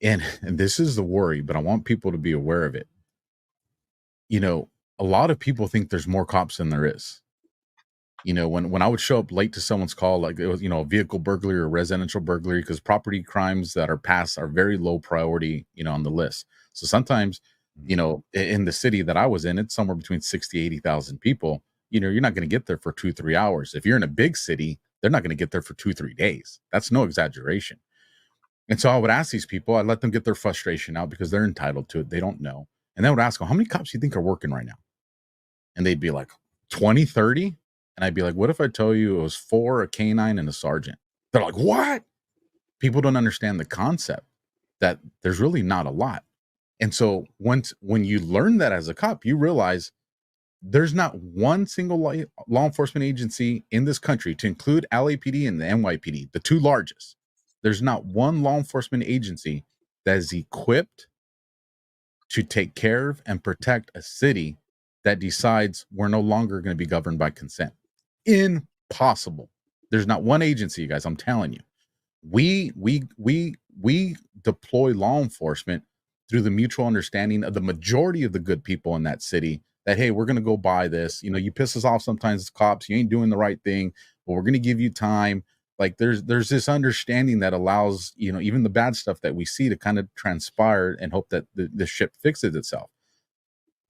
and this is the worry, but I want people to be aware of it. A lot of people think there's more cops than there is. When I would show up late to someone's call, like it was, a vehicle burglary or residential burglary, because property crimes that are passed are very low priority, on the list. So sometimes, in the city that I was in, it's somewhere between 60, 80,000 people. You're not going to get there for 2-3 hours. If you're in a big city, they're not going to get there for 2-3 days. That's no exaggeration. And so I would ask these people, I'd let them get their frustration out because they're entitled to it. They don't know. And then I would ask them, how many cops do you think are working right now? And they'd be like 20, 30. And I'd be like, what if I tell you it was 4, a canine, and a sergeant? They're like, what? People don't understand the concept that there's really not a lot. And so when you learn that as a cop, you realize there's not one single law enforcement agency in this country, to include LAPD and the NYPD, the two largest. There's not one law enforcement agency that is equipped to take care of and protect a city that decides we're no longer going to be governed by consent. Impossible. There's not one agency, you guys. I'm telling you, we deploy law enforcement through the mutual understanding of the majority of the good people in that city that, hey, we're going to go buy this. You piss us off sometimes as cops, you ain't doing the right thing, but we're going to give you time. Like there's this understanding that allows, even the bad stuff that we see to kind of transpire and hope that the ship fixes itself.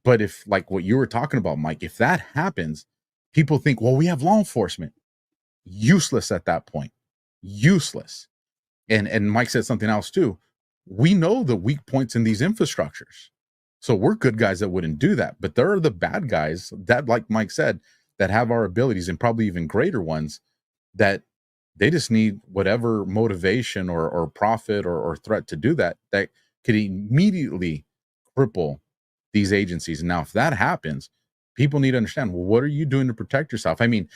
But if, like what you were talking about, Mike, if that happens, people think, well, we have law enforcement. Useless at that point. Useless. And Mike said something else too. We know the weak points in these infrastructures. So we're good guys that wouldn't do that. But there are the bad guys that, like Mike said, that have our abilities, and probably even greater ones, that they just need whatever motivation or profit or threat to do that could immediately cripple these agencies. And now if that happens, people need to understand, well, what are you doing to protect yourself? I mean,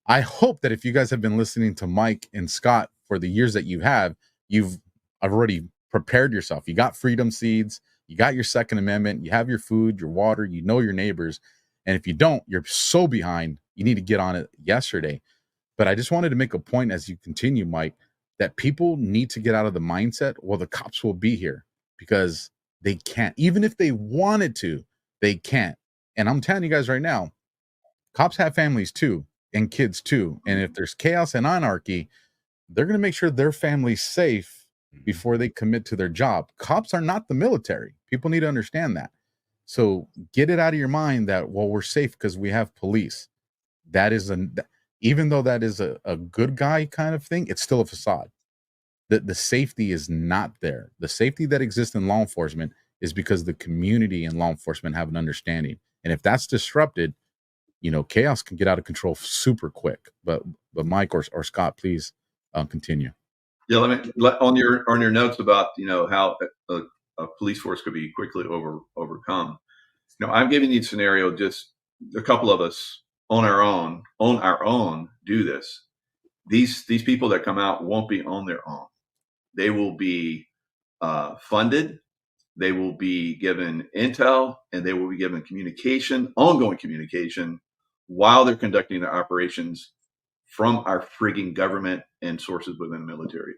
I hope that if you guys have been listening to Mike and Scott for the years that you have, I've already prepared yourself. You got freedom seeds, you got your Second Amendment, you have your food, your water, you know your neighbors. And if you don't, you're so behind. You need to get on it yesterday. But I just wanted to make a point as you continue, Mike, that people need to get out of the mindset, well, the cops will be here, because they can't. Even if they wanted to, they can't. And I'm telling you guys right now, cops have families too and kids too. And if there's chaos and anarchy, they're going to make sure their family's safe before they commit to their job. Cops are not the military. People need to understand that. So get it out of your mind that, well, we're safe because we have police. That is even though that is a good guy kind of thing, it's still a facade. The safety is not there. The safety that exists in law enforcement is because the community and law enforcement have an understanding. And if that's disrupted, chaos can get out of control super quick. But Mike or Scott, please continue. Yeah, on your notes about how a police force could be quickly overcome. I'm giving you a scenario. Just a couple of us on our own do this. These people that come out won't be on their own. They will be funded. They will be given intel, and they will be given ongoing communication, while they're conducting their operations from our frigging government and sources within the military.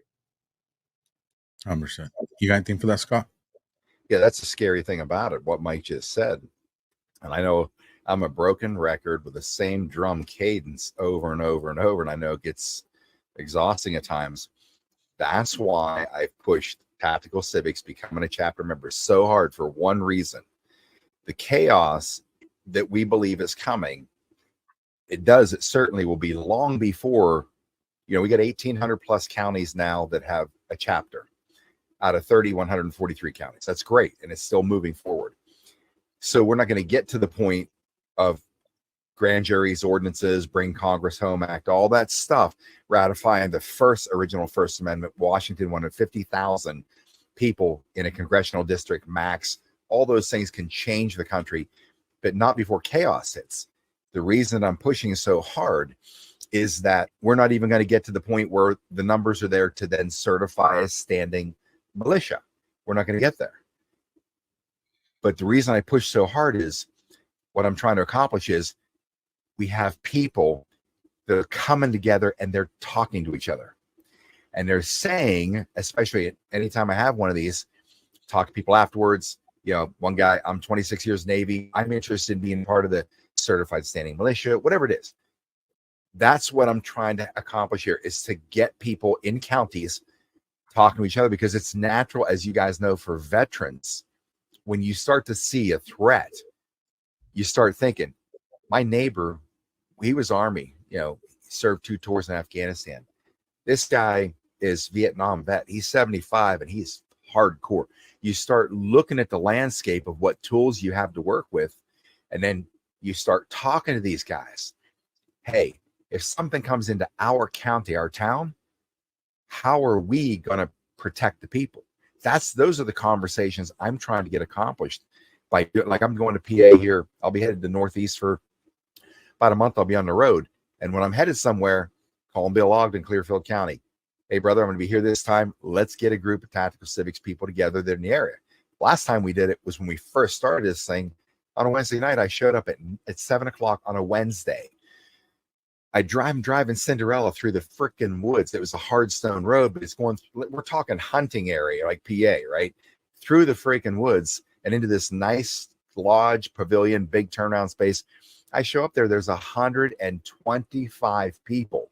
100%. You got anything for that, Scott? Yeah, that's the scary thing about it, what Mike just said. And I know I'm a broken record with the same drum cadence over and over and over, and I know it gets exhausting at times. That's why I've pushed Tactical Civics becoming a chapter member so hard, for one reason. The chaos that we believe is coming, it certainly will be long before, we got 1,800 plus counties now that have a chapter out of 3,143 counties. That's great. And it's still moving forward. So we're not going to get to the point of grand juries, ordinances, Bring Congress Home Act, all that stuff, ratifying the original First Amendment. Washington wanted 50,000 people in a congressional district max. All those things can change the country, but not before chaos hits. The reason I'm pushing so hard is that we're not even going to get to the point where the numbers are there to then certify as standing militia. We're not going to get there. But the reason I push so hard is what I'm trying to accomplish is we have people that are coming together and they're talking to each other. And they're saying, especially anytime I have one of these, talk to people afterwards. One guy, I'm 26 years Navy. I'm interested in being part of the certified standing militia, whatever it is. That's what I'm trying to accomplish here, is to get people in counties talking to each other, because it's natural, as you guys know, for veterans, when you start to see a threat, you start thinking, my neighbor, he was Army, served 2 tours in Afghanistan. This guy is Vietnam vet. He's 75 and he's hardcore. You start looking at the landscape of what tools you have to work with, and then you start talking to these guys. Hey, if something comes into our county, our town, how are we going to protect the people? Those are the conversations I'm trying to get accomplished by, like, I'm going to PA here. I'll be headed to Northeast for about a month. I'll be on the road. And when I'm headed somewhere, calling Bill Ogden, Clearfield County. Hey, brother, I'm going to be here this time. Let's get a group of Tactical Civics people together there in the area. Last time we did it was when we first started this thing on a Wednesday night. I showed up at 7 o'clock on a Wednesday. I driving Cinderella through the frickin' woods. It was a hard stone road, but we're talking hunting area, like PA, right? Through the freaking woods and into this nice lodge, pavilion, big turnaround space. I show up there, there's 125 people.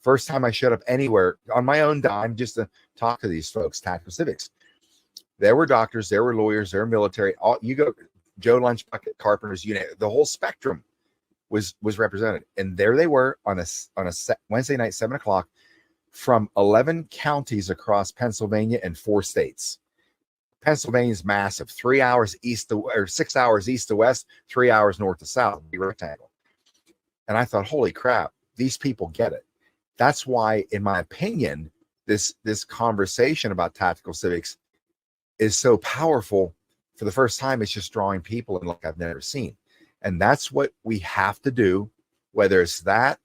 First time I showed up anywhere on my own dime just to talk to these folks, Tactical Civics. There were doctors, there were lawyers, there were military. You go, Joe Lunchbucket, carpenters, the whole spectrum was represented. And there they were on a Wednesday night, 7 o'clock, from 11 counties across Pennsylvania and 4 states. Pennsylvania's massive, 6 hours east to west, 3 hours north to south, be rectangle. And I thought, holy crap, these people get it. That's why, in my opinion, this conversation about Tactical Civics is so powerful. For the first time, it's just drawing people in like I've never seen. And that's what we have to do, whether it's that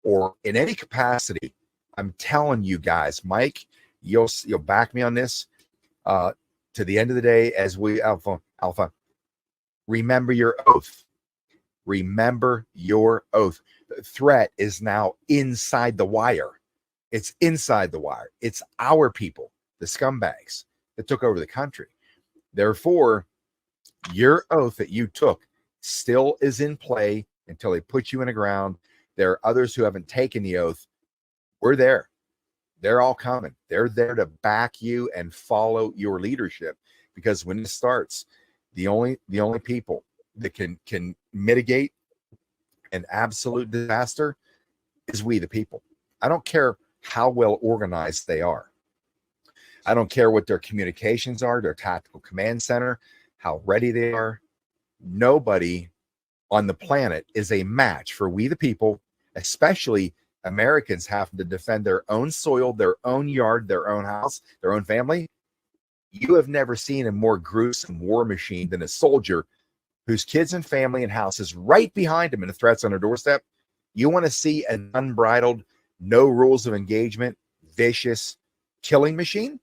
or in any capacity. I'm telling you guys, Mike, you'll back me on this. To the end of the day, as we Alpha, remember your oath. Remember your oath. The threat is now inside the wire. It's inside the wire. It's our people, the scumbags that took over the country. Therefore, your oath that you took still is in play until they put you in the ground. There are others who haven't taken the oath. We're there. They're all coming. They're there to back you and follow your leadership, because when it starts, the only people that can mitigate an absolute disaster is we, the people. I don't care how well organized they are. I don't care what their communications are, their tactical command center, how ready they are. Nobody on the planet is a match for we, the people, especially Americans having to defend their own soil, their own yard, their own house, their own family. You have never seen a more gruesome war machine than a soldier whose kids and family and house is right behind him and the threats on their doorstep. You want to see an unbridled, no rules of engagement, vicious killing machine?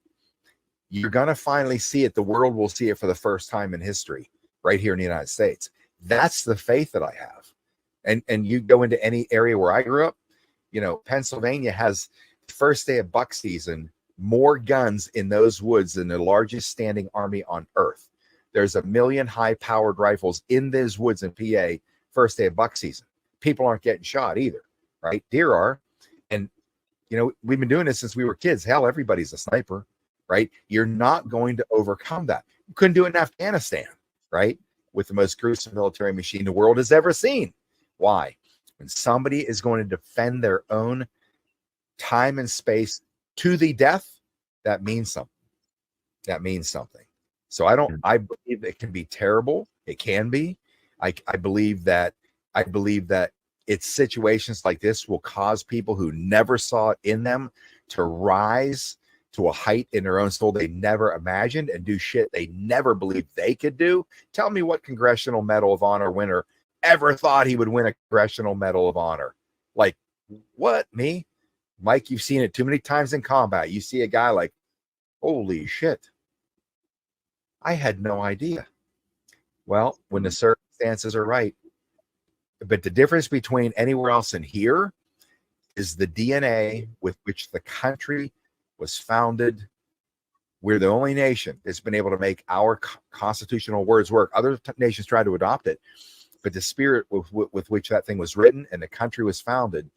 You're going to finally see it. The world will see it for the first time in history right here in the United States. That's the faith that I have. And you go into any area where I grew up, you know, Pennsylvania has, first day of buck season, more guns in those woods than the largest standing army on earth. There's 1 million high-powered rifles in those woods in PA first day of buck season. People aren't getting shot either, right? Deer are. And, you know, we've been doing this since we were kids. Hell, everybody's a sniper, right? You're not going to overcome that. You couldn't do it in Afghanistan, right? With the most gruesome military machine the world has ever seen. Why? When somebody is going to defend their own time and space to the death, that means something. That means something. So I believe it can be terrible. It can be. I believe that it's situations like this will cause people who never saw it in them to rise to a height in their own soul they never imagined and do shit they never believed they could do. Tell me what Congressional Medal of Honor winner ever thought he would win a Congressional Medal of Honor. Like, what? Me? Mike, you've seen it too many times in combat. You see a guy like, holy shit, I had no idea. Well, when the circumstances are right. But the difference between anywhere else and here is the DNA with which the country was founded. We're the only nation that's been able to make our constitutional words work. Other nations try to adopt it, but the spirit with which that thing was written and the country was founded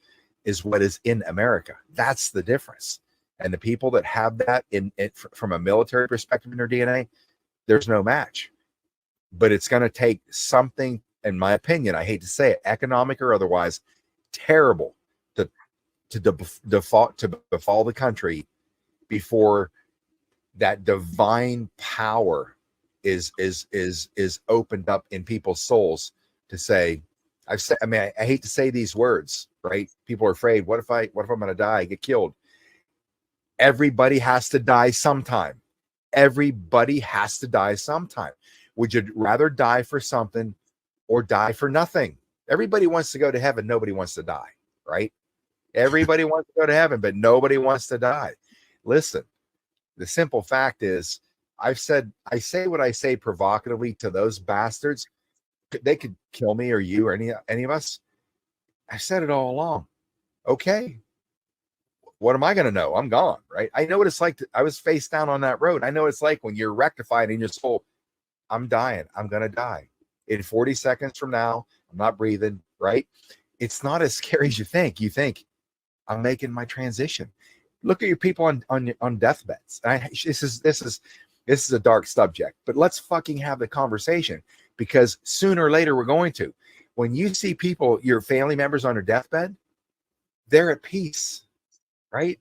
is what is in America. That's the difference. And the people that have that in from a military perspective in their DNA, there's no match. But it's going to take something, in my opinion, I hate to say it, economic or otherwise, terrible to befall the country before that divine power is opened up in people's souls to say, I hate to say these words, right? People are afraid. What if I'm going to die, get killed? Everybody has to die sometime. Everybody has to die sometime. Would you rather die for something or die for nothing? Everybody wants to go to heaven. Nobody wants to die, right? Everybody wants to go to heaven, but nobody wants to die. Listen, the simple fact is, I say what I say provocatively to those bastards. They could kill me or you or any of us. I said it all along. Okay. What am I going to know? I'm gone, right? I know what it's like. I was face down on that road. I know what it's like when you're rectified in your soul. I'm dying. I'm going to die. In 40 seconds from now, I'm not breathing, right? It's not as scary as you think. You think, I'm making my transition. Look at your people on deathbeds. This is a dark subject, but let's fucking have the conversation, because sooner or later we're going to. When you see people, your family members on their deathbed, they're at peace, right?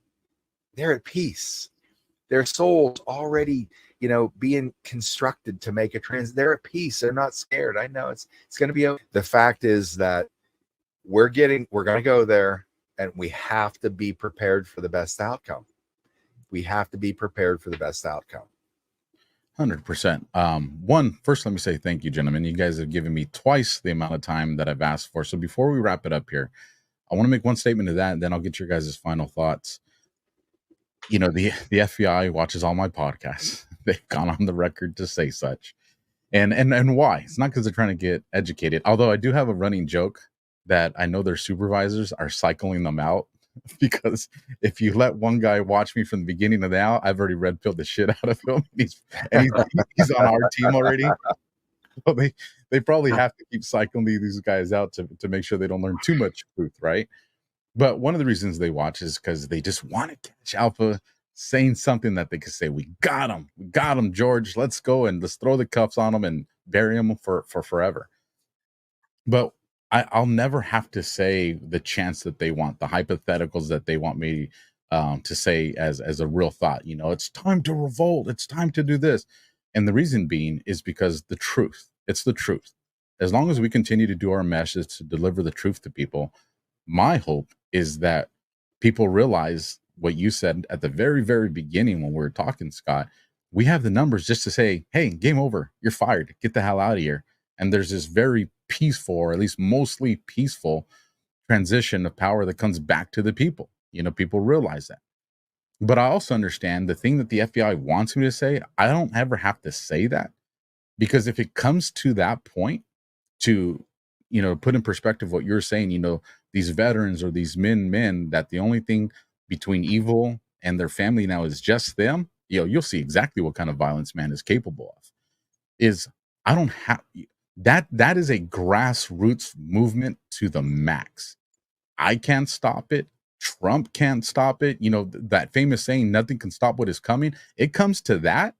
They're at peace. Their souls already, being constructed to make a they're at peace. They're not scared. I know it's going to be okay. The fact is that we're going to go there, and we have to be prepared for the best outcome. We have to be prepared for the best outcome. 100%. First, let me say thank you, gentlemen. You guys have given me twice the amount of time that I've asked for. So before we wrap it up here, I want to make one statement to that, and then I'll get your guys' final thoughts. the FBI watches all my podcasts. They've gone on the record to say such. And why? It's not because they're trying to get educated. Although I do have a running joke that I know their supervisors are cycling them out, because if you let one guy watch me from the beginning to now, I've already red pilled the shit out of him. He's on our team already. So they probably have to keep cycling these guys out to make sure they don't learn too much truth, right? But one of the reasons they watch is because they just want to catch Alpha saying something that they could say, we got him, George, let's go and let's throw the cuffs on him and bury him for forever. But I'll never have to say the chants that they want, the hypotheticals that they want me to say as a real thought. It's time to revolt, it's time to do this. And the reason being is because it's the truth. As long as we continue to do our message to deliver the truth to people, my hope is that people realize what you said at the very, very beginning when we were talking, Scott. We have the numbers just to say, hey, game over, you're fired, get the hell out of here. And there's this very peaceful, or at least mostly peaceful, transition of power that comes back to the people. People realize that. But I also understand the thing that the FBI wants me to say, I don't ever have to say that, because if it comes to that point, to put in perspective what you're saying, these veterans or these men that the only thing between evil and their family now is just them, you'll see exactly what kind of violence man is capable of. I don't have that is a grassroots movement to the max. I can't stop it. Trump can't stop it. That famous saying, nothing can stop what is coming. It comes to that,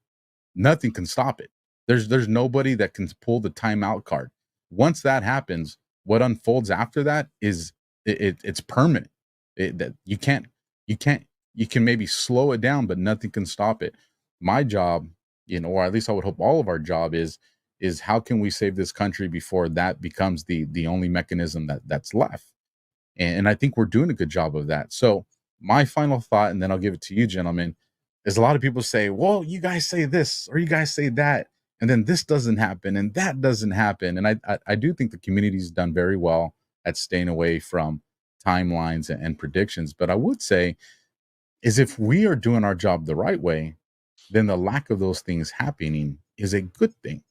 nothing can stop it. There's nobody that can pull the timeout card. Once that happens, what unfolds after that is it's permanent. That you can maybe slow it down, but nothing can stop it. My job, or at least I would hope all of our job is how can we save this country before that becomes the only mechanism that's left. And I think we're doing a good job of that. So my final thought, and then I'll give it to you, gentlemen, is a lot of people say, well, you guys say this or you guys say that, and then this doesn't happen and that doesn't happen. And I do think the community's done very well at staying away from timelines and predictions. But I would say is if we are doing our job the right way, then the lack of those things happening is a good thing,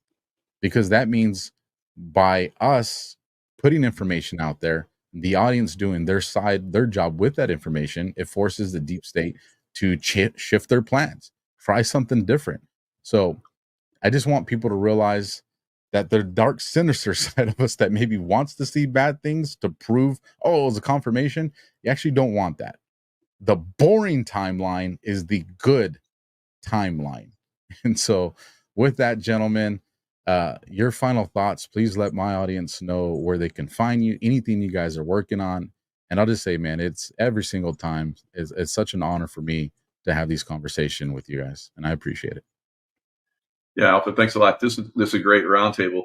because that means by us putting information out there, the audience doing their job with that information, it forces the deep state to shift their plans, try something different. So I just want people to realize that the dark, sinister side of us that maybe wants to see bad things to prove, it was a confirmation. You actually don't want that. The boring timeline is the good timeline. And so with that, gentlemen, your final thoughts, please let my audience know where they can find you, anything you guys are working on. And I'll just say, man, it's every single time it's such an honor for me to have these conversations with you guys. And I appreciate it. Yeah, Alpha, thanks a lot. This is a great roundtable.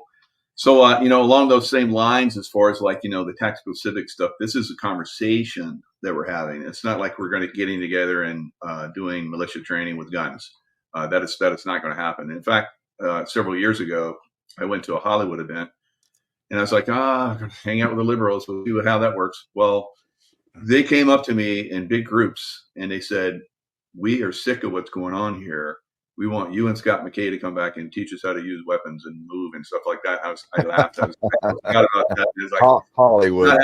So, along those same lines, as far as the tactical civic stuff, this is a conversation that we're having. It's not like we're going to getting together and doing militia training with guns. That is not going to happen. In fact, several years ago, I went to a Hollywood event, and I was like, I'm going to hang out with the liberals. We'll see how that works. Well, they came up to me in big groups, and they said, we are sick of what's going on here. We want you and Scott McKay to come back and teach us how to use weapons and move and stuff like that. I laughed. I was about that. It was like, Hollywood.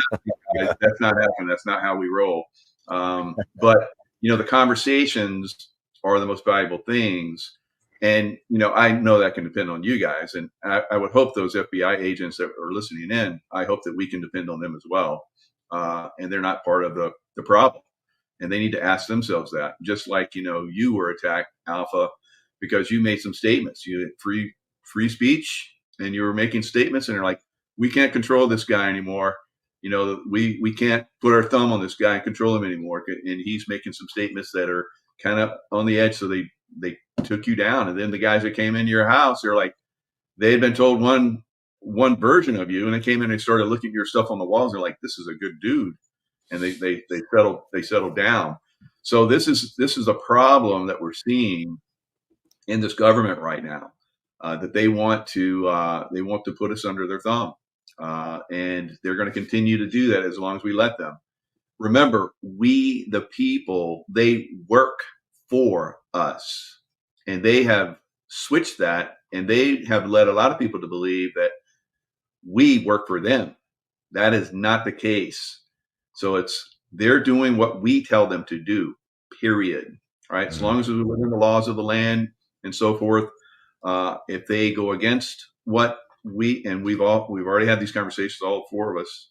That's not happening. That's not how we roll. But the conversations are the most valuable things. And, I know that can depend on you guys. And I would hope those FBI agents that are listening in, I hope that we can depend on them as well. And they're not part of the problem. And they need to ask themselves that, just like, you were attacked, Alpha, because you made some statements. You had free speech, and you were making statements, and they're like, we can't control this guy anymore. We can't put our thumb on this guy and control him anymore. And he's making some statements that are kind of on the edge. So they took you down. And then the guys that came into your house, they're like, they had been told one version of you, and they came in and started looking at your stuff on the walls. They're like, this is a good dude. And they settled down. So this is a problem that we're seeing in this government right now, that they want to put us under their thumb, and they're going to continue to do that as long as we let them. Remember, we the people, they work for us. And they have switched that, and they have led a lot of people to believe that we work for them. That is not the case. So they're doing what we tell them to do, period. Right? As long as we're within the laws of the land and so forth. If they go against what we've already had these conversations, all four of us,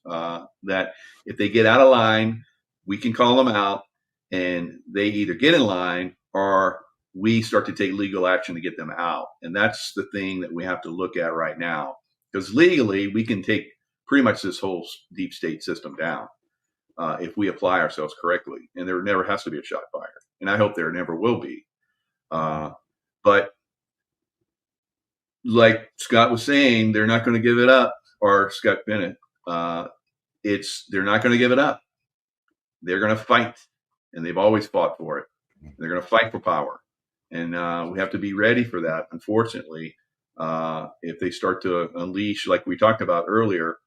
that if they get out of line, we can call them out, and they either get in line or we start to take legal action to get them out. And that's the thing that we have to look at right now, because legally we can take pretty much this whole deep state system down if we apply ourselves correctly. And there never has to be a shot fired. And I hope there never will be. But like Scott was saying, they're not going to give it up, or Scott Bennett. They're not going to give it up. They're going to fight, and they've always fought for it. They're going to fight for power, and we have to be ready for that. Unfortunately, if they start to unleash, like we talked about earlier,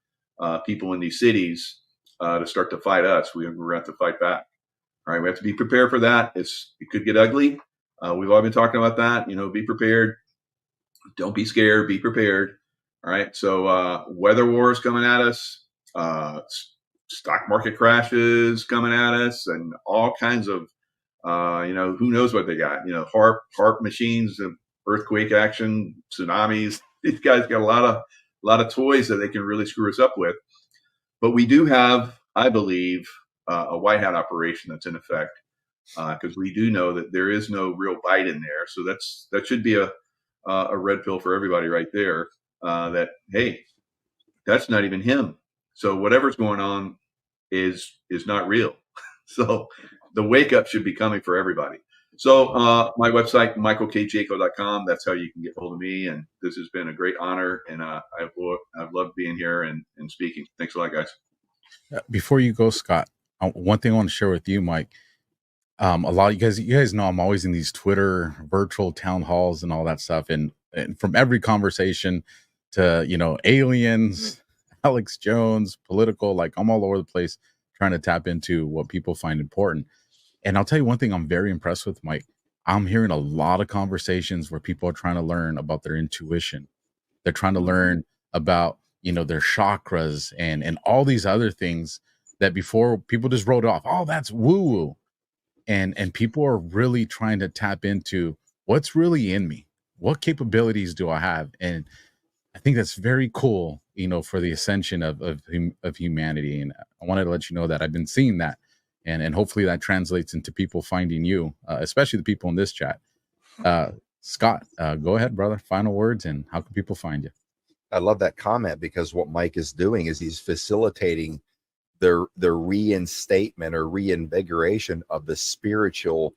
people in these cities to start to fight us, we're going to have to fight back. All right, we have to be prepared for that. It could get ugly. We've all been talking about that. Be prepared. Don't be scared. Be prepared. All right. So weather wars coming at us, stock market crashes coming at us, and all kinds of, who knows what they got. HARP machines, earthquake action, tsunamis. These guys got a lot of toys that they can really screw us up with. But we do have, I believe, a white hat operation that's in effect, because we do know that there is no real bite in there. So that should be a red pill for everybody right there, that, hey, that's not even him. So whatever's going on is not real. So the wake up should be coming for everybody. So my website, michaelkjaco.com, that's how you can get hold of me. And this has been a great honor. And I've loved being here and speaking. Thanks a lot, guys. Before you go, Scott, one thing I want to share with you, Mike. A lot of you guys know I'm always in these Twitter virtual town halls and all that stuff, and from every conversation to aliens, Alex Jones, political, like I'm all over the place trying to tap into what people find important. And I'll tell you one thing I'm very impressed with, Mike. I'm hearing a lot of conversations where people are trying to learn about their intuition. They're trying to learn about their chakras and all these other things that before people just wrote off. Oh, that's woo woo. And people are really trying to tap into what's really in me. What capabilities do I have? And I think that's very cool, for the ascension of humanity. And I wanted to let you know that I've been seeing that, and hopefully that translates into people finding you, especially the people in this chat. Scott, go ahead, brother. Final words, and how can people find you? I love that comment, because what Mike is doing is he's facilitating the reinstatement or reinvigoration of the spiritual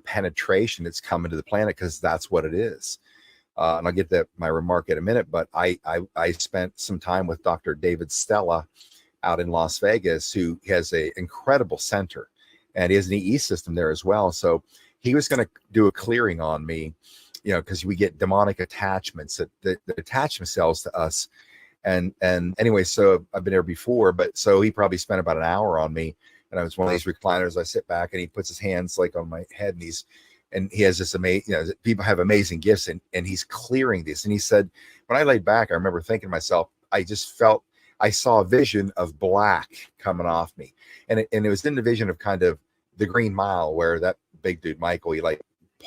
penetration that's coming to the planet, because that's what it is. And I'll get to my remark in a minute, but I spent some time with Dr. David Stella out in Las Vegas, who has an incredible center, and he has an EE system there as well. So he was going to do a clearing on me, because we get demonic attachments that attach themselves to us. And anyway, so I've been there before, but so he probably spent about an hour on me, and I was one of these recliners. I sit back and he puts his hands like on my head, and he has this amazing, people have amazing gifts, and he's clearing this. And he said, when I laid back, I remember thinking to myself, I just felt, I saw a vision of black coming off me. And it was in the vision of kind of the Green Mile, where that big dude, Michael, he like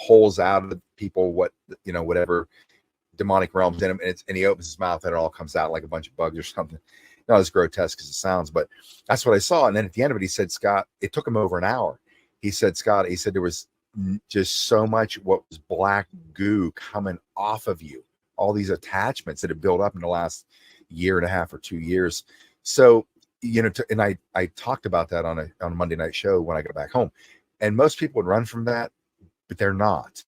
pulls out of the people, whatever demonic realms in him, and he opens his mouth and it all comes out like a bunch of bugs or something. Not as grotesque as it sounds, but that's what I saw. And then at the end of it, he said, Scott, it took him over an hour. He said, Scott, there was just so much what was black goo coming off of you, all these attachments that have built up in the last year and a half or 2 years. So, and I talked about that on a Monday night show when I got back home, and most people would run from that, but they're not.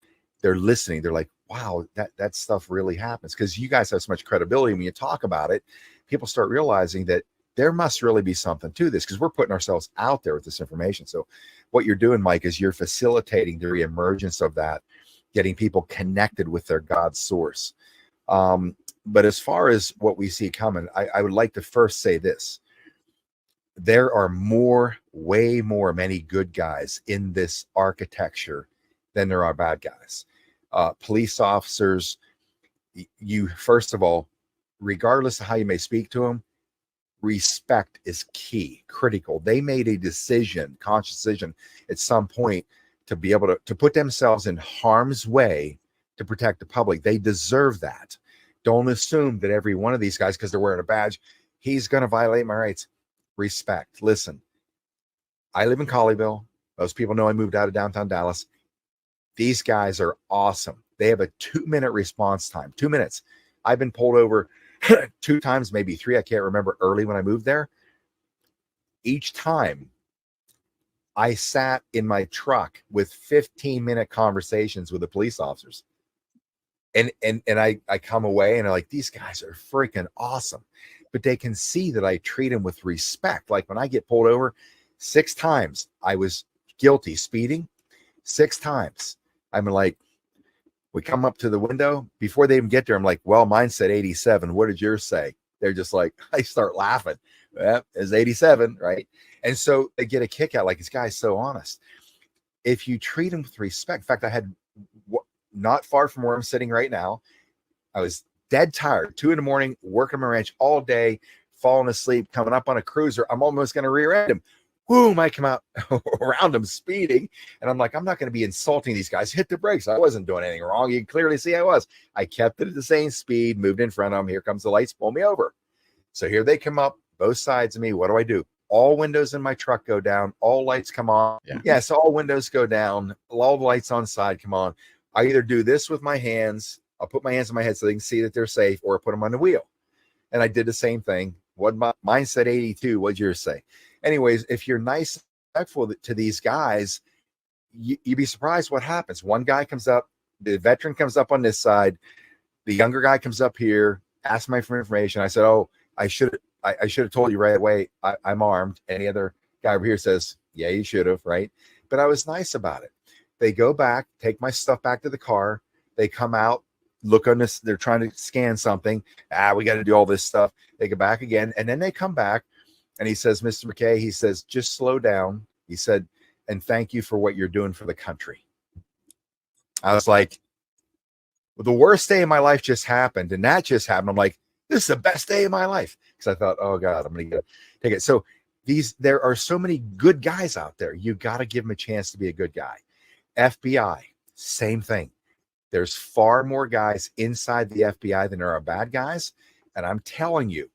They're listening. They're like, wow, that stuff really happens, because you guys have so much credibility. When you talk about it, people start realizing that there must really be something to this, because we're putting ourselves out there with this information. So what you're doing, Mike, is you're facilitating the reemergence of that, getting people connected with their God source. But as far as what we see coming, I would like to first say this. There are more many good guys in this architecture than there are bad guys. Police officers, you, first of all, regardless of how you may speak to them, respect is key, critical. They made a decision, conscious decision at some point to be able to put themselves in harm's way to protect the public. They deserve that. Don't assume that every one of these guys, because they're wearing a badge, he's going to violate my rights. Respect. Listen, I live in Colleyville. Most people know I moved out of downtown Dallas. These guys are awesome. They have a 2-minute response time. 2 minutes. I've been pulled over 2 times, maybe 3. I can't remember, early when I moved there. Each time I sat in my truck with 15-minute conversations with the police officers. And I come away and I'm like, these guys are freaking awesome. But they can see that I treat them with respect. Like when I get pulled over, 6 times I was guilty speeding. 6 times. I'm like, we come up to the window. Before they even get there, I'm like, well, mine said 87. What did yours say? They're just like, I start laughing. Well, it's 87, right? And so they get a kick out, like, this guy's so honest. If you treat them with respect, in fact, I had, not far from where I'm sitting right now, I was dead tired, 2 a.m, working my ranch all day, falling asleep, coming up on a cruiser. I'm almost going to rear end him. Boom, I come out around him speeding. And I'm like, I'm not going to be insulting these guys. Hit the brakes. I wasn't doing anything wrong. You can clearly see I was. I kept it at the same speed, moved in front of them. Here comes the lights, pull me over. So here they come up, both sides of me. What do? All windows in my truck go down. All lights come on. Yeah. Yes, all windows go down. All the lights on side come on. I either do this with my hands. I'll put my hands on my head so they can see that they're safe, or put them on the wheel. And I did the same thing. Mine said 82. What'd yours say? Anyways, if you're nice and respectful to these guys, you'd be surprised what happens. One guy comes up, the veteran comes up on this side, the younger guy comes up here, asks me for information. I said, oh, I should have told you right away, I'm armed. Any other guy over here says, yeah, you should have, right? But I was nice about it. They go back, take my stuff back to the car. They come out, look on this. They're trying to scan something. We got to do all this stuff. They go back again. And then they come back and he says, Mr. McKay, he says, just slow down. He said, and thank you for what you're doing for the country. I was like, well, the worst day of my life just happened. And that just happened. I'm like, this is the best day of my life. Because I thought, oh God, I'm going to take it. So there are so many good guys out there. You got to give them a chance to be a good guy. FBI, same thing. There's far more guys inside the FBI than there are bad guys. And I'm telling you,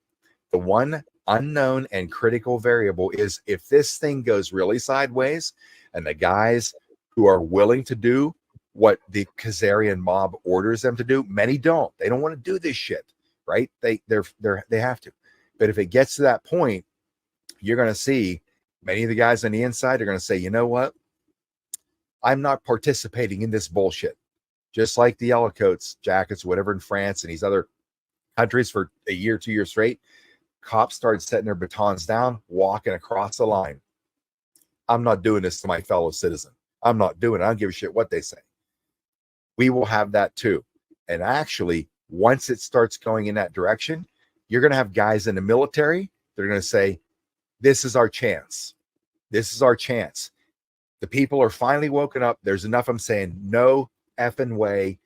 the one unknown and critical variable is if this thing goes really sideways and the guys who are willing to do what the Khazarian mob orders them to do, many don't. They don't want to do this shit, right? They have to. But if it gets to that point, you're going to see many of the guys on the inside are going to say, you know what? I'm not participating in this bullshit. Just like the yellow coats, jackets, whatever, in France and these other countries for a year, 2 years straight, cops started setting their batons down, walking across the line. I'm not doing this to my fellow citizen. I'm not doing it. I don't give a shit what they say. We will have that too. And actually, once it starts going in that direction, you're going to have guys in the military. They're going to say, this is our chance. This is our chance. The people are finally woken up. There's enough. I'm saying no effing way.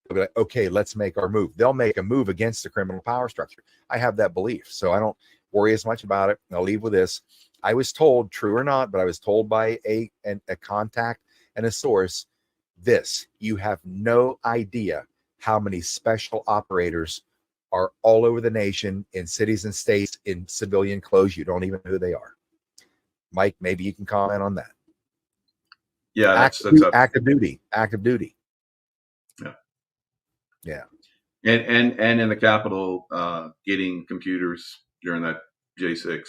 They'll be like, okay, let's make our move. They'll make a move against the criminal power structure. I have that belief. So I don't worry as much about it. I'll leave with this. I was told, true or not, but I was told by a contact and a source, this: you have no idea how many special operators are all over the nation, in cities and states, in civilian clothes. You don't even know who they are. Mike, maybe you can comment on that. Yeah, active duty. Yeah. And in the Capitol, getting computers during that J6.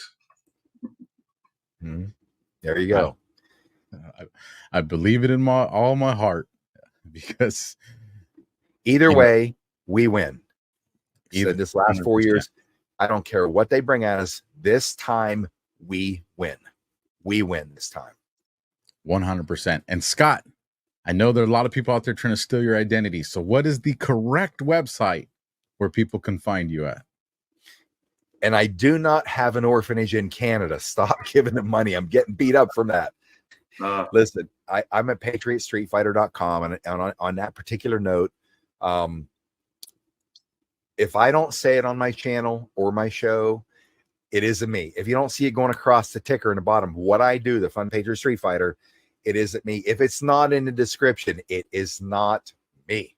Mm-hmm. There you go. I believe it in all my heart, because either way, we win. Either this last 4 years, I don't care what they bring at us. This time, we win. We win this time. 100%. And Scott, I know there are a lot of people out there trying to steal your identity. So what is the correct website where people can find you at? And I do not have an orphanage in Canada. Stop giving them money. I'm getting beat up from that. Listen, I'm at PATRIOTStreetFighter.com, and on that particular note, if I don't say it on my channel or my show, it isn't me. If you don't see it going across the ticker in the bottom, what I do, the Fun Patriot Street Fighter, it isn't me. If it's not in the description, it is not me.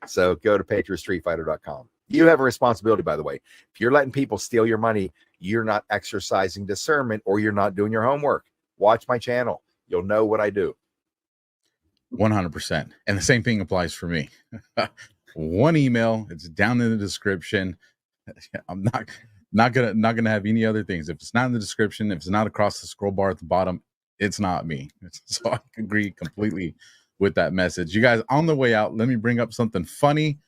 So go to PATRIOTStreetFighter.com. You have a responsibility, by the way. If you're letting people steal your money, you're not exercising discernment, or you're not doing your homework. Watch my channel. You'll know what I do. 100%. And the same thing applies for me. One email, it's down in the description. I'm not gonna have any other things. If it's not in the description, if it's not across the scroll bar at the bottom, it's not me. So I agree completely with that message. You guys, on the way out, let me bring up something funny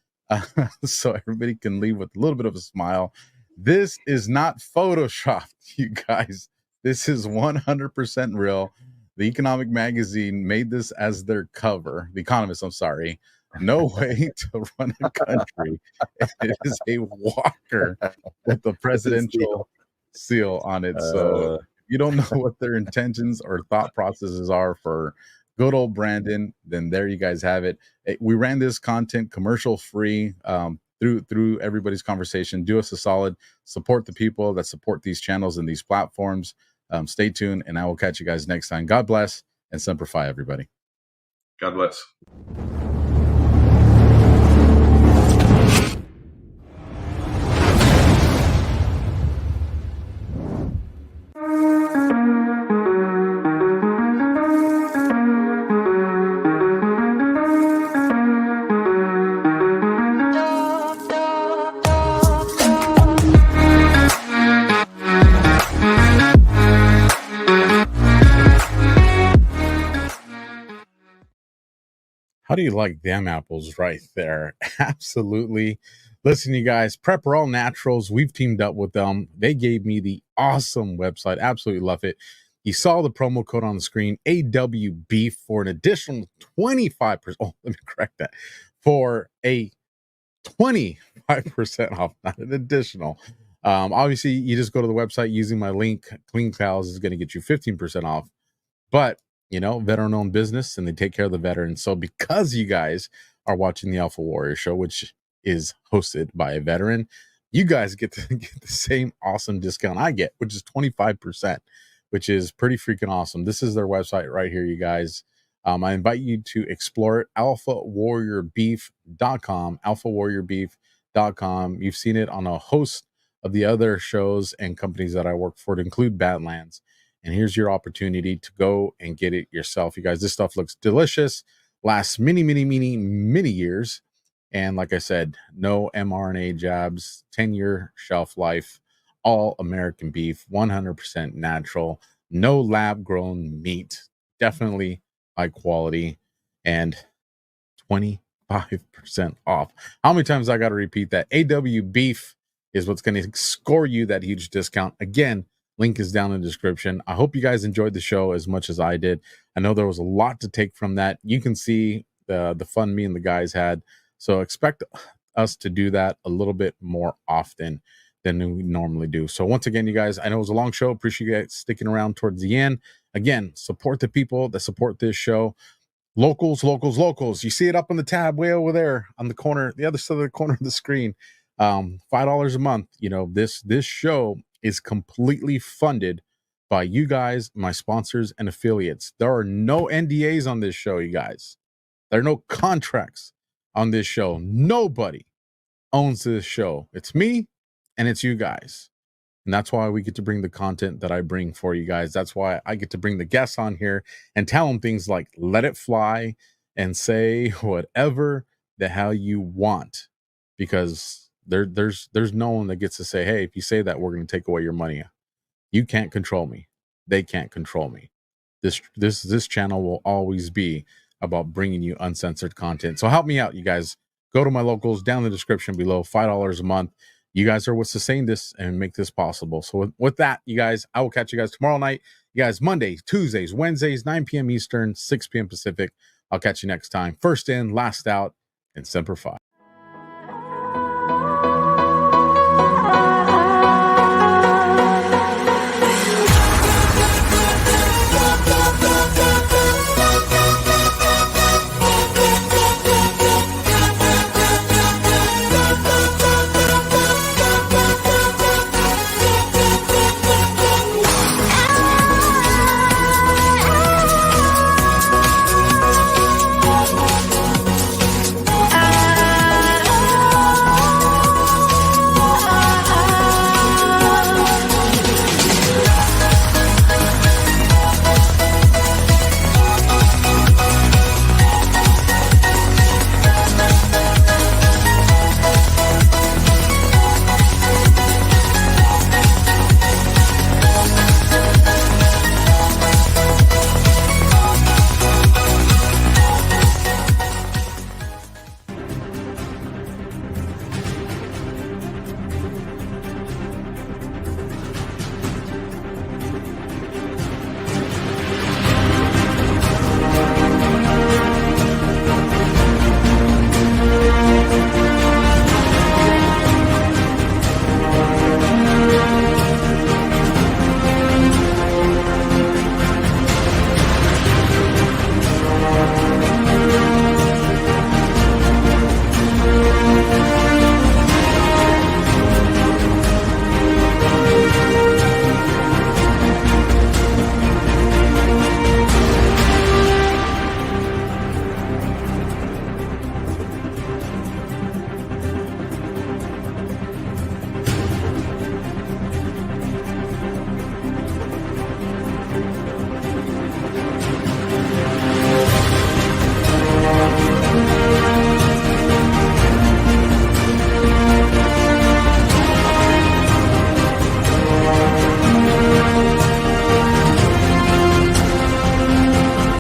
so everybody can leave with a little bit of a smile. This is not photoshopped, you guys. This is 100% real. The Economic Magazine made this as their cover. The Economist, I'm sorry. No way to run a country. It is a walker with the presidential seal on it. So if you don't know what their intentions or thought processes are for good old Brandon, then there you guys have it. We ran this content commercial free through everybody's conversation. Do us a solid, support the people that support these channels and these platforms. Stay tuned, and I will catch you guys next time. God bless and Semper Fi, everybody. God bless. How do you like them apples right there? Absolutely. Listen, you guys, Prepper All Naturals, we've teamed up with them. They gave me the awesome website. Absolutely love it. You saw the promo code on the screen, AWBEEF, for an additional 25%. Oh, let me correct that. For a 25% off, not an additional. Obviously, you just go to the website using my link. Clean Cows is going to get you 15% off. But you know, veteran-owned business, and they take care of the veterans. So because you guys are watching the Alpha Warrior show, which is hosted by a veteran, you guys get to get the same awesome discount I get, which is 25%, which is pretty freaking awesome. This is their website right here, you guys. I invite you to explore it, AlphaWarriorBeef.com, AlphaWarriorBeef.com. You've seen it on a host of the other shows and companies that I work for, to include Badlands. And here's your opportunity to go and get it yourself. You guys, this stuff looks delicious, lasts many years. And like I said, no mRNA jabs, 10-year shelf life, all American beef, 100% natural, no lab-grown meat, definitely high quality, and 25% off. How many times I got to repeat that? AW Beef is what's going to score you that huge discount. Again, link is down in the description. I hope you guys enjoyed the show as much as I did. I know there was a lot to take from that. You can see the fun me and the guys had. So expect us to do that a little bit more often than we normally do. So once again, you guys, I know it was a long show. Appreciate you guys sticking around towards the end. Again, support the people that support this show. Locals. You see it up on the tab way over there on the corner, the other side of the corner of the screen. $5 a month. You know, this show is completely funded by you guys, my sponsors and affiliates. There are no NDAs on this show, you guys. There are no contracts on this show. Nobody owns this show. It's me and it's you guys. And that's why we get to bring the content that I bring for you guys. That's why I get to bring the guests on here and tell them things like let it fly and say whatever the hell you want, because there's no one that gets to say, hey, if you say that, we're going to take away your money. You can't control me. They can't control me. This channel will always be about bringing you uncensored content. So help me out, you guys. Go to my locals down in the description below. $5 a month. You guys are what's sustain this and make this possible. So with that, you guys, I will catch you guys tomorrow night. You guys, Mondays, Tuesdays, Wednesdays, 9 p.m. Eastern, 6 p.m. Pacific. I'll catch you next time. First in, last out, and Semper Fi.